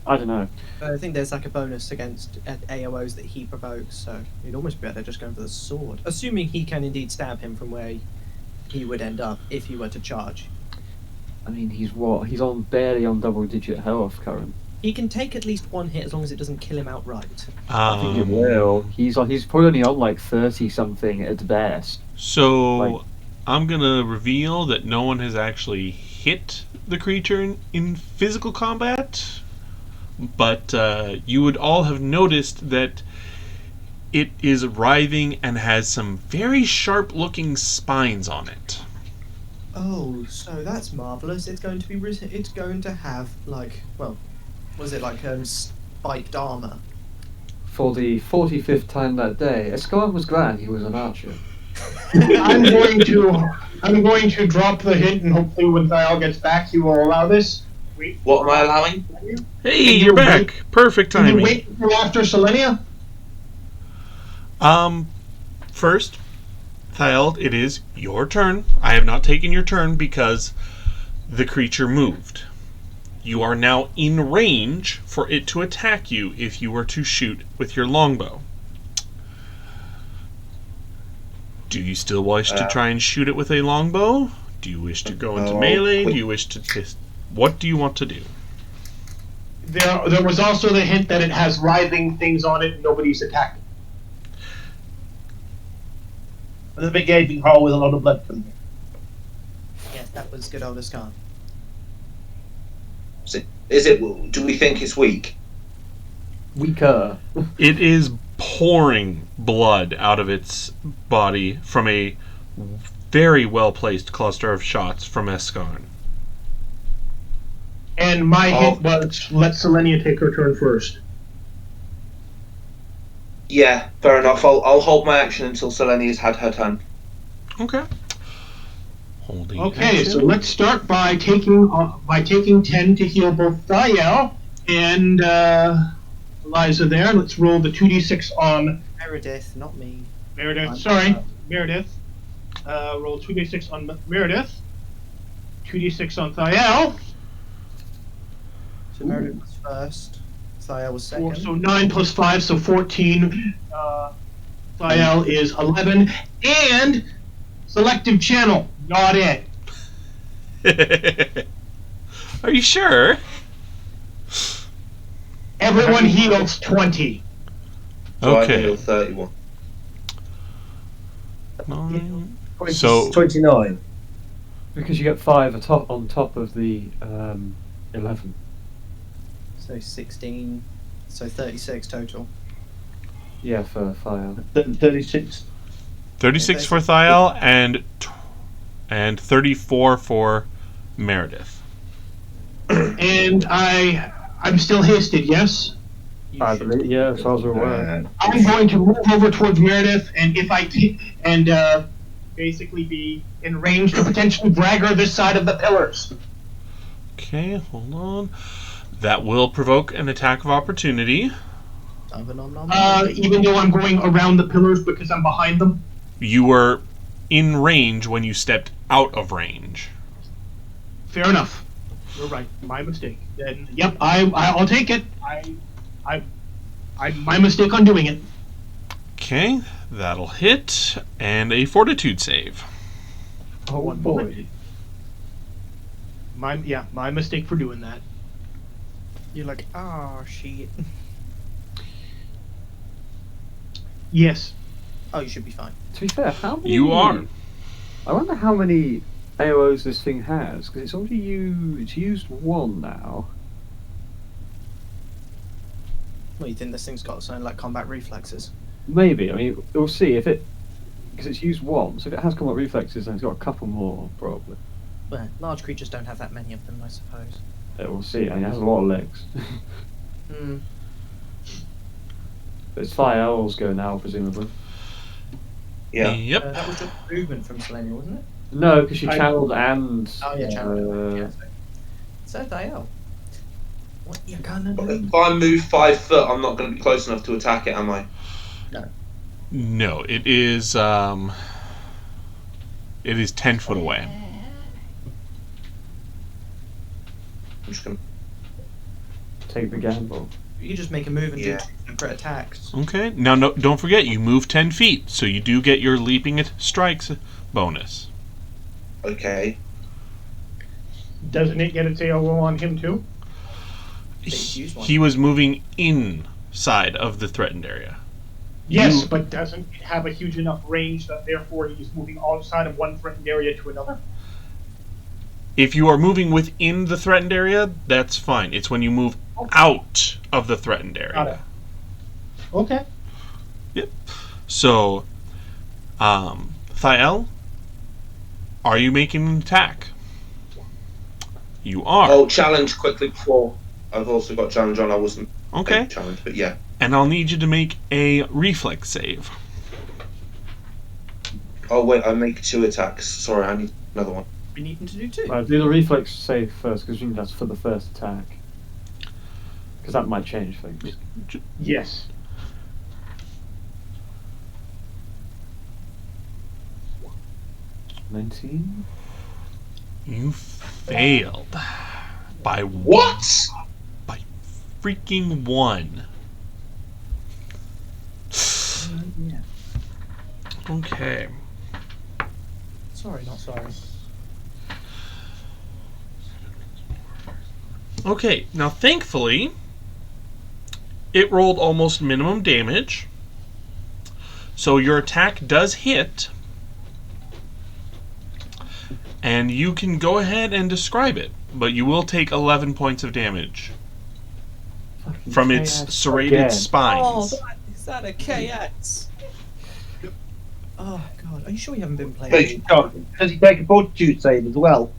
I don't know. I think there's like a bonus against AOs that he provokes, so he'd almost be better just going for the sword. Assuming he can indeed stab him from where he would end up if he were to charge. I mean, he's what? He's on barely on double-digit health current. He can take at least one hit as long as it doesn't kill him outright. I think he will. He's probably only on like 30 something at best. So Like- I'm gonna reveal that no one has actually hit the creature in physical combat, but you would all have noticed that it is writhing and has some very sharp-looking spines on it. Oh, so that's marvelous. It's going to be. It's going to have like, well, was it like spiked armor? For the 45th time that day, Escalan was glad he was an archer. I'm going to drop the hint, and hopefully when Thiel gets back, he will allow this. Wait. What am I allowing? Hey, Can you you're back! Perfect Can you timing. wait until after Selenia? First, Thiel, it is your turn. I have not taken your turn because the creature moved. You are now in range for it to attack you if you were to shoot with your longbow. Do you still wish to try and shoot it with a longbow? Do you wish to go into melee? Do you wish to... What do you want to do? There was also the hint that it has writhing things on it and nobody's attacked it. The big gaping hole with a lot of blood from there. Yes, that was good old Ascan. Is it? Do we think it's weak? Weaker. It is pouring blood out of its body from a very well-placed cluster of shots from Escarn. And my hint was let Selenia take her turn first. Yeah, fair enough. I'll hold my action until Selenia's had her turn. Okay. Holding Okay, action. so let's start by taking 10 to heal both Thiel and Eliza there. Let's roll the 2d6 on Meredith, not me. Meredith. Sorry, Meredith. Roll 2d6 on Meredith. 2d6 on Thiel. So Meredith was first. Thiel was second. So 9 plus 5, so 14. Thiel is 11. And selective channel, not it. Are you sure? Everyone heals 20. So I Okay. heal 31. So 29. Because you get 5 on top of the 11. So 16. So 36 total. Yeah, for fire. 36. 36 for Thiel and 34 for Meredith. And I'm still hasted, yes? You I should- believe, yeah, as far as we're aware. I'm going to move over towards Meredith, and if I basically be in range to potentially drag her this side of the pillars. Okay, hold on. That will provoke an attack of opportunity. Even though I'm going around the pillars because I'm behind them. You were in range when you stepped out of range. Fair enough. You're right. My mistake. Then, yep, I'll take it. My mistake on doing it. Okay, that'll hit, and a fortitude save. Oh One boy. moment. My mistake for doing that. You're like, oh shit. Yes. Oh, you should be fine. To be fair, how many... You are. I wonder how many AOs this thing has, because it's already used 1 now. Well, you think this thing's got something like combat reflexes? Maybe. I mean, we'll see if it... Because it's used 1, so if it has combat reflexes, then it's got a couple more, probably. Well, large creatures don't have that many of them, I suppose. We'll see. I mean, it has a lot of legs. Hmm. But it's 5 hours go now, presumably. Yeah. Yep. That was just movement from Selenia, wasn't it? No, because she channeled and... Oh yeah, channel. uh, So Thiel, what you gonna do? If I move 5 foot, I'm not going to be close enough to attack it, am I? No, it is 10 foot away. I'm just gonna. Take the gamble. You just make a move and Yeah. do 2 separate attacks. Okay. Now, no, don't forget, you move 10 feet, so you do get your leaping at strikes bonus. Okay. Doesn't it get its AOO on him too? use one. He was moving inside of the threatened area. Yes, but doesn't it have a huge enough range that therefore he's moving outside of one threatened area to another? If you are moving within the threatened area, that's fine. It's when you move out of the threatened Got it. area. Okay. So, Thael, are you making an attack? You are. Oh, challenge quickly before. I've also got challenge on. I wasn't Okay. challenge, but yeah. And I'll need you to make a reflex save. Oh wait, I make 2 attacks. Sorry, I need another one. We need him to do 2. Do the reflex save first, because you think that's for the first attack. Because that might change things. Yes. $19? You failed. By What? freaking 1. Yeah. Okay. Sorry, not sorry. Okay, now thankfully, it rolled almost minimum damage. So your attack does hit. And you can go ahead and describe it, but you will take 11 points of damage from its KS serrated again. spines. Is that a KX? Oh god, are you sure you haven't been playing? Wait, John, does he take a fortitude save as well?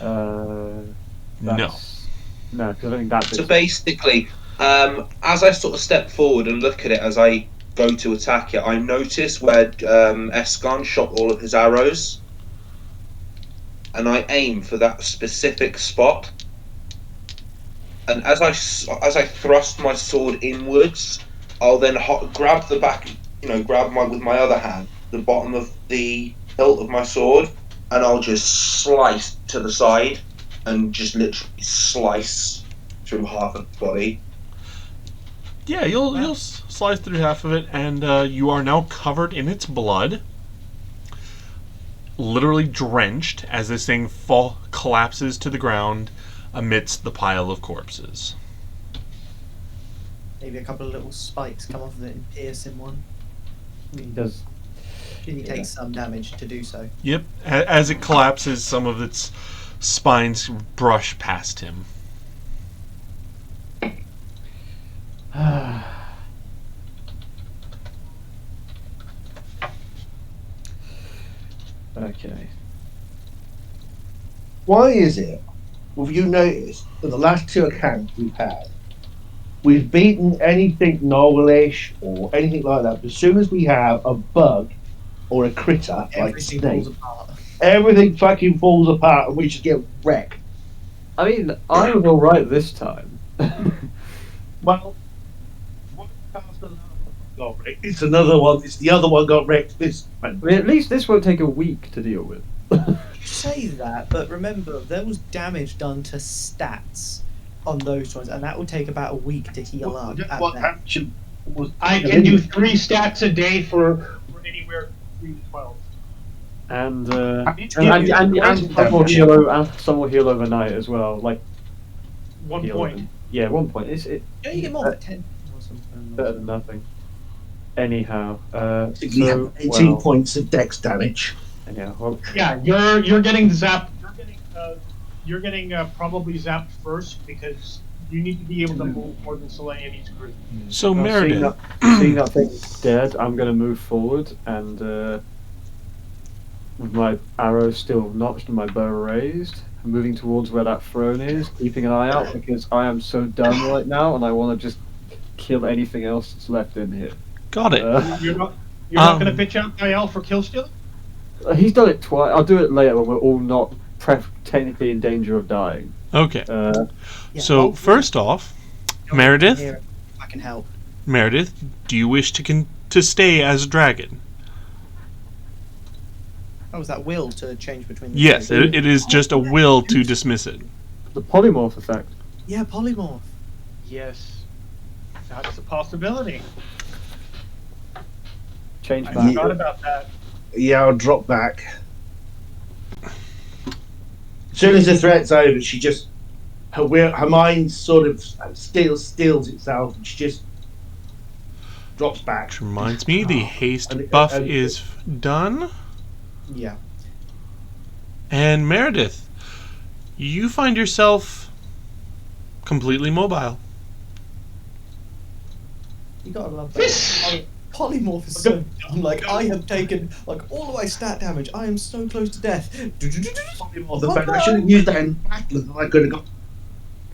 No. No, because I think that So bit's basically, as I sort of step forward and look at it as I go to attack it, I notice where Esgon shot all of his arrows, and I aim for that specific spot. And as I thrust my sword inwards, I'll then grab the back, grab with my other hand the bottom of the hilt of my sword, and I'll just slice to the side, and just literally slice through half of the body. Yeah, you'll slice through half of it, and you are now covered in its blood, literally drenched as this thing collapses to the ground amidst the pile of corpses. Maybe a couple of little spikes come off of it and pierce him one. he does. He takes some damage to do so. Yep, as it collapses, some of its spines brush past him. Okay. Why is it, have you noticed, that the last 2 accounts we've had, we've beaten anything novel-ish or anything like that, but as soon as we have a bug or a critter like Everything Snake, falls apart. everything fucking falls apart and we just get wrecked. I mean, I was alright this time. Well, one cast alone got wrecked. It's another one. It's the other one got wrecked. This I mean, at least this won't take a week to deal with. You say that, but remember, there was damage done to stats on those ones, and that will take about a week to heal up. at what best. action was I can do 3 stats a day for anywhere from 3 to 12. And some will heal overnight as well. Like 1 heal point. them. Yeah, 1 point. It's Yeah, you get more like 10 or something. better than nothing. Anyhow, We have 18 points of dex damage. Anyhow, well, Yeah, you're getting zapped. You're getting probably zapped first because you need to be able to move more than Selenium needs to. So, seeing Meredith, seeing that thing's dead, I'm going to move forward and with my arrow still notched and my bow raised, I'm moving towards where that throne is, keeping an eye out because I am so done right now and I want to just kill anything else that's left in here. got it. You're not going to pitch out Gael for kill steal? He's done it twice. I'll do it later when we're all not technically in danger of dying. Okay. Yeah, So, first off, Meredith, here, I can help. do you wish to to stay as a dragon. Oh, is that will to change between the Yes, two? it is just a will to dismiss it. The polymorph effect. Yeah, polymorph. Yes, that's a possibility. Change I back. forgot about that. Yeah, I'll drop back. As soon as the threat's over, she just her mind sort of steals itself, and she just drops back. Which reminds me, the haste And- buff and- is done. Yeah. And Meredith, you find yourself completely mobile. You gotta love that. Polymorph is so dumb. Like, I have taken like all of my stat damage. I am so close to death. The fact I should have used that in battle, and I could have got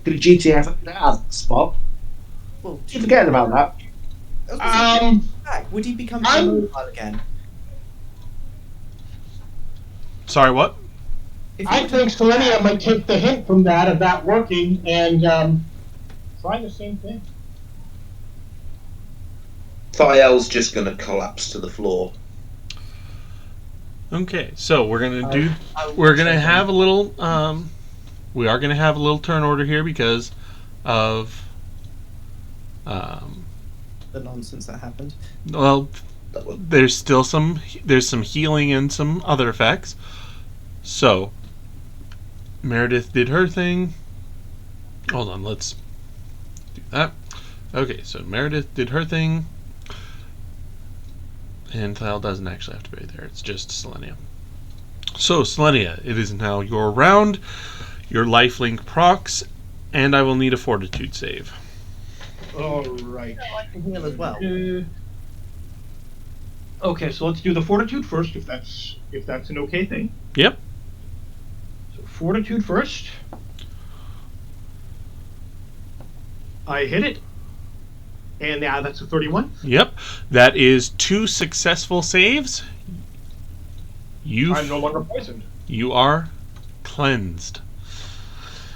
GTF out of that spot. Well, Keep forgetting about that. back. Would he become I'm- immobile again? Sorry, what? If I he think Selenia might take the hint from that of that working and try the same thing. Thiel's just going to collapse to the floor. Okay, so we're gonna do. I will We're gonna say have a little. We are gonna have a little turn order here because of. the nonsense that happened. Well, there's still some healing and some other effects. So Meredith did her thing. Hold on, let's do that. Okay, so Meredith did her thing. And Thiel doesn't actually have to be there, it's just Selenia. So, Selenia, it is now your round. Your lifelink procs, and I will need a fortitude save. All right. I can heal as well. Okay, so let's do the fortitude first, if that's an okay thing. Yep. So fortitude first. I hit it, and yeah, that's a 31. Yep. That is 2 successful saves. I'm no longer poisoned. You are cleansed.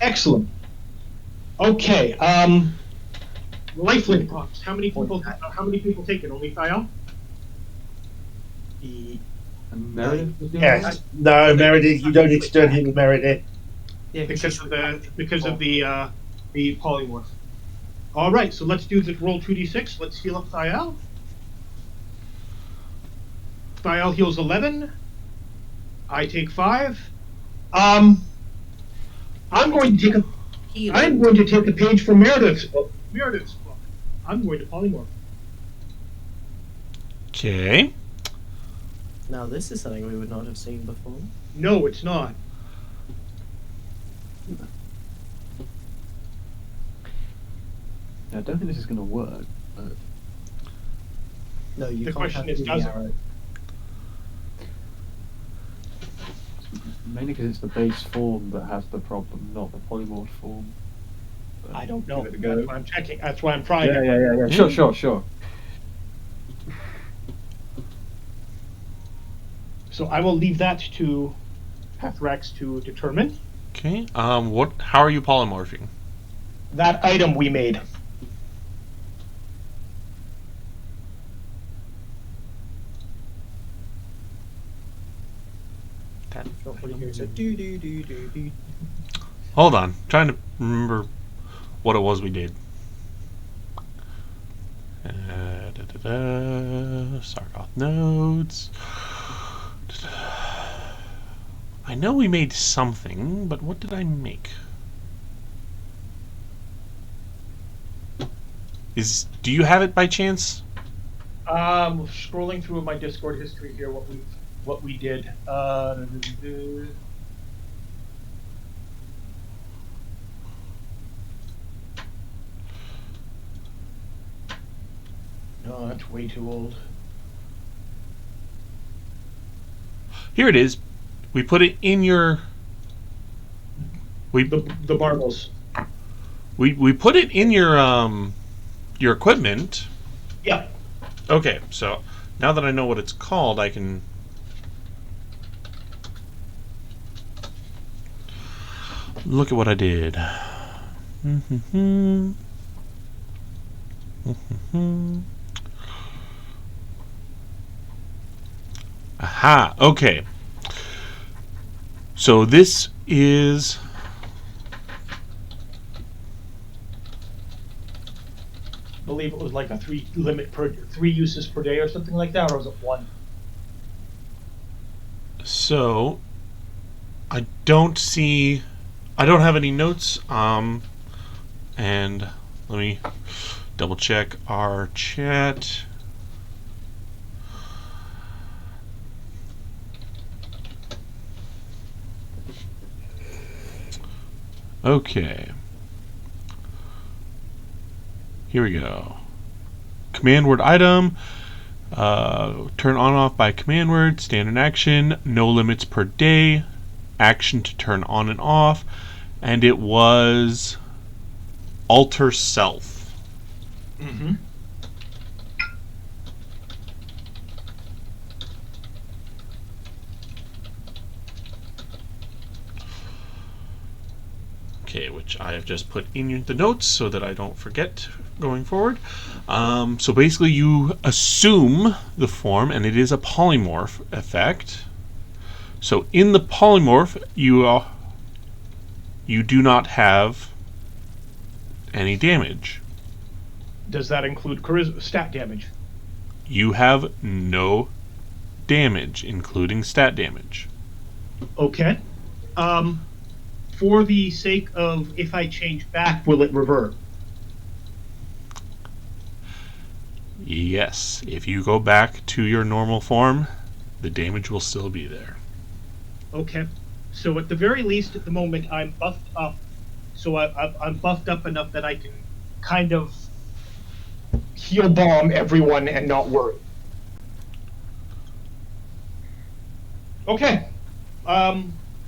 Excellent. Okay. Lifelink procs. How many people take it? Only Thiel? And Meredith was doing Yes. that? No, Meredith, you don't need to do anything with Meredith. Yeah, Because of the polymorph. All right, so let's do the roll 2d6. Let's heal up Thiel. Thiel heals 11. I take 5. I'm going to take a page from Meredith's book. I'm going to polymorph. Okay. Now this is something we would not have seen before. No, it's not. I don't think this is going to work. But No, you The can't question have is, the does it? arrow. mainly because it's the base form that has the problem, not the polymorph form. But I don't know. give it a go. That's why I'm checking. That's why I'm trying. Yeah. Sure. So I will leave that to Pathrax to determine. Okay. How are you polymorphing? That item we made. So do. Hold on. Trying to remember what it was we did. Sargoth nodes. I know we made something, but what did I make? Do you have it by chance? Scrolling through my Discord history here, what we did. No, that's way too old. Here it is. We put it in your. The barbels. We put it in your equipment. Yeah. Okay, so now that I know what it's called, I can. Look at what I did. Aha, okay. So this is... I believe it was like a 3 uses per day or something like that, or was it 1? So, I don't have any notes, and let me double check our chat. Okay. Here we go. Command word item. Turn on off by command word. Standard action. No limits per day. Action to turn on and off. And it was alter self. Mm-hmm. Okay, which I have just put in the notes so that I don't forget going forward. So basically you assume the form, and it is a polymorph effect. So in the polymorph, you do not have any damage. Does that include stat damage? You have no damage, including stat damage. Okay. For the sake of if I change back, will it revert? Yes, if you go back to your normal form, the damage will still be there. Okay. So at the very least, at the moment, I'm buffed up. So I'm buffed up enough that I can kind of heal bomb everyone and not worry. Okay.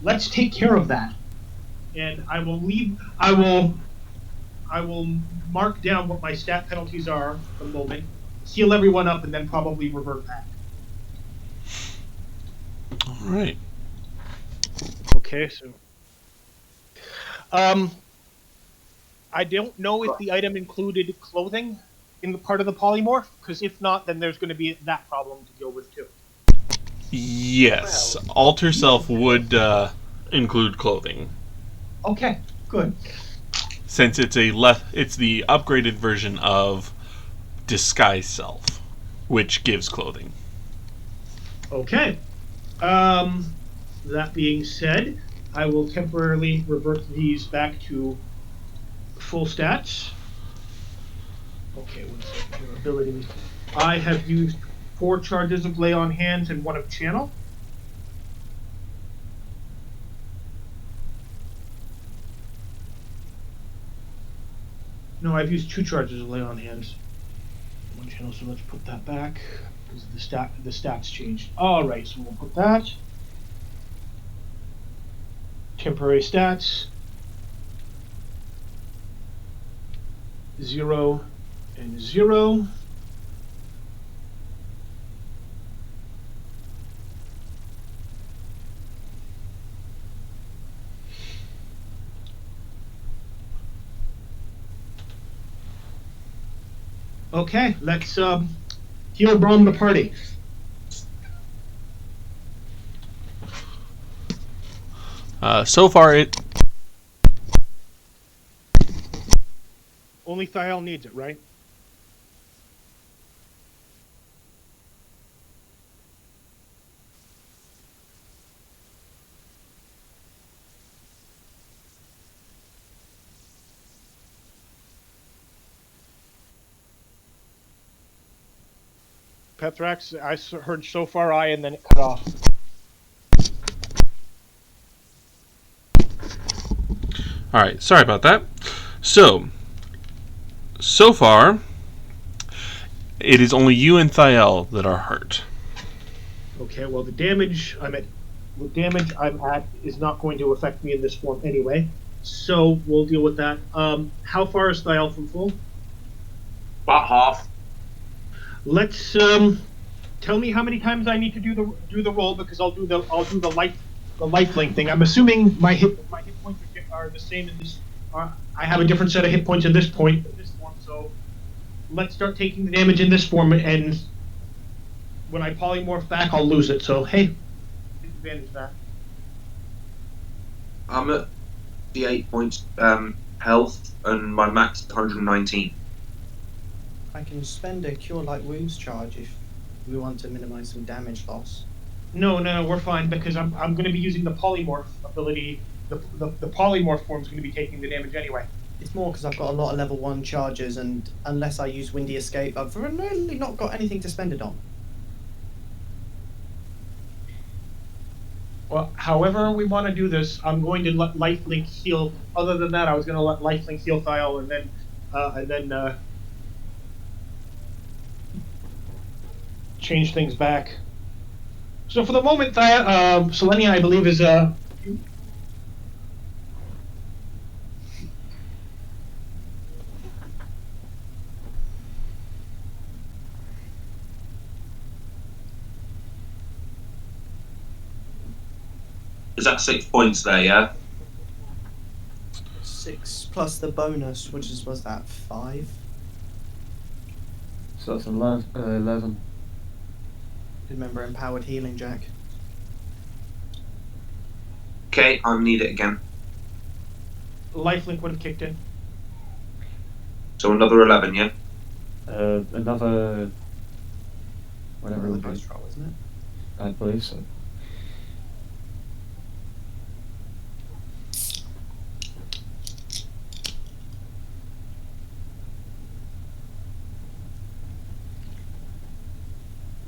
Let's take care of that. And I will mark down what my stat penalties are for the moment, heal everyone up, and then probably revert back. All right. Okay, so I don't know if the item included clothing in the part of the polymorph, because if not, then there's going to be that problem to deal with too. Yes, alter self would include clothing. Okay, good. Since it's the upgraded version of disguise self, which gives clothing. Okay. That being said, I will temporarily revert these back to full stats. Okay, 1 second. Your abilities. I have used 4 charges of lay on hands and 1 of channel. No, I've used 2 charges of lay on hands. 1 channel, so let's put that back because the stats changed. All right, so we'll put that. Temporary stats. 0 and 0. Okay, let's heal bomb the party. So far, it Only Thiel needs it, right? Pethrax, I heard so far I, and then it cut off. All right, sorry about that. So far, it is only you and Thiel that are hurt. Okay, well the damage I'm at is not going to affect me in this form anyway, so we'll deal with that. How far is Thiel from full? About half. Let's tell me how many times I need to do the roll, because I'll do the lifelink thing. I'm assuming my hit points are the same in this. I have a different set of hit points in this form, so let's start taking the damage in this form and when I polymorph back, I'll lose it. So hey, take advantage of that. I'm at the 8 points health, and my max is 119. I can spend a Cure Light Wounds charge if we want to minimize some damage loss. No, we're fine because I'm going to be using the polymorph ability. The polymorph form is going to be taking the damage anyway. It's more because I've got a lot of level 1 charges, and unless I use Windy Escape, I've really not got anything to spend it on. Well, however we want to do this, I'm going to let Lifelink heal. Other than that, I was going to let Lifelink heal Thiel, and then change things back. So for the moment, Selenia, I believe, is Is that 6 points there, yeah? 6 plus the bonus, which was that 5? So that's 11. Remember empowered healing, Jack. Okay, I need it again. Lifelink would have kicked in. So another 11, yeah? Another. Whatever it would be. Dice roll, isn't it? I believe so.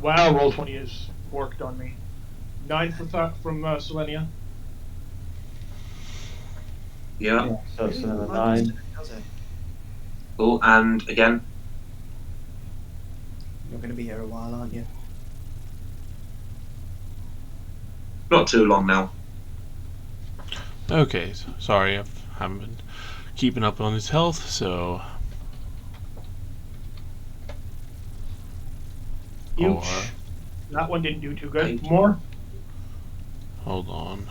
Wow, Roll20 has worked on me. 9 from Selenia. Yeah. So it's another Like 9. yesterday, does it? Cool, and again. You're going to be here a while, aren't you? Not too long now. Okay, sorry, I haven't been keeping up on his health, so. Ouch. That one didn't do too good. Thank you. More? Hold on.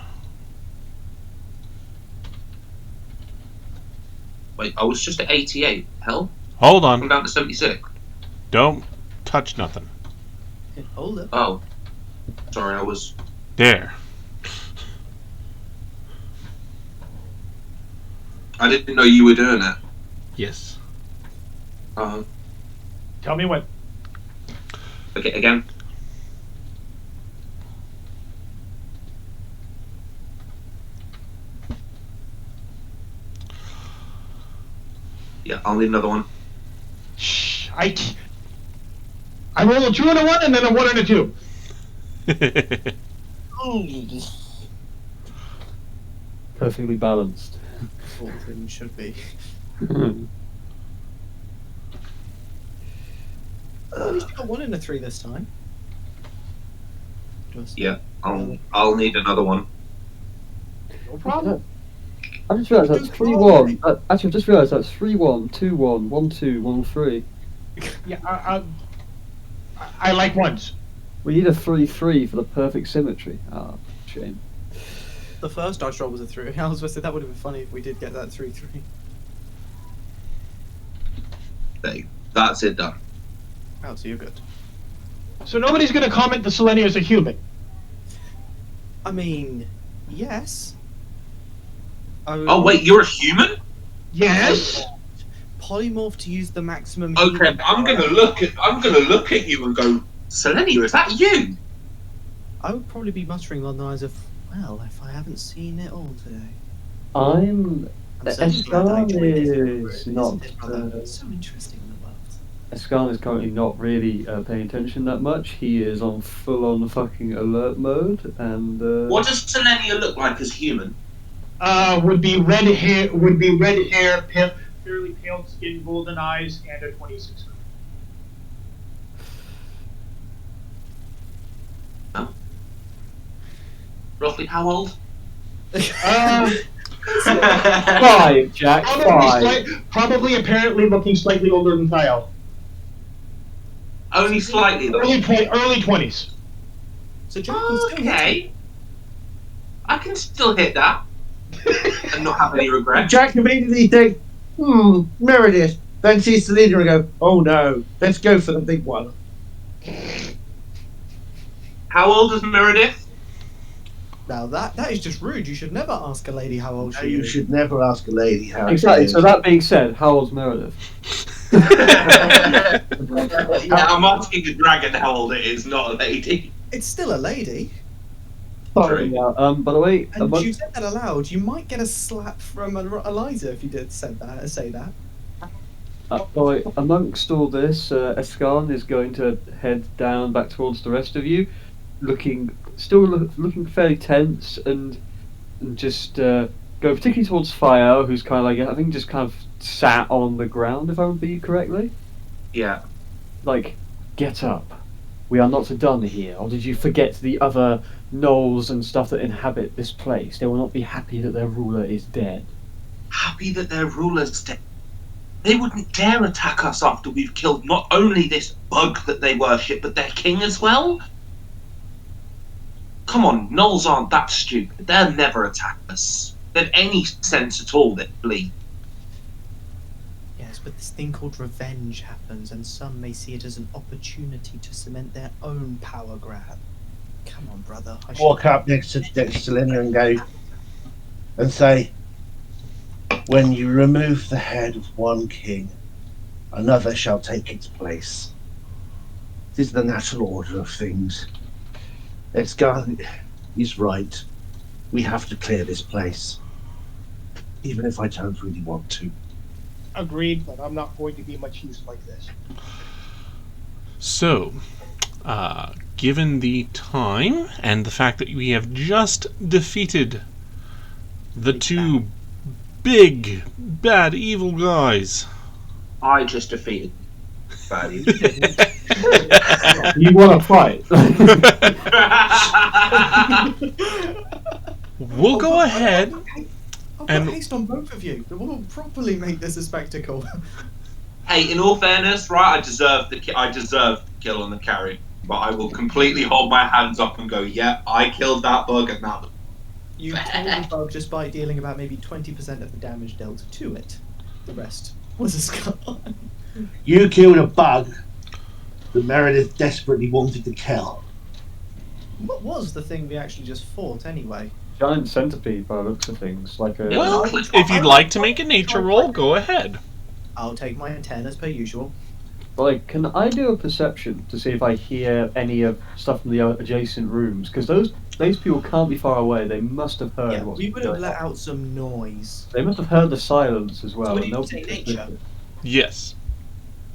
Wait, I was just at 88. Hell? Hold I'm on. down to 76. Don't touch nothing. Hold it. Oh. Sorry, I was... There. I didn't know you were doing it. Yes. Tell me what. Okay, again. Yeah, I'll need another one. Shh, I roll a 2 and a 1 and then a 1 and a 2. Perfectly balanced. All things should be. At least you got 1 and a 3 this time. Just Yeah, I'll need another one. No problem. I just realised that's 3-1. Actually, I've just realised that's 3-1, 2-1, 1-2, 1-3. Yeah, I like ones. We need a 3-3 for the perfect symmetry. Ah, shame. The first dice roll was a 3. I was going to say that would have been funny if we did get that 3-3. There, that's it done. Oh, so you're good. So nobody's going to comment the Selenia is a human. I mean, yes. Oh wait, you're a human? Yes. Polymorph to use the maximum. Okay, healing I'm power. gonna look at you and go, Selenia, is that you? I would probably be muttering on the lines of, "Well, if I haven't seen it all today." I'm certainly glad I Escan joined this is group, not. isn't it, brother? It's so interesting in the world. Escan is currently not really paying attention that much. He is on full-on fucking alert mode, and What does Selenia look like as human? Would be red hair, fairly pale skin, golden eyes, and a 26. Roughly how old? 5, Jack. 5. Probably apparently looking slightly older than Thiel. Only slightly though. Early 20s. So Jack can still hit it. Okay. I can still hit that and not have any regret. Jack immediately think, Meredith. Then sees Selena and go, oh no, let's go for the big one. How old is Meredith? Now that is just rude. You should never ask a lady how old No, she you is. should never ask a lady how Exactly. it So is. that being said, how old's Meredith? Yeah, I'm asking a dragon how old it is, not a lady. It's still a lady. True. Yeah. By the way, And you said that aloud. You might get a slap from Eliza if you did say that. by the way, amongst all this, Escan is going to head down back towards the rest of you, looking fairly tense and just go particularly towards Fire, who's kind of like, I think, just kind of sat on the ground, if I remember you correctly. Yeah. Like, get up. We are not done here. Or did you forget the other gnolls and stuff that inhabit this place? They will not be happy that their ruler is dead. Happy that their ruler's dead. They wouldn't dare attack us after we've killed not only this bug that they worship, but their king as well? Come on, gnolls aren't that stupid. They'll never attack us. They've any sense at all, they bleed. Yes, but this thing called revenge happens, and some may see it as an opportunity to cement their own power grab. Come on, brother. Walk up next to Selenia and go and say, when you remove the head of one king, another shall take its place. This is the natural order of things. Esgar is right. We have to clear this place. Even if I don't really want to. Agreed, but I'm not going to be much use like this. So, given the time and the fact that we have just defeated the two big, bad, evil guys. I just defeated Fatty. You want to fight? We'll go ahead. I'll and- put haste on both of you. We'll properly make this a spectacle. Hey, in all fairness, right, I deserve the kill on the carry, but I will completely hold my hands up and go, yeah, I killed that bug and that. You killed the bug just by dealing about maybe 20% of the damage dealt to it. The rest was a scar. You killed a bug that Meredith desperately wanted to kill. What was the thing we actually just fought anyway? Giant centipede, by the looks of things. Like a. Well, if you'd like to make a nature roll, go ahead. I'll take my 10 as per usual. Like, can I do a perception to see if I hear any of stuff from the adjacent rooms? Because those people can't be far away. They must have heard Yeah, what's we would have going let on. out some noise. They must have heard the silence as well. So what and did you they'll say, be nature? suspicious. Yes.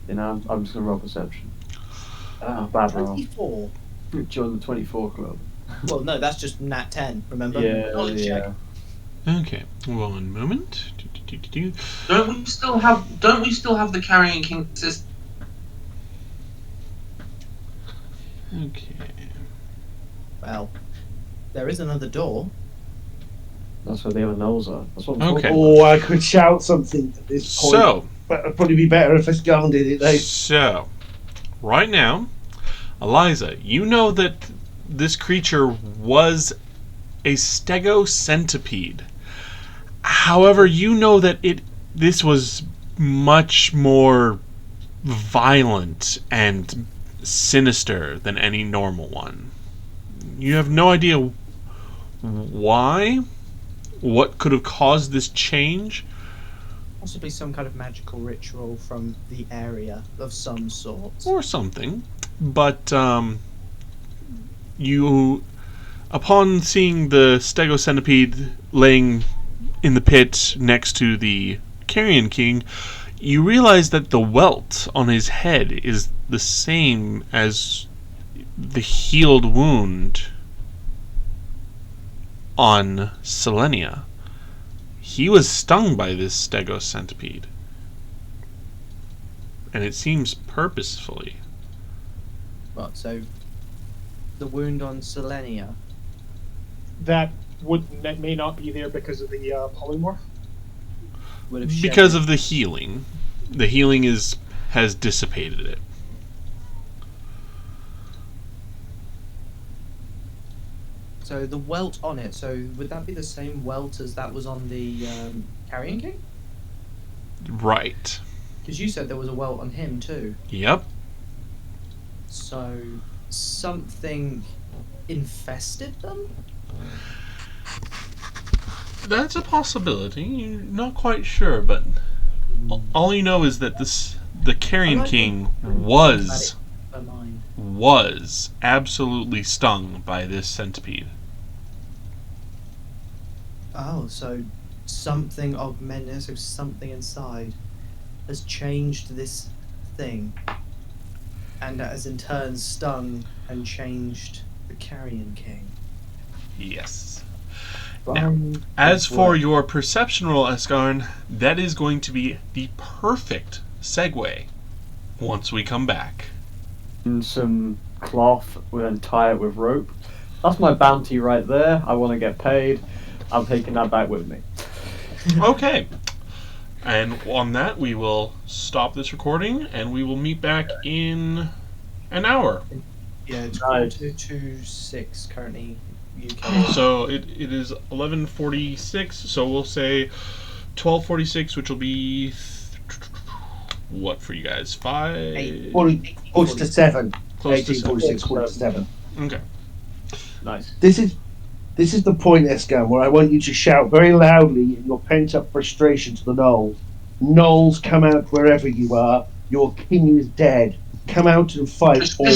You know, I'm just gonna roll perception. Bad roll. 24. Join the 24 club. Well, no, that's just nat 10, remember? Yeah, Knowledge check. yeah. Okay. One moment. Don't we still have the carrying king system? Okay. Well, there is another door. That's where the other gnolls are. That's what I'm Okay. talking Oh, I could shout something at this point. So, But it'd probably be better if Esgar did it though. So, right now, Eliza, you know that this creature was a stegocentipede. However, you know that this was much more violent and sinister than any normal one. You have no idea why, what could have caused this change. Possibly some kind of magical ritual from the area of some sort. Or something. But you, upon seeing the stegocentipede laying in the pit next to the Carrion King, you realize that the welt on his head is the same as the healed wound on Selenia. He was stung by this stegocentipede. And it seems purposefully. Right, so the wound on Selenia. That may not be there because of the polymorph. Would have shed Because it. of the healing. The healing has dissipated it. So the welt on it, so would that be the same welt as that was on the Carrion King? Right. Because you said there was a welt on him too. Yep. So something infested them? That's a possibility. You're not quite sure, but all you know is that the Carrion I like King it. was For mine. absolutely stung by this centipede. Oh, so something augmented, so something inside has changed this thing, and that has in turn stung and changed the Carrion King. Yes. Fine. As Good for work. your perception roll, Escarn, that is going to be the perfect segue once we come back. And some cloth and tie it with rope. That's my bounty right there. I want to get paid. I'm taking that back with me. Okay. And on that, we will stop this recording, and we will meet back in an hour. Yeah, it's Nice. 2:26 currently UK. So it is 11:46. So we'll say 12:46, which will be what for you guys? 5. 40, quarter to 7. Close to 1846, quarter to 7. Okay. Nice. This is the point, Escan, where I want you to shout very loudly in your pent-up frustration to the Gnolls. Gnolls, come out wherever you are. Your king is dead. Come out and fight Just- all